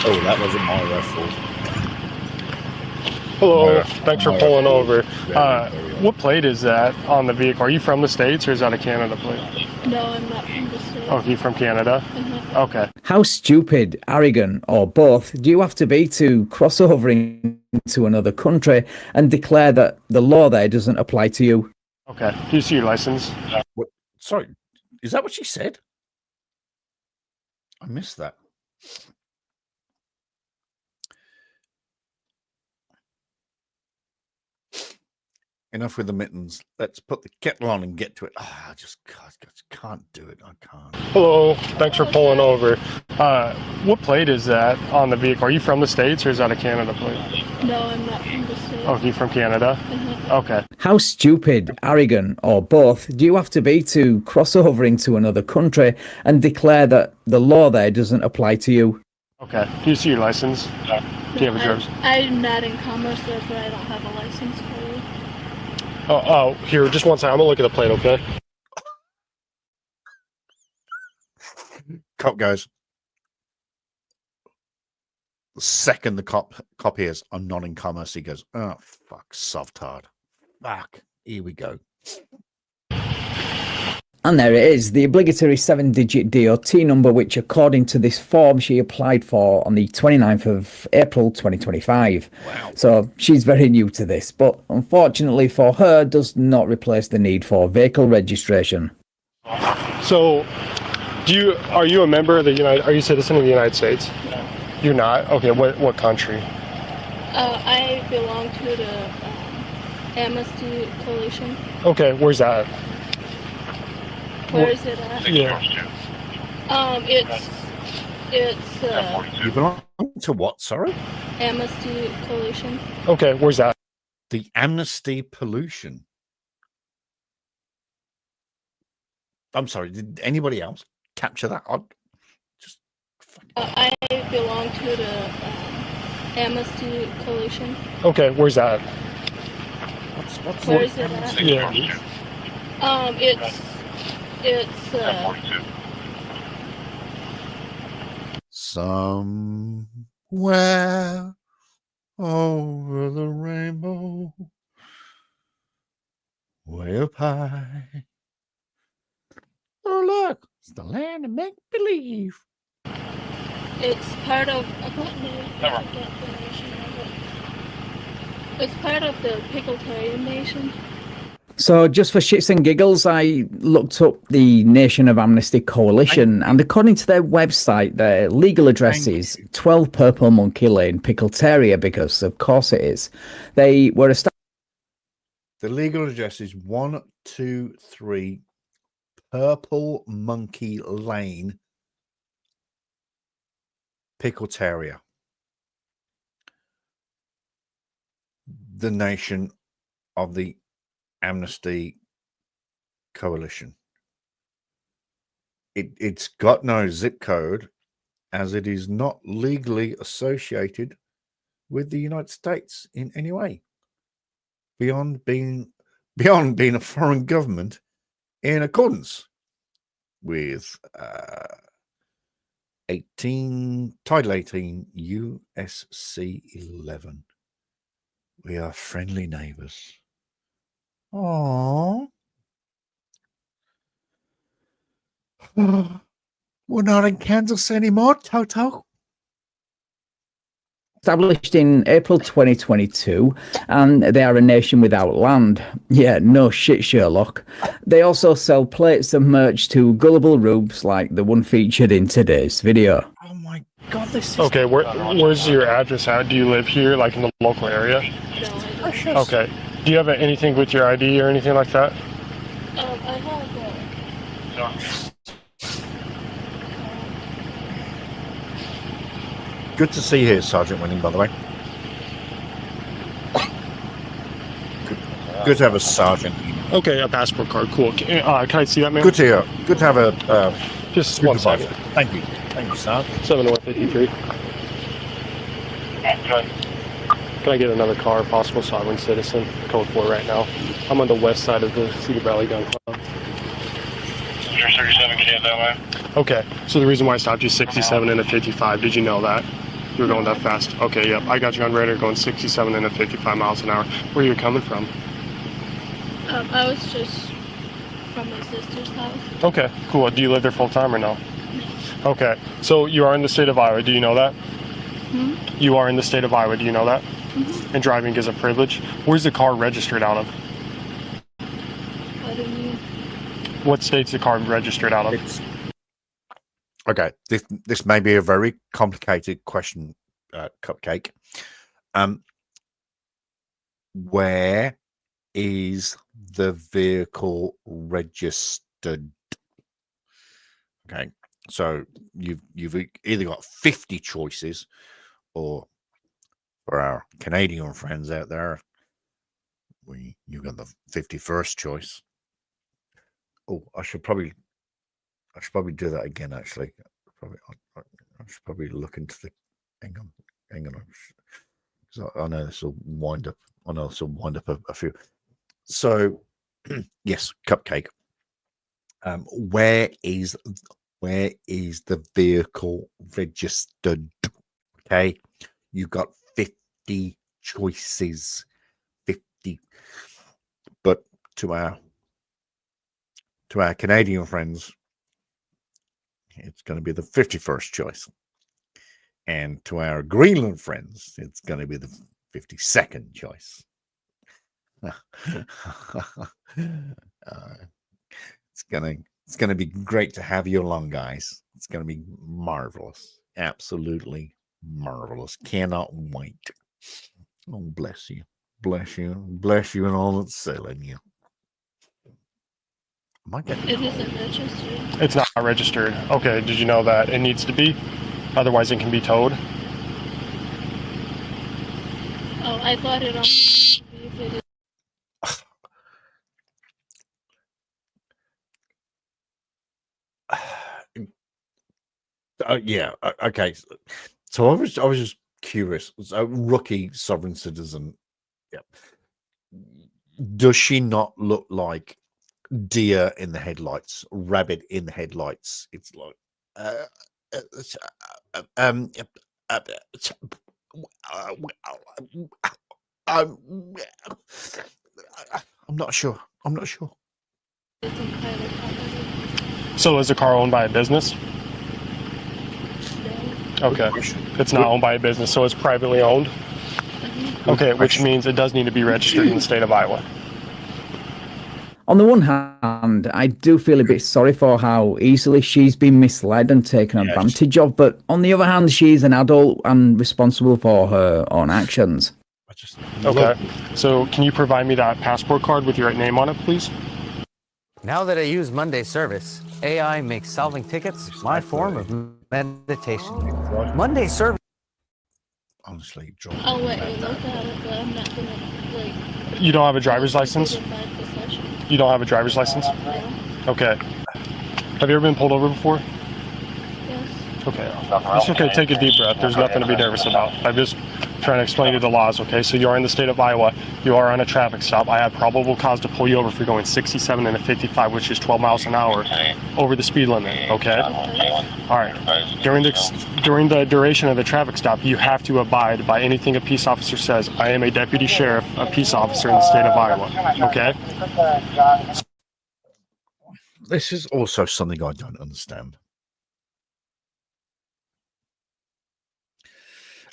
Oh, that wasn't my RAV4. Hello, thanks for pulling over. What plate is that on the vehicle? Are you from the States or is that a Canada plate? No, I'm not from the States. Oh, you from Canada? Okay. How stupid, arrogant, or both do you have to be to cross over into another country and declare that the law there doesn't apply to you? Okay. Do you see your license? What? Sorry, is that what she said? I missed that. Enough with the mittens. Let's put the kettle on and get to it. Oh, I just can't do it. I can't. Hello, thanks for pulling over. What plate is that on the vehicle? Are you from the States or is that a Canada plate? No, I'm not from the States. Oh, you from Canada? Okay. How stupid, arrogant, or both do you have to be to cross over into another country and declare that the law there doesn't apply to you? Okay. Do you see your license? Do you have a driver's? I'm not in commerce, therefore I don't have a license for you. Oh, here, just one second. I'm going to look at the plate, okay? Cop goes. The second the cop hears, I'm not in commerce, he goes, oh, fuck, soft hard. Fuck, here we go. And there it is, the obligatory 7-digit DOT number, which according to this form she applied for on the 29th of April 2025. Wow. So she's very new to this, but unfortunately for her, does not replace the need for vehicle registration. So, are you a member of are you a citizen of the United States? You're not? Okay, what country? I belong to the Amnesty Coalition. Okay, where's that? Where is it at? Yeah. It's You belong to what, sorry? Amnesty Coalition. Okay, where's that? The Amnesty Pollution. I'm sorry, did anybody else capture that? I belong to the Amnesty Coalition. Okay, where's that? Where is it at? Yeah. It's somewhere over the rainbow, way up high. Oh, look, it's the land of make believe. It's part of It's part of the Pickletaria Nation. So just for shits and giggles, I looked up the Nation of Amnesty Coalition, and according to their website, their legal address is 12 Purple Monkey Lane, Pickletaria, because of course it is. They were established. The legal address is 123 Purple Monkey Lane, Pickletaria. The Nation of the Amnesty Coalition. It's got no zip code, as it is not legally associated with the United States in any way, beyond being a foreign government in accordance with Title 18 USC 11. We are friendly neighbors. Aww. We're not in Kansas anymore, Toto. established in April 2022, and they are a nation without land. Yeah, no shit, Sherlock. They also sell plates and merch to gullible rubes like the one featured in today's video. Oh my God, this is... Okay, where's your address at? Do you live here, like in the local area? No. Okay. Do you have anything with your ID or anything like that? I have Good to see you here, Sergeant Winning, by the way. Good to have a sergeant. Okay, a passport card. Cool. Can I see that, man? Good to hear. Good to have a... Just 1 second. Thank you. Thank you, Sergeant. 7153. Can I get another car, possible sovereign citizen? Code 4 right now. I'm on the west side of the Cedar Valley Gun Club. You're 37, get in that way. Okay, so the reason why I stopped you 67 and a 55, did you know that? You were going that fast? Okay, yep. I got you on radar going 67 and a 55 miles an hour. Where are you coming from? I was just from my sister's house. Okay, cool. Do you live there full time or no? Okay, so you are in the state of Iowa. Do you know that? You are in the state of Iowa. Do you know that? And driving is a privilege. Where's the car registered out of? What do you mean? What state's the car registered out of? Okay, this may be a very complicated question, Cupcake. Where is the vehicle registered? Okay, so you've either got 50 choices, or for our Canadian friends out there, you got the 51st choice. Oh, I should probably do that again. Actually, I should probably look into the. Hang on. So I know this will wind up. I know this will wind up a few. So, yes, Cupcake. Where is the vehicle registered? Okay, you got 50 choices. 50, but to our Canadian friends, it's going to be the 51st choice. And to our Greenland friends, it's going to be the 52nd choice. It's going to be great to have you along, guys. It's going to be marvelous. Absolutely marvelous. Cannot wait. Oh, bless you. Bless you. Bless you and all that's selling you. It isn't registered. It's not registered. Okay, did you know that it needs to be? Otherwise, it can be towed. Oh, I got it on. If it is. Yeah. Okay. So I was just curious. So rookie sovereign citizen. Yeah. Does she not look like deer in the headlights, rabbit in the headlights? It's like, I'm not sure. I'm not sure. So is the car owned by a business? Okay, it's not owned by a business, so it's privately owned. Okay, which means it does need to be registered in the state of Iowa. On the one hand, I do feel a bit sorry for how easily she's been misled and taken advantage of, but on the other hand, she's an adult and responsible for her own actions. Okay, so can you provide me that passport card with your name on it, please? Now that I use Monday service, AI makes solving tickets my form of meditation. Monday service. Honestly, I'll let you look at it, but I'm not gonna like. You don't have a driver's license? You don't have a driver's license? No. Okay. Have you ever been pulled over before? Yes. Okay. It's okay. Take a deep breath. There's nothing to be nervous about. I'm just trying to explain you the laws, okay? So you are in the state of Iowa. You are on a traffic stop. I have probable cause to pull you over for going 67 and a 55, which is 12 miles an hour over the speed limit, okay? All right. During the duration of the traffic stop, you have to abide by anything a peace officer says. I am a deputy sheriff, a peace officer in the state of Iowa, okay? This is also something I don't understand.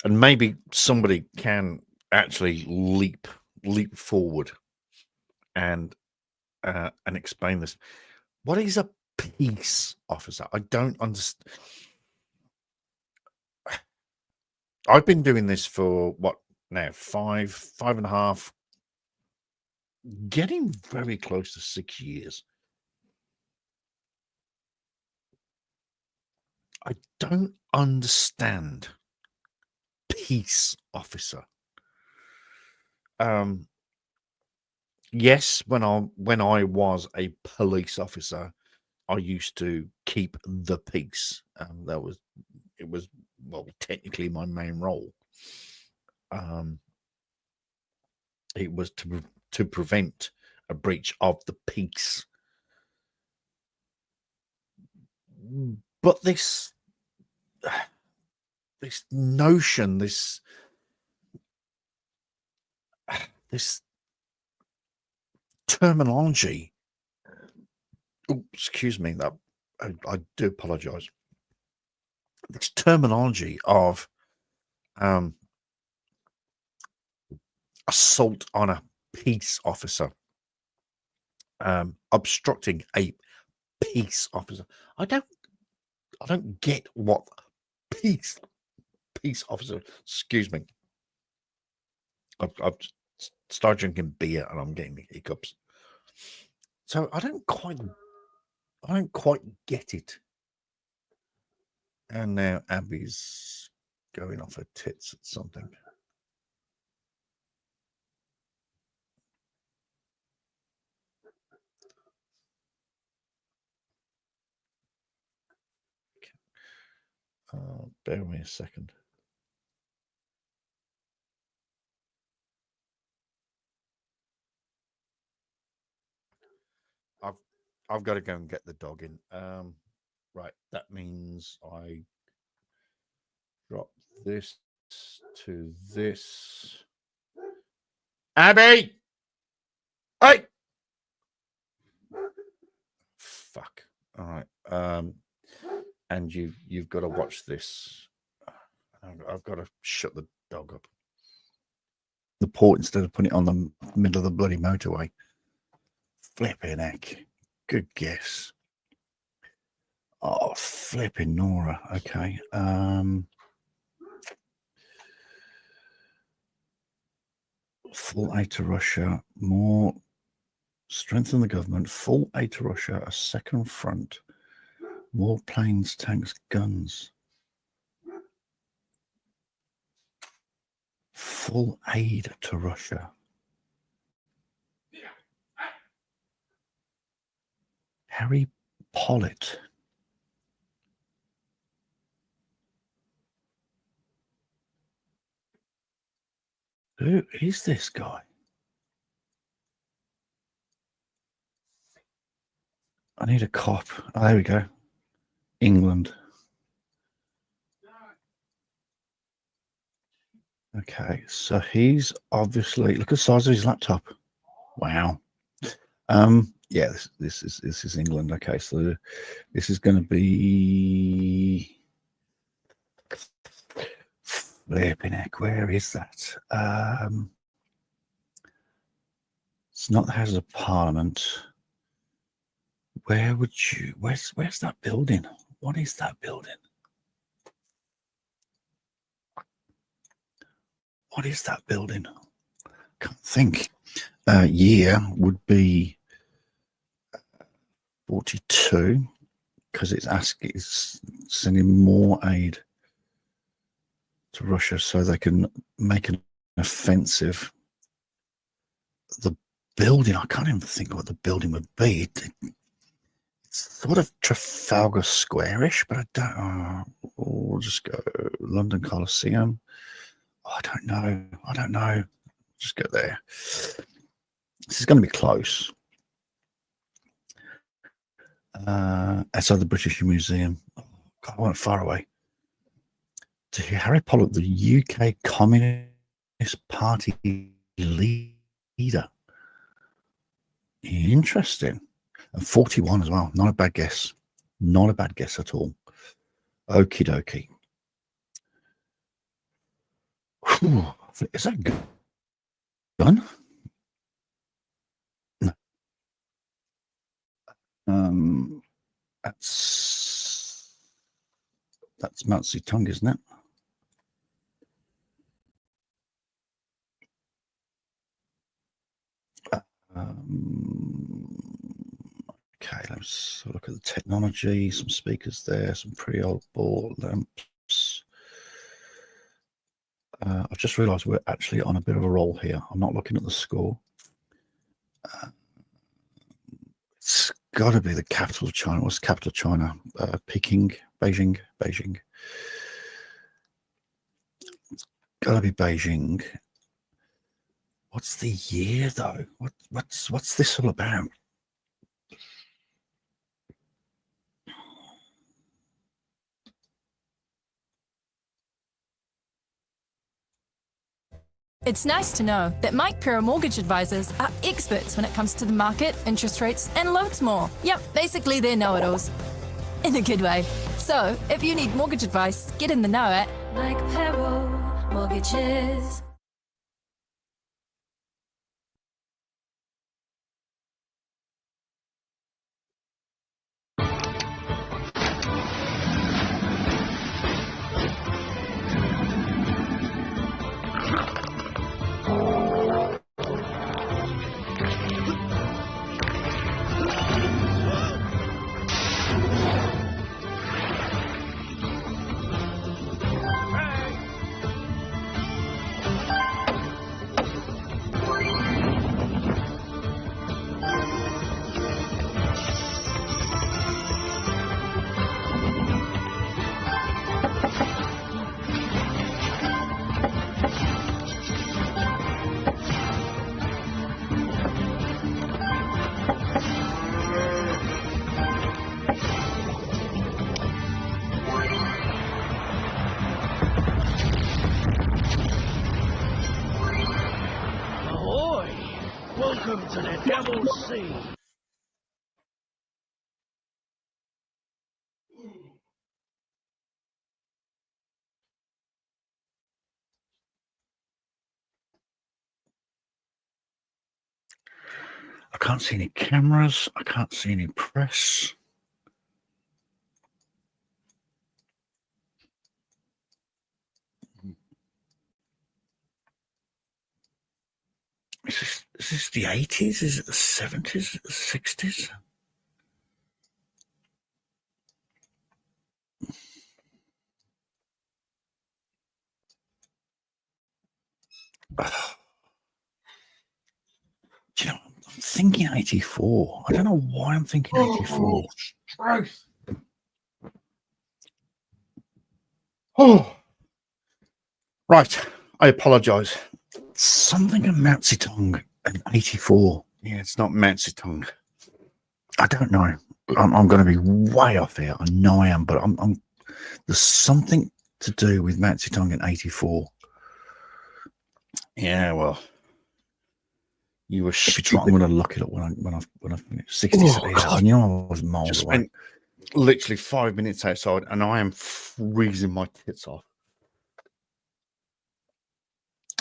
And maybe somebody can actually leap forward and explain this. What is a peace officer? I don't understand. I've been doing this for what now, 5.5, getting very close to 6 years. I don't understand peace officer. Yes, when I was a police officer, I used to keep the peace. It was well, technically my main role. It was to prevent a breach of the peace. But this notion, this terminology. Oh, excuse me, that I do apologize. This terminology of assault on a peace officer, obstructing a peace officer. I don't get what peace officer. Excuse me. I've started drinking beer and I'm getting hiccups. So I don't quite get it. And now Abby's going off her tits at something. Bear with me a second. I've got to go and get the dog in. Right, that means I drop this to this. Abby! Hey! Fuck. All right. And you've got to watch this. I've got to shut the dog up. The port instead of putting it on the middle of the bloody motorway. Flipping heck. Good guess. Oh, flipping Nora. Okay. Full aid to Russia. More strengthen the government. Full aid to Russia. A second front. More planes, tanks, guns. Full aid to Russia. Harry Pollitt. Who is this guy? I need a cop. Oh, there we go. England. Okay, so he's obviously, look at the size of his laptop. Wow. Yeah, this is England. Okay, so this is going to be flipping heck. Where is that? It's not the House of Parliament. Where would you? Where's that building? What is that building? What is that building? Can't think. Year would be 42 because it's sending more aid to Russia so they can make an offensive. The building, I can't even think what the building would be. It's sort of Trafalgar Square-ish, but I don't. We'll just go London Coliseum. Oh, I don't know. Just go there. This is going to be close. Outside the British Museum. Oh, God, I went far away. To Harry Pollitt, the UK Communist Party leader. Interesting. And 41 as well. Not a bad guess. Not a bad guess at all. Okie dokie. Ooh, is that good? Done? No. That's Mao Zedong, isn't it? Okay, let's look at the technology. Some speakers there, some pretty old ball lamps. I've just realised we're actually on a bit of a roll here. I'm not looking at the score. It's got to be the capital of China. What's the capital of China? Peking, Beijing. It's got to be Beijing. What's the year though? What's this all about? It's nice to know that Mike Pura Mortgage Advisors are experts when it comes to the market, interest rates, and loads more. Yep, basically they're know-it-alls. In a good way. So, if you need mortgage advice, get in the know at Mike Pura Mortgages. Ahoy! Welcome to the Devil's Sea. I can't see any cameras. I can't see any press. Is this the 80s? Is it the 70s? The 60s? Do you know, I'm thinking 84. I don't know why I'm thinking 84. Oh, right. I apologise. Something in Mao Zedong in 84. Yeah, it's not Mao Zedong. I don't know. I'm going to be way off here. I know I am, but there's something to do with Mao Zedong in 84. Yeah, well, you were stupid. I'm going to look it up when I finish. 67. I knew I was miles away. Spent literally 5 minutes outside, and I am freezing my tits off.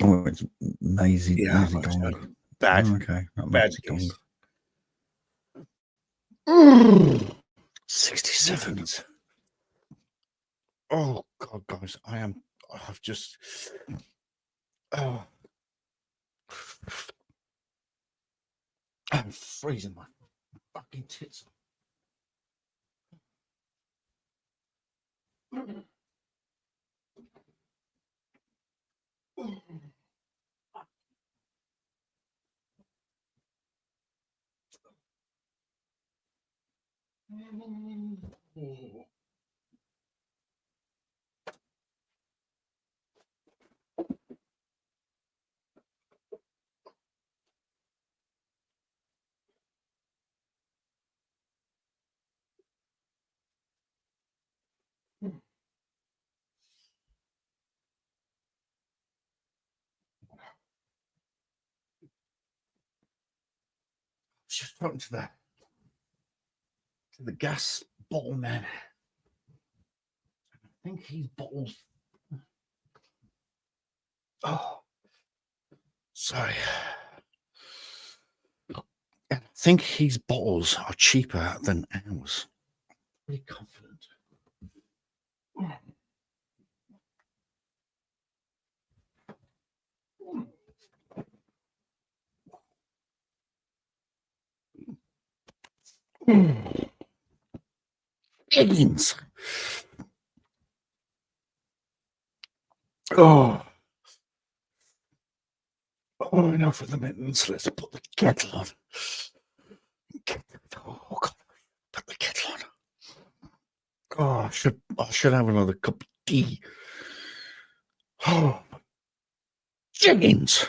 Oh, it's Maisie. Yeah, Maisie Dong. bad. Oh, okay, not Bad Maisie Dong. 67. Oh God, guys, I've just. Oh, I'm freezing my fucking tits off. Just talking to the gas bottle man. I think he's bottles. Oh, sorry. I think his bottles are cheaper than ours. Pretty confident. Higgins. Oh. Oh, enough of the mittens. Let's put the kettle on. Oh, God. Put the kettle on. Oh, I should have another cup of tea. Oh, Higgins.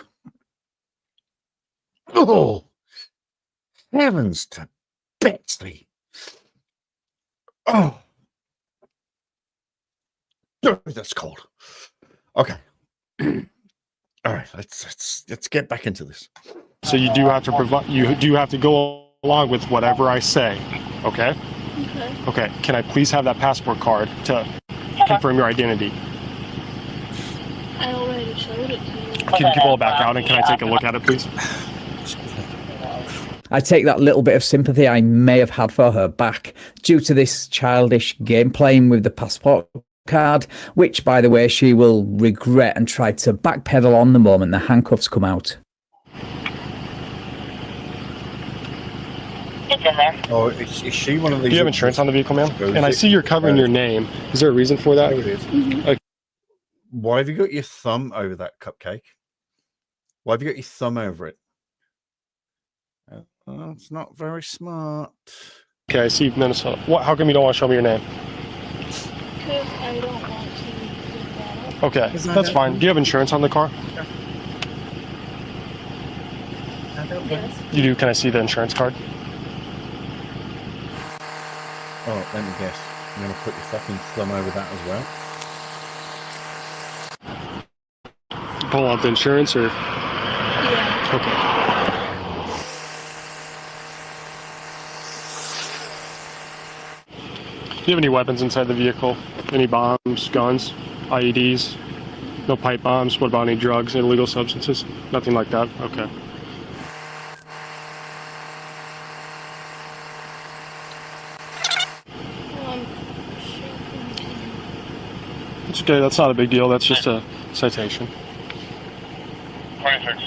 Oh, heavens to Betsy. Oh, that's cold. Okay. All right, let's get back into this. So you do have to provide. You do have to go along with whatever I say. Okay. Okay. Okay. Can I please have that passport card to confirm your identity? I already showed it to you. Can you pull it back out and can I take a look at it, please? I take that little bit of sympathy I may have had for her back due to this childish game playing with the passport card, which, by the way, she will regret and try to backpedal on the moment the handcuffs come out. Oh, is she one of these? Do you have insurance on the vehicle, ma'am? And I see you're covering your name. Is there a reason for that? There it is. Mm-hmm. Why have you got your thumb over that cupcake? Why have you got your thumb over it? It's not very smart. Okay, I see Minnesota. What? How come you don't want to show me your name? Because I don't want to give that up. Okay, that's fine. Do you have insurance on the car? Yes. You do. Can I see the insurance card? Oh, let me guess. You're going to put your fucking thumb over that as well? Pull out the insurance or? Yeah. Okay. Do you have any weapons inside the vehicle? Any bombs, guns, IEDs? No pipe bombs? What about any drugs, illegal substances? Nothing like that? Okay. It's okay, that's not a big deal. That's just a citation. 26.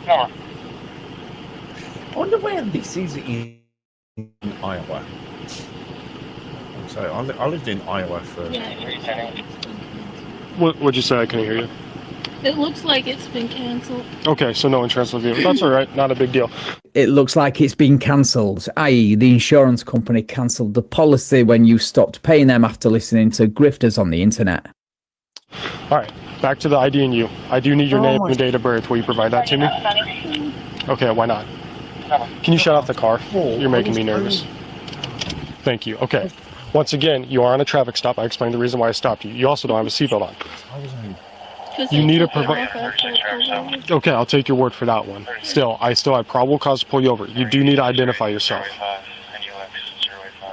Number. I wonder where this is in Iowa. So I lived in Iowa for. What'd you say? I couldn't hear you. It looks like it's been cancelled. Okay, so no insurance on the vehicle. That's all right. Not a big deal. It looks like it's been cancelled, i.e. the insurance company cancelled the policy when you stopped paying them after listening to grifters on the internet. All right, back to the ID and you. I do need your name and date of birth. Will you provide that to me? Okay, why not? Can you shut off the car? You're making me nervous. Thank you. Okay. Once again, you are on a traffic stop. I explained the reason why I stopped you. You also don't have a seatbelt on. You need to provide. Okay, I'll take your word for that one. Still, I still have probable cause to pull you over. You do need to identify yourself.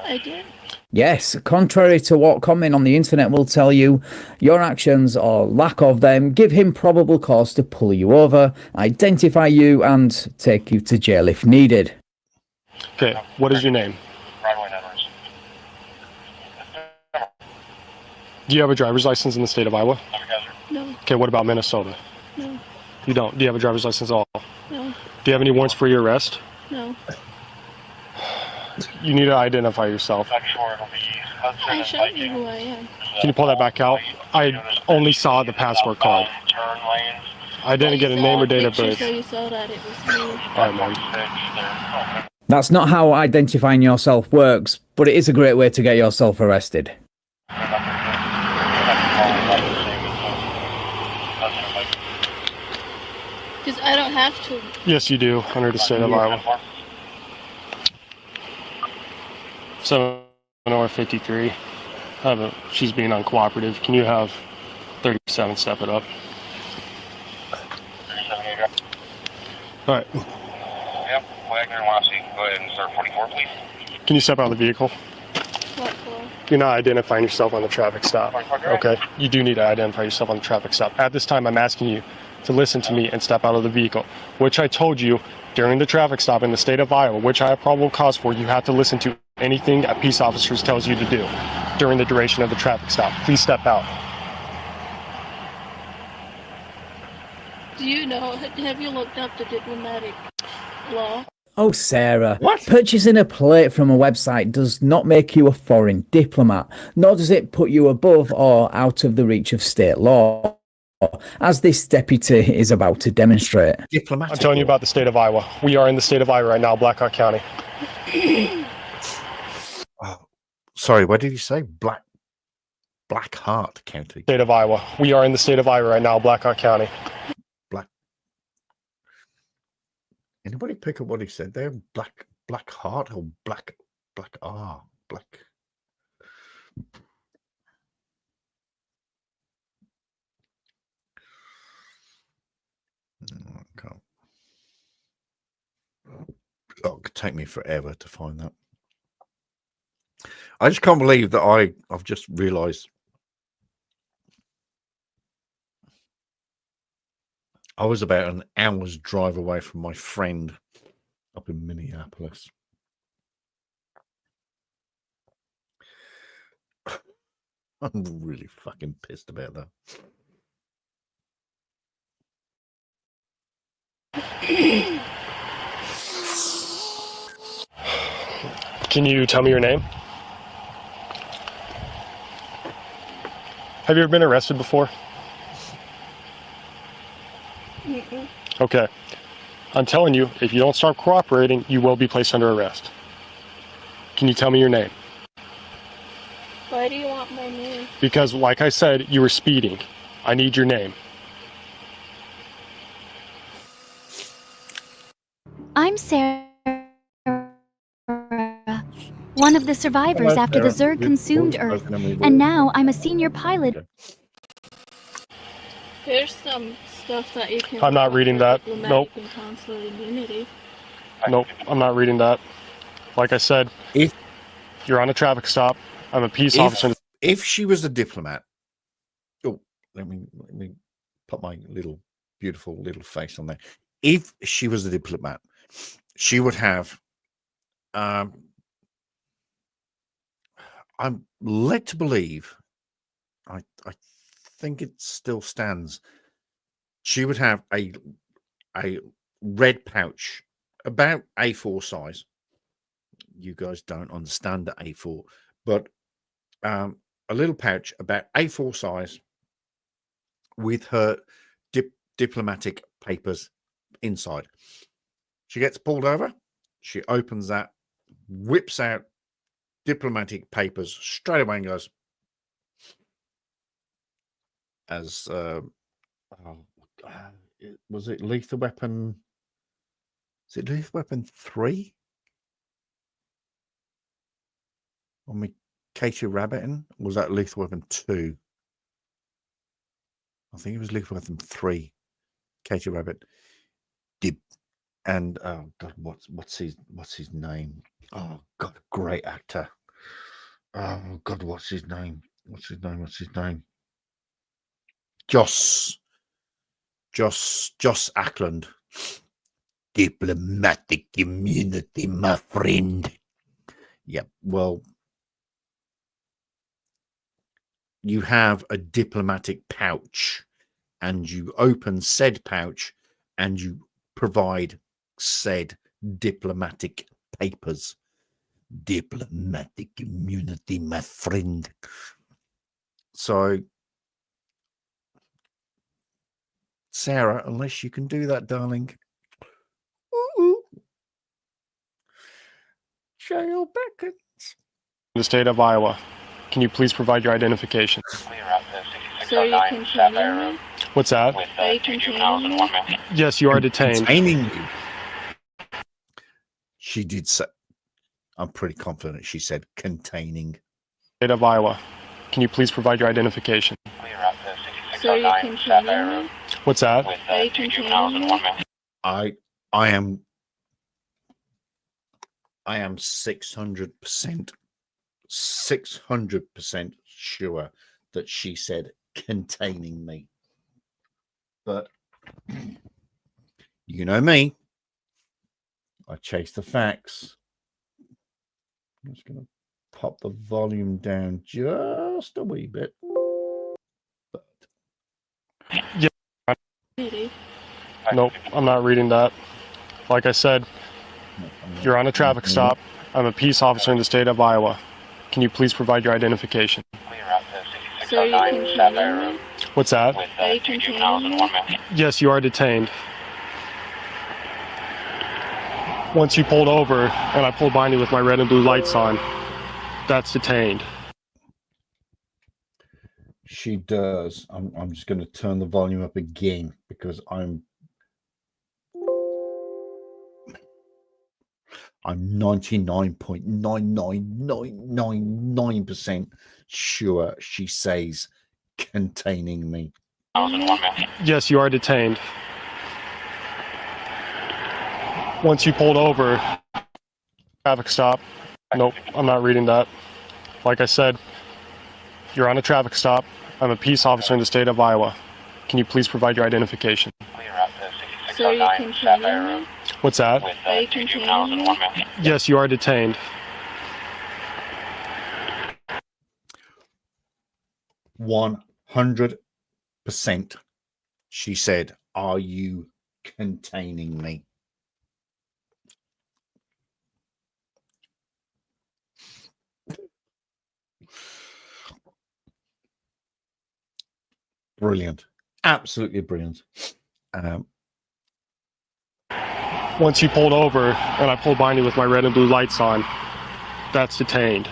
I did. Yes, contrary to what comment on the internet will tell you, your actions or lack of them give him probable cause to pull you over, identify you, and take you to jail if needed. Okay, what is your name? Do you have a driver's license in the state of Iowa? No. Okay, what about Minnesota? No. You don't? Do you have a driver's license at all? No. Do you have any warrants for your arrest? No. You need to identify yourself. I showed you who I am. Can you pull that back out? I only saw the passport card. I didn't get a name or date of birth. So you saw that it was me. All right, man. That's not how identifying yourself works, but it is a great way to get yourself arrested. Because I don't have to. Yes, you do, under the state of Iowa. 7/53. She's being uncooperative. Can you have 37 step it up? All right. Yep, Wagner and Lassie. Go ahead and start 44, please. Can you step out of the vehicle? What for? You're not identifying yourself on the traffic stop. Okay? You do need to identify yourself on the traffic stop. At this time, I'm asking you to listen to me and step out of the vehicle, which I told you during the traffic stop in the state of Iowa, which I have probable cause for. You have to listen to anything a peace officer tells you to do during the duration of the traffic stop. Please step out. Do you know, have you looked up the diplomatic law? Oh, Sarah, purchasing a plate from a website does not make you a foreign diplomat, nor does it put you above or out of the reach of state law, as this deputy is about to demonstrate. I'm telling you about the state of Iowa. We are in the state of Iowa right now, Blackhawk County. Sorry, what did you say? Blackheart County. State of Iowa. We are in the state of Iowa right now, Blackhawk County. Anybody pick up what he said there? Black Heart or Black. Oh, can't. Oh, it could take me forever to find that. I just can't believe that I've just realised I was about an hour's drive away from my friend up in Minneapolis. I'm really fucking pissed about that. Can you tell me your name? Have you ever been arrested before? Okay. I'm telling you, if you don't start cooperating, you will be placed under arrest. Can you tell me your name? Why do you want my name? Because, like I said, you were speeding. I need your name. I'm Sarah, one of the survivors after the Zerg consumed Earth, and now I'm a senior pilot. There's some stuff that you can. I'm not reading that. Nope. And consular immunity. Nope, I'm not reading that. Like I said, if you're on a traffic stop, I'm a peace officer. If she was a diplomat, oh, let me put my beautiful little face on there. If she was a diplomat, she would have. I'm led to believe. I think it still stands. She would have a red pouch about A4 size. You guys don't understand the A4, but a little pouch about A4 size with her diplomatic papers inside. She gets pulled over. She opens that, whips out diplomatic papers straight away and goes, as was it Lethal Weapon? Is it Lethal Weapon 3? On me, Katie Rabbitin? Or was that Lethal Weapon 2? I think it was Lethal Weapon 3. Katie Rabbit did, and oh god, what's his name? Oh god, great actor. Oh god, what's his name? Joss Ackland. Diplomatic immunity, my friend. Yeah, well, you have a diplomatic pouch and you open said pouch and you provide said diplomatic papers. Diplomatic immunity, my friend. So, Sarah, unless you can do that, darling. Ooh. Jail beckons. The state of Iowa. Can you please provide your identification? So you containing me? What's that? Are you containing me? Yes, you are detained. Containing you. She did say, I'm pretty confident she said containing. State of Iowa. Can you please provide your identification? So you containing me? What's that? Are you containing me? I am 600% 600% sure that she said containing me. But you know me. I chase the facts. I'm just going to pop the volume down just a wee bit. Yeah. Nope, I'm not reading that. Like I said, you're on a traffic stop. I'm a peace officer in the state of Iowa. Can you please provide your identification? So you containing me? What's that? Are you containing me? Yes, you are detained. Once you pulled over and I pulled behind you with my red and blue lights on, that's detained. She does. I'm just going to turn the volume up again because I'm 99.99999% sure she says containing me. Yes, you are detained. Once you pulled over, traffic stop. Nope, I'm not reading that. Like I said, you're on a traffic stop. I'm a peace officer in the state of Iowa. Can you please provide your identification? So you containing me? What's that? Are you containing me? Yes, you are detained. %. She said, "Are you containing me?" Brilliant. Absolutely brilliant. Once you pulled over and I pulled behind you with my red and blue lights on, that's detained.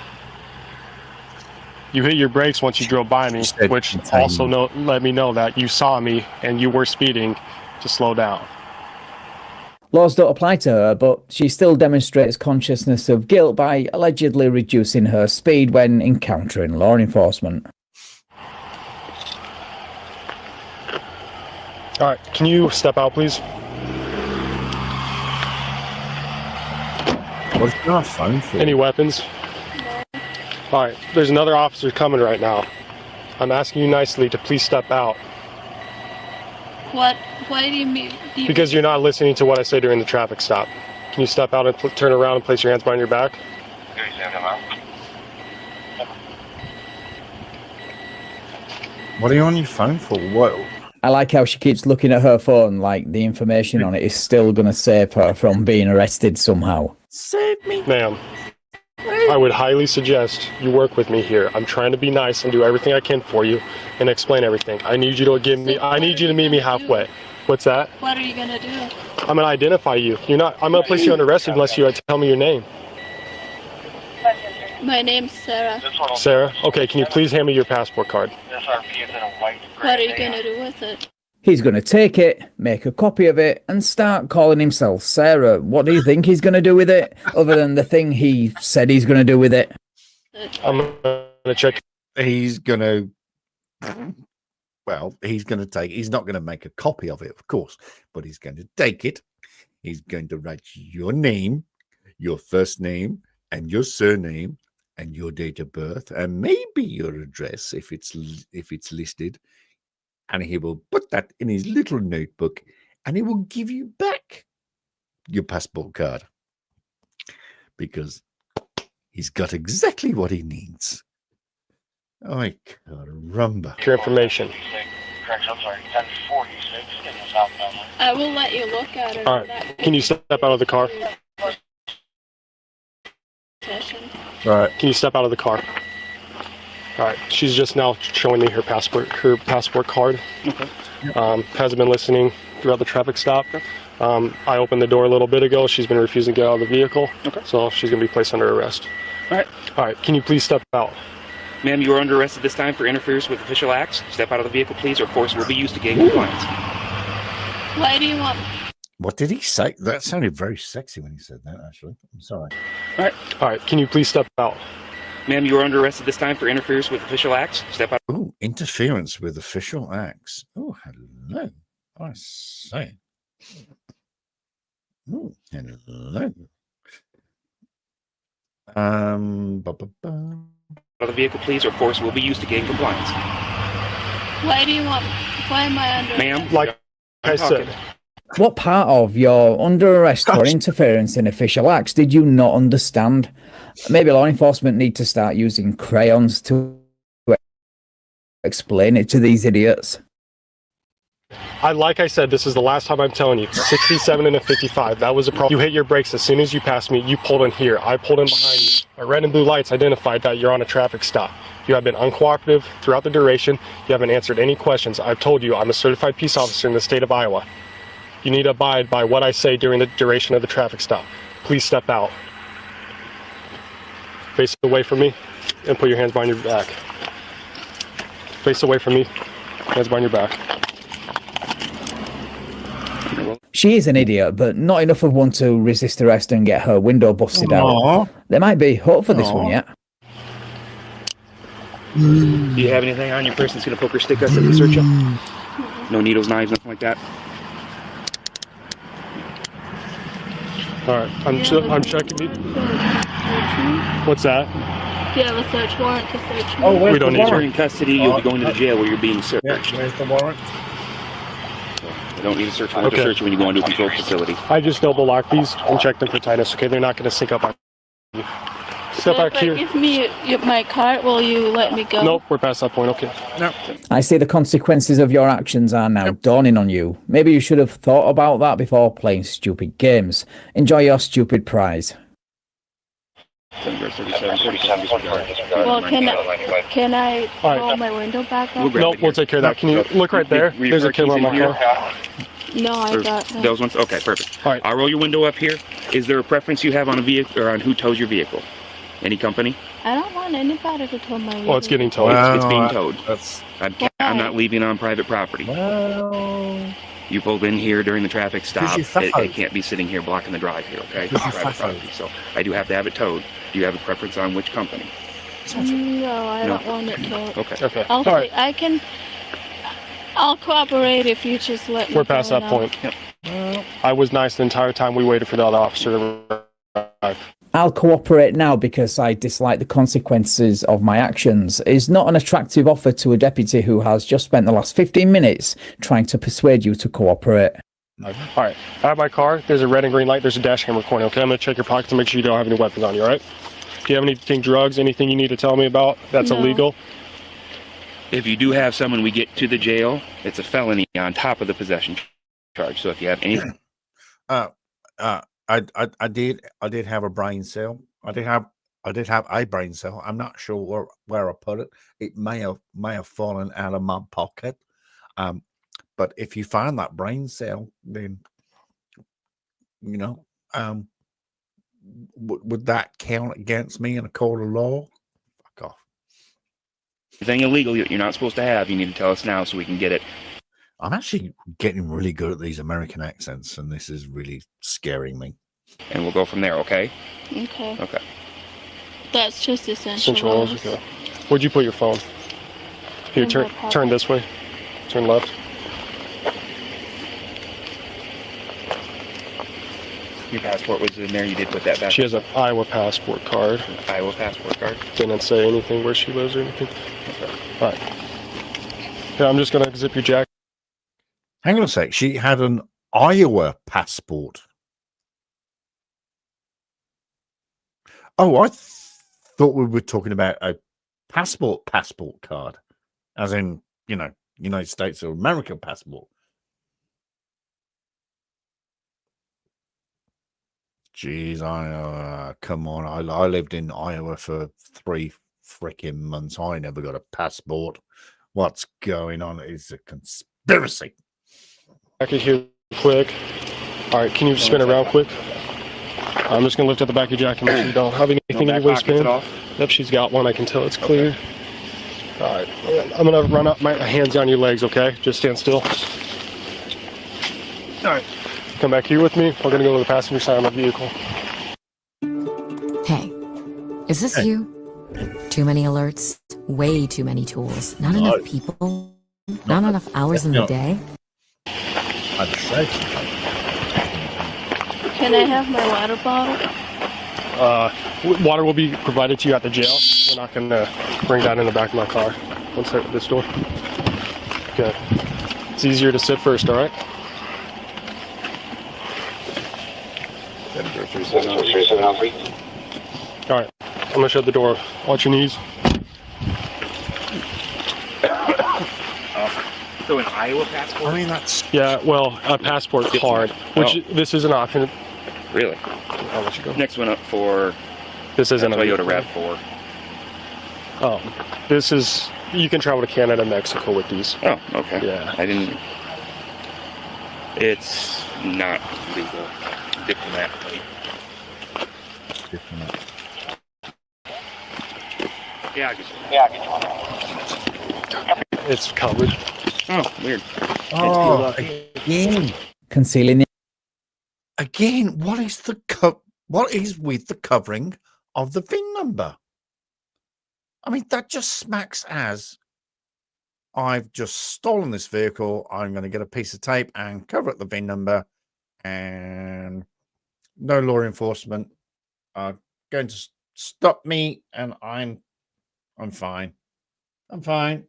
You hit your brakes once you drove by me, which also let me know that you saw me and you were speeding to slow down. Laws don't apply to her, but she still demonstrates consciousness of guilt by allegedly reducing her speed when encountering law enforcement. All right, can you step out, please? What's your phone for? Any weapons? All right, there's another officer coming right now. I'm asking you nicely to please step out. What? Why do you mean? Because you're not listening to what I say during the traffic stop. Can you step out and turn around and place your hands behind your back? What are you on your phone for? What? I like how she keeps looking at her phone like the information on it is still going to save her from being arrested somehow. Save me. Ma'am, I would highly suggest you work with me here. I'm trying to be nice and do everything I can for you and explain everything. I need you to meet me halfway. What's that? What are you gonna do? I'm gonna identify you. I'm gonna place you under arrest unless you tell me your name. My name's Sarah. Sarah? Okay, can you please hand me your passport card? What are you gonna do with it? He's going to take it, make a copy of it, and start calling himself Sarah. What do you think he's going to do with it, other than the thing he said he's going to do with it? I'm going to check. He's going to... Well, he's not going to make a copy of it, of course, but he's going to take it. He's going to write your name, your first name, and your surname, and your date of birth, and maybe your address if it's listed. And he will put that in his little notebook, and he will give you back your passport card because he's got exactly what he needs. Oh, caramba. Your information. I will let you look at it. All right. Can you step out of the car? All right. Can you step out of the car? All right. She's just now showing me her passport card. Okay. Hasn't been listening throughout the traffic stop. Okay. I opened the door a little bit ago. She's been refusing to get out of the vehicle. Okay. So she's going to be placed under arrest. All right. All right. Can you please step out? Ma'am, you are under arrest at this time for interference with official acts. Step out of the vehicle, please, or force will be used to gain compliance. Why do you want... What did he say? That sounded very sexy when he said that, actually. I'm sorry. All right. All right. Can you please step out? Ma'am, you are under arrest at this time for interference with official acts. Step out. Oh, interference with official acts. Oh, hello. I say. Oh, hello. Of the vehicle, please, or force will be used to gain compliance. Why am I under? Ma'am, like I said. What part of your under arrest for interference in official acts did you not understand? Maybe law enforcement need to start using crayons to explain it to these idiots. Like I said, this is the last time I'm telling you. 67 and a 55. That was a problem. You hit your brakes as soon as you passed me. You pulled in here. I pulled in behind you. My red and blue lights identified that you're on a traffic stop. You have been uncooperative throughout the duration. You haven't answered any questions. I've told you I'm a certified peace officer in the state of Iowa. You need to abide by what I say during the duration of the traffic stop. Please step out. Face away from me and put your hands behind your back. Face away from me, hands behind your back. She is an idiot, but not enough of one to resist arrest and get her window busted out. There might be hope for this one yet. Do you have anything on your person that's going to poke or stick us if we search you? No needles, knives, nothing like that? All right, I'm checking you. What's that? Do you have a search warrant to search me? Oh, we don't need you. You're in custody. You'll be going to the jail where you're being searched. Where's the warrant? You don't need a search warrant to search you when you go into a controlled facility. I just double locked these and checked them for tightness. Okay, they're not going to sync up on you. Step back here. Give me my card. Will you let me go? Nope, we're past that point. Okay. No. I see the consequences of your actions are now dawning on you. Maybe you should have thought about that before playing stupid games. Enjoy your stupid prize. Well, can I roll my window back up? Nope, we'll take care of that. Can you look right there? There's a camera on my car. No, I got that. Those ones? Okay, perfect. All right. I'll roll your window up here. Is there a preference you have on a vehicle or on who tows your vehicle? Any company? I don't want anybody to tow my vehicle. Well, it's getting towed. It's being towed. I'm not leaving on private property. Well, you pulled in here during the traffic stop. It can't be sitting here blocking the drive here, okay? It's private property, so I do have to have it towed. Do you have a preference on which company? No, I don't want it towed. Okay. All right. I'll cooperate if you just let me We're past that now. point. I was nice the entire time we waited for the other officer to arrive. I'll cooperate now because I dislike the consequences of my actions is not an attractive offer to a deputy who has just spent the last 15 minutes trying to persuade you to cooperate. All right, out of my car, there's a red and green light, there's a dash cam recording, okay? I'm going to check your pockets to make sure you don't have any weapons on you, all right? Do you have anything, drugs, anything you need to tell me about that's illegal? If you do have someone we get to the jail, it's a felony on top of the possession charge. So if you have anything... I did have a brain cell. I did have a brain cell. I'm not sure where I put it. It may have fallen out of my pocket. But if you find that brain cell, then would that count against me in a court of law? Fuck off. Anything illegal you're not supposed to have, you need to tell us now so we can get it. I'm actually getting really good at these American accents, and this is really scaring me. And we'll go from there, okay? Okay. Okay. That's just essential. Okay. Where'd you put your phone? Here, turn this way. Turn left. Your passport was in there. You did put that back. She has an Iowa passport card. Iowa passport card. Didn't say anything where she lives or anything. Okay. All right. Yeah, I'm just gonna zip your jacket. Hang on a sec. She had an Iowa passport. Oh, I thought we were talking about a passport card, as in, United States or American passport. Jeez, come on. I lived in Iowa for 3 freaking months. I never got a passport. What's going on? It's a conspiracy. Back in here quick. All right, can you spin around quick? I'm just gonna lift up the back of your jacket, make sure you don't have anything in your waistband. Yep, she's got one. I can tell it's clear. All right, I'm gonna run up my hands on your legs. Okay, just stand still. All right, come back here with me. We're gonna go to the passenger side of my vehicle. Hey, is this you? Too many alerts, way too many tools, not enough people, not enough hours in the day. Can I have my water bottle? Water will be provided to you at the jail. We're not going to bring that in the back of my car. Let's start with this door. Okay. It's easier to sit first, all right? All right. I'm going to shut the door. Watch your knees. So an Iowa passport? I mean, that's... Yeah, well, a passport card, which this is an option. Really? I'll let you go. Next one up for... This isn't a Toyota RAV4. Oh, this is... You can travel to Canada and Mexico with these. Oh, okay. Yeah. I didn't... It's not legal. Diplomat plate. Diplomat. Yeah, I guess. It's covered. Oh, weird. Oh, again. Concealing it. Again, what is with the covering of the VIN number? I mean, that just smacks as I've just stolen this vehicle. I'm going to get a piece of tape and cover up the VIN number, and no law enforcement are going to stop me, and I'm fine. I'm fine.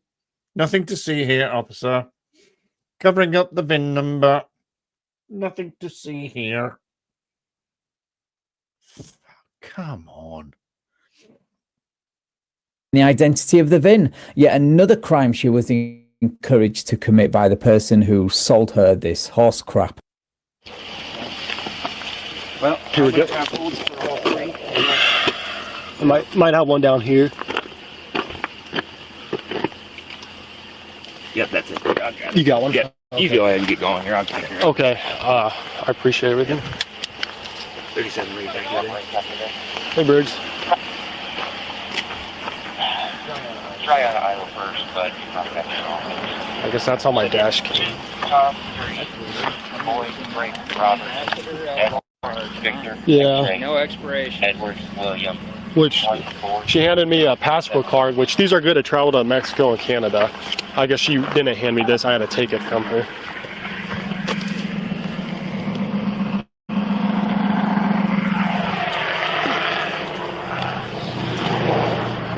Nothing to see here, officer. Covering up the VIN number. Nothing to see here. Come on. The identity of the VIN. Yet another crime she was encouraged to commit by the person who sold her this horse crap. Well, here we go. I might have one down here. Yep, that's it. I got it. You got one? Yeah. Okay. You go ahead and get going here. I'll take care of it. Okay. I appreciate everything. 37 read back there. Hey, Briggs. Try out of Iowa first, but not that I guess that's on my dash cam. Boyd, Frank, Robert, Edward, Victor. Yeah. No expiration. Edward, William. Which she handed me a passport card, which these are good to travel to Mexico and Canada. I guess she didn't hand me this. I had to take it from her.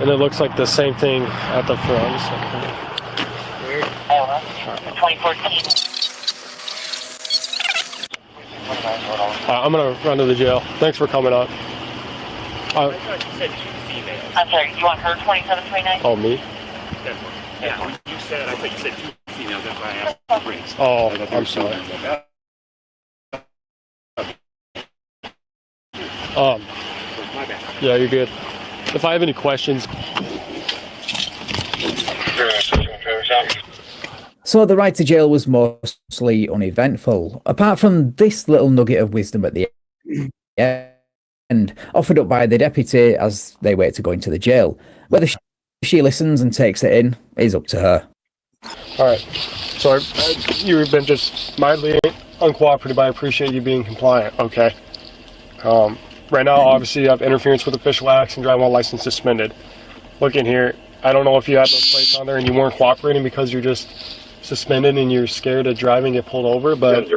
And it looks like the same thing at the front. Weird. 2014. I'm going to run to the jail. Thanks for coming up. I'm sorry, you want her 2729? Oh, me? Yeah, when you said, I thought you said 2 females, that's why I asked Briggs. Oh, I'm sorry. My bad. Yeah, you're good. If I have any questions. So the ride to jail was mostly uneventful, apart from this little nugget of wisdom at the end, offered up by the deputy as they wait to go into the jail. Whether she listens and takes it in is up to her. All right. So you've been just mildly uncooperative, but I appreciate you being compliant. Okay. Right now, obviously, you have interference with official acts and driving while license suspended. Look in here. I don't know if you had those plates on there and you weren't cooperating because you're just suspended and you're scared of driving, get pulled over, but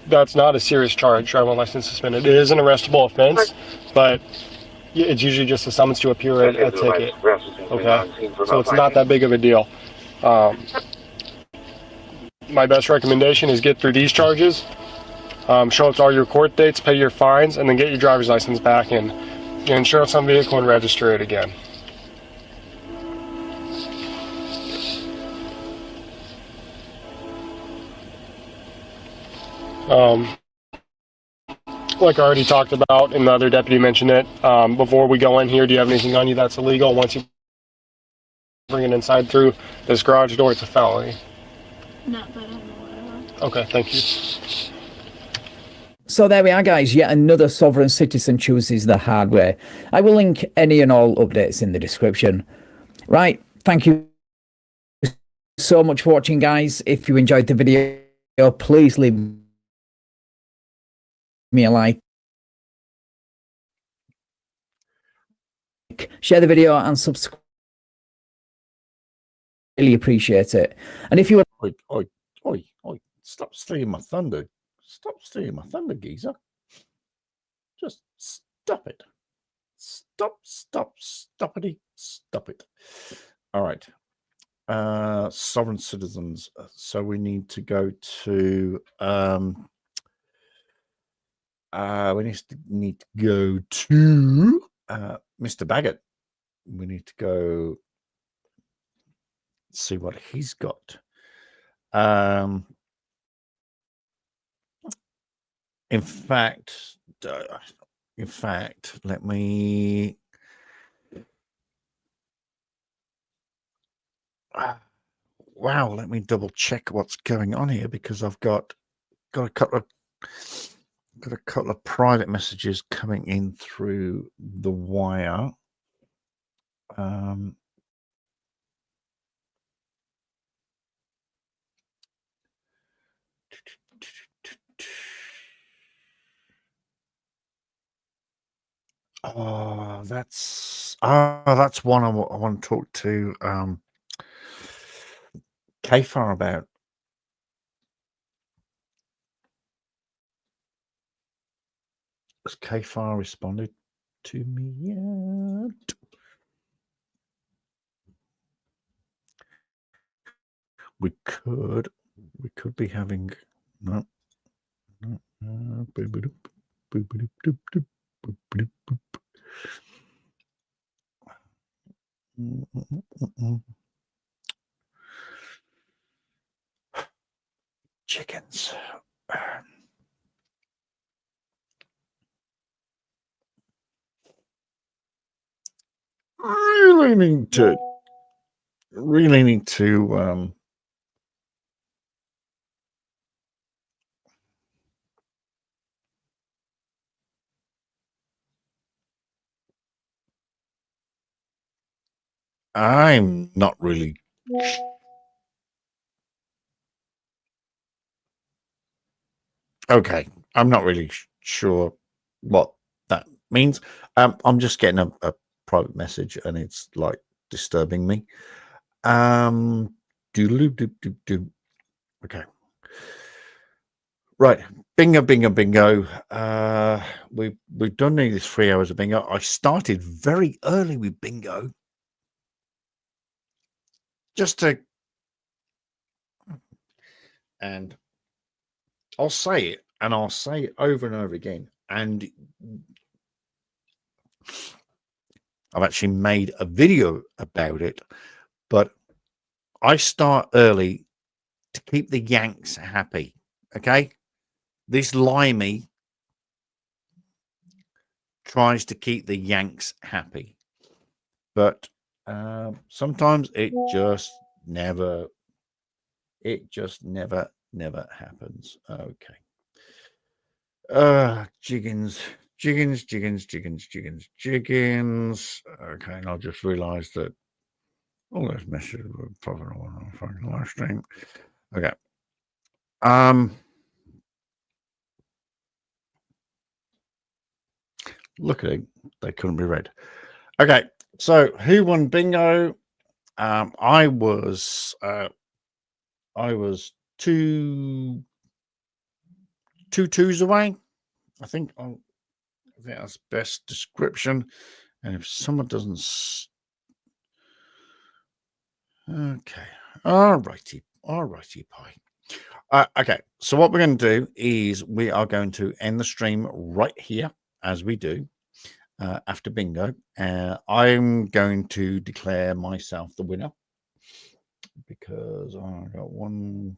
that's not a serious charge, driving while license suspended. It is an arrestable offense, but it's usually just a summons to appear at a ticket. Okay, so it's not that big of a deal. My best recommendation is get through these charges, show up to all your court dates, pay your fines, and then get your driver's license back and your insurance on vehicle and register it again. Like I already talked about, and the other deputy mentioned it, before we go in here, do you have anything on you that's illegal? Once you bring it inside through this garage door, it's a felony. Not that I'm aware of. Okay, thank you. So there we are, guys. Yet another sovereign citizen chooses the hard way. I will link any and all updates in the description. Right, thank you so much for watching, guys. If you enjoyed the video, please leave me a like, share the video, and subscribe. Really appreciate it. And if you would... Oi, stop stealing my thunder. Stop stealing my thunder, geezer. Just Stop it. Stop it. All right. Sovereign citizens. So we need to go to we need to go to Mr. Baggett. We need to go see what he's got. In fact, let me. Wow, let me double check what's going on here, because I've got a couple of private messages coming in through the wire. That's one I want to talk to Kfar about. Has Kfar responded to me yet? We could be having no. Chickens. Really need to I'm not really okay. I'm not really sure what that means. I'm just getting a private message and it's like disturbing me. Okay. Right. Bingo. We've done nearly 3 hours of bingo. I started very early with bingo. And I'll say it, and I'll say it over and over again. And I've actually made a video about it, but I start early to keep the Yanks happy. Okay. This Limey tries to keep the Yanks happy, but sometimes it just never happens. Okay. Jiggins. Okay, and I'll just realize that all those messages were probably on the fucking live stream. Okay. Look at it. They couldn't be read. Okay. So who won bingo? I was two twos away. I think that's best description. And if someone doesn't, okay, all righty, pie. Okay, so what we're going to do is we are going to end the stream right here, as we do after bingo. I'm going to declare myself the winner because I got one.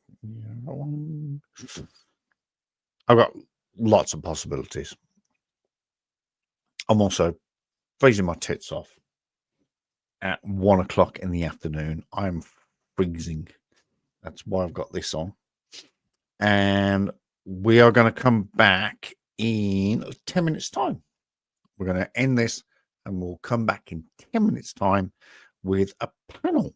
I've got lots of possibilities. I'm also freezing my tits off at 1 o'clock in the afternoon. I'm freezing. That's why I've got this on. And we are going to come back in 10 minutes time. We're going to end this and we'll come back in 10 minutes time with a panel.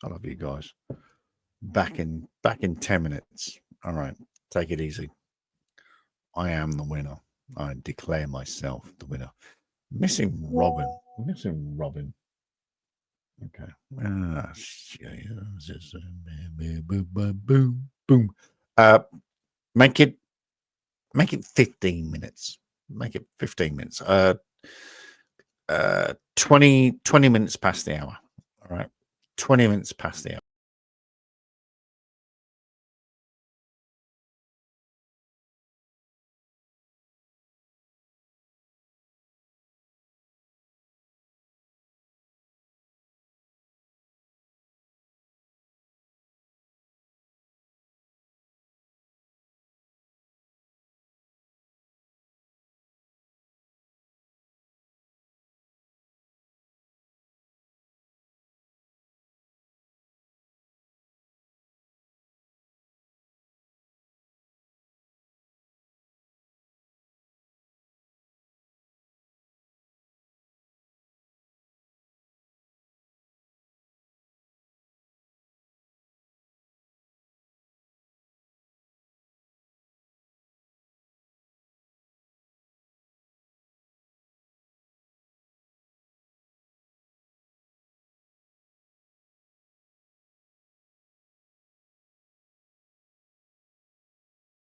I love you guys. Back in 10 minutes. All right. Take it easy. I am the winner. I declare myself the winner. Missing Robin. Okay. Boom. Make it 15 minutes. Make it 15 minutes. 20 minutes past the hour. All right. 20 minutes past the hour.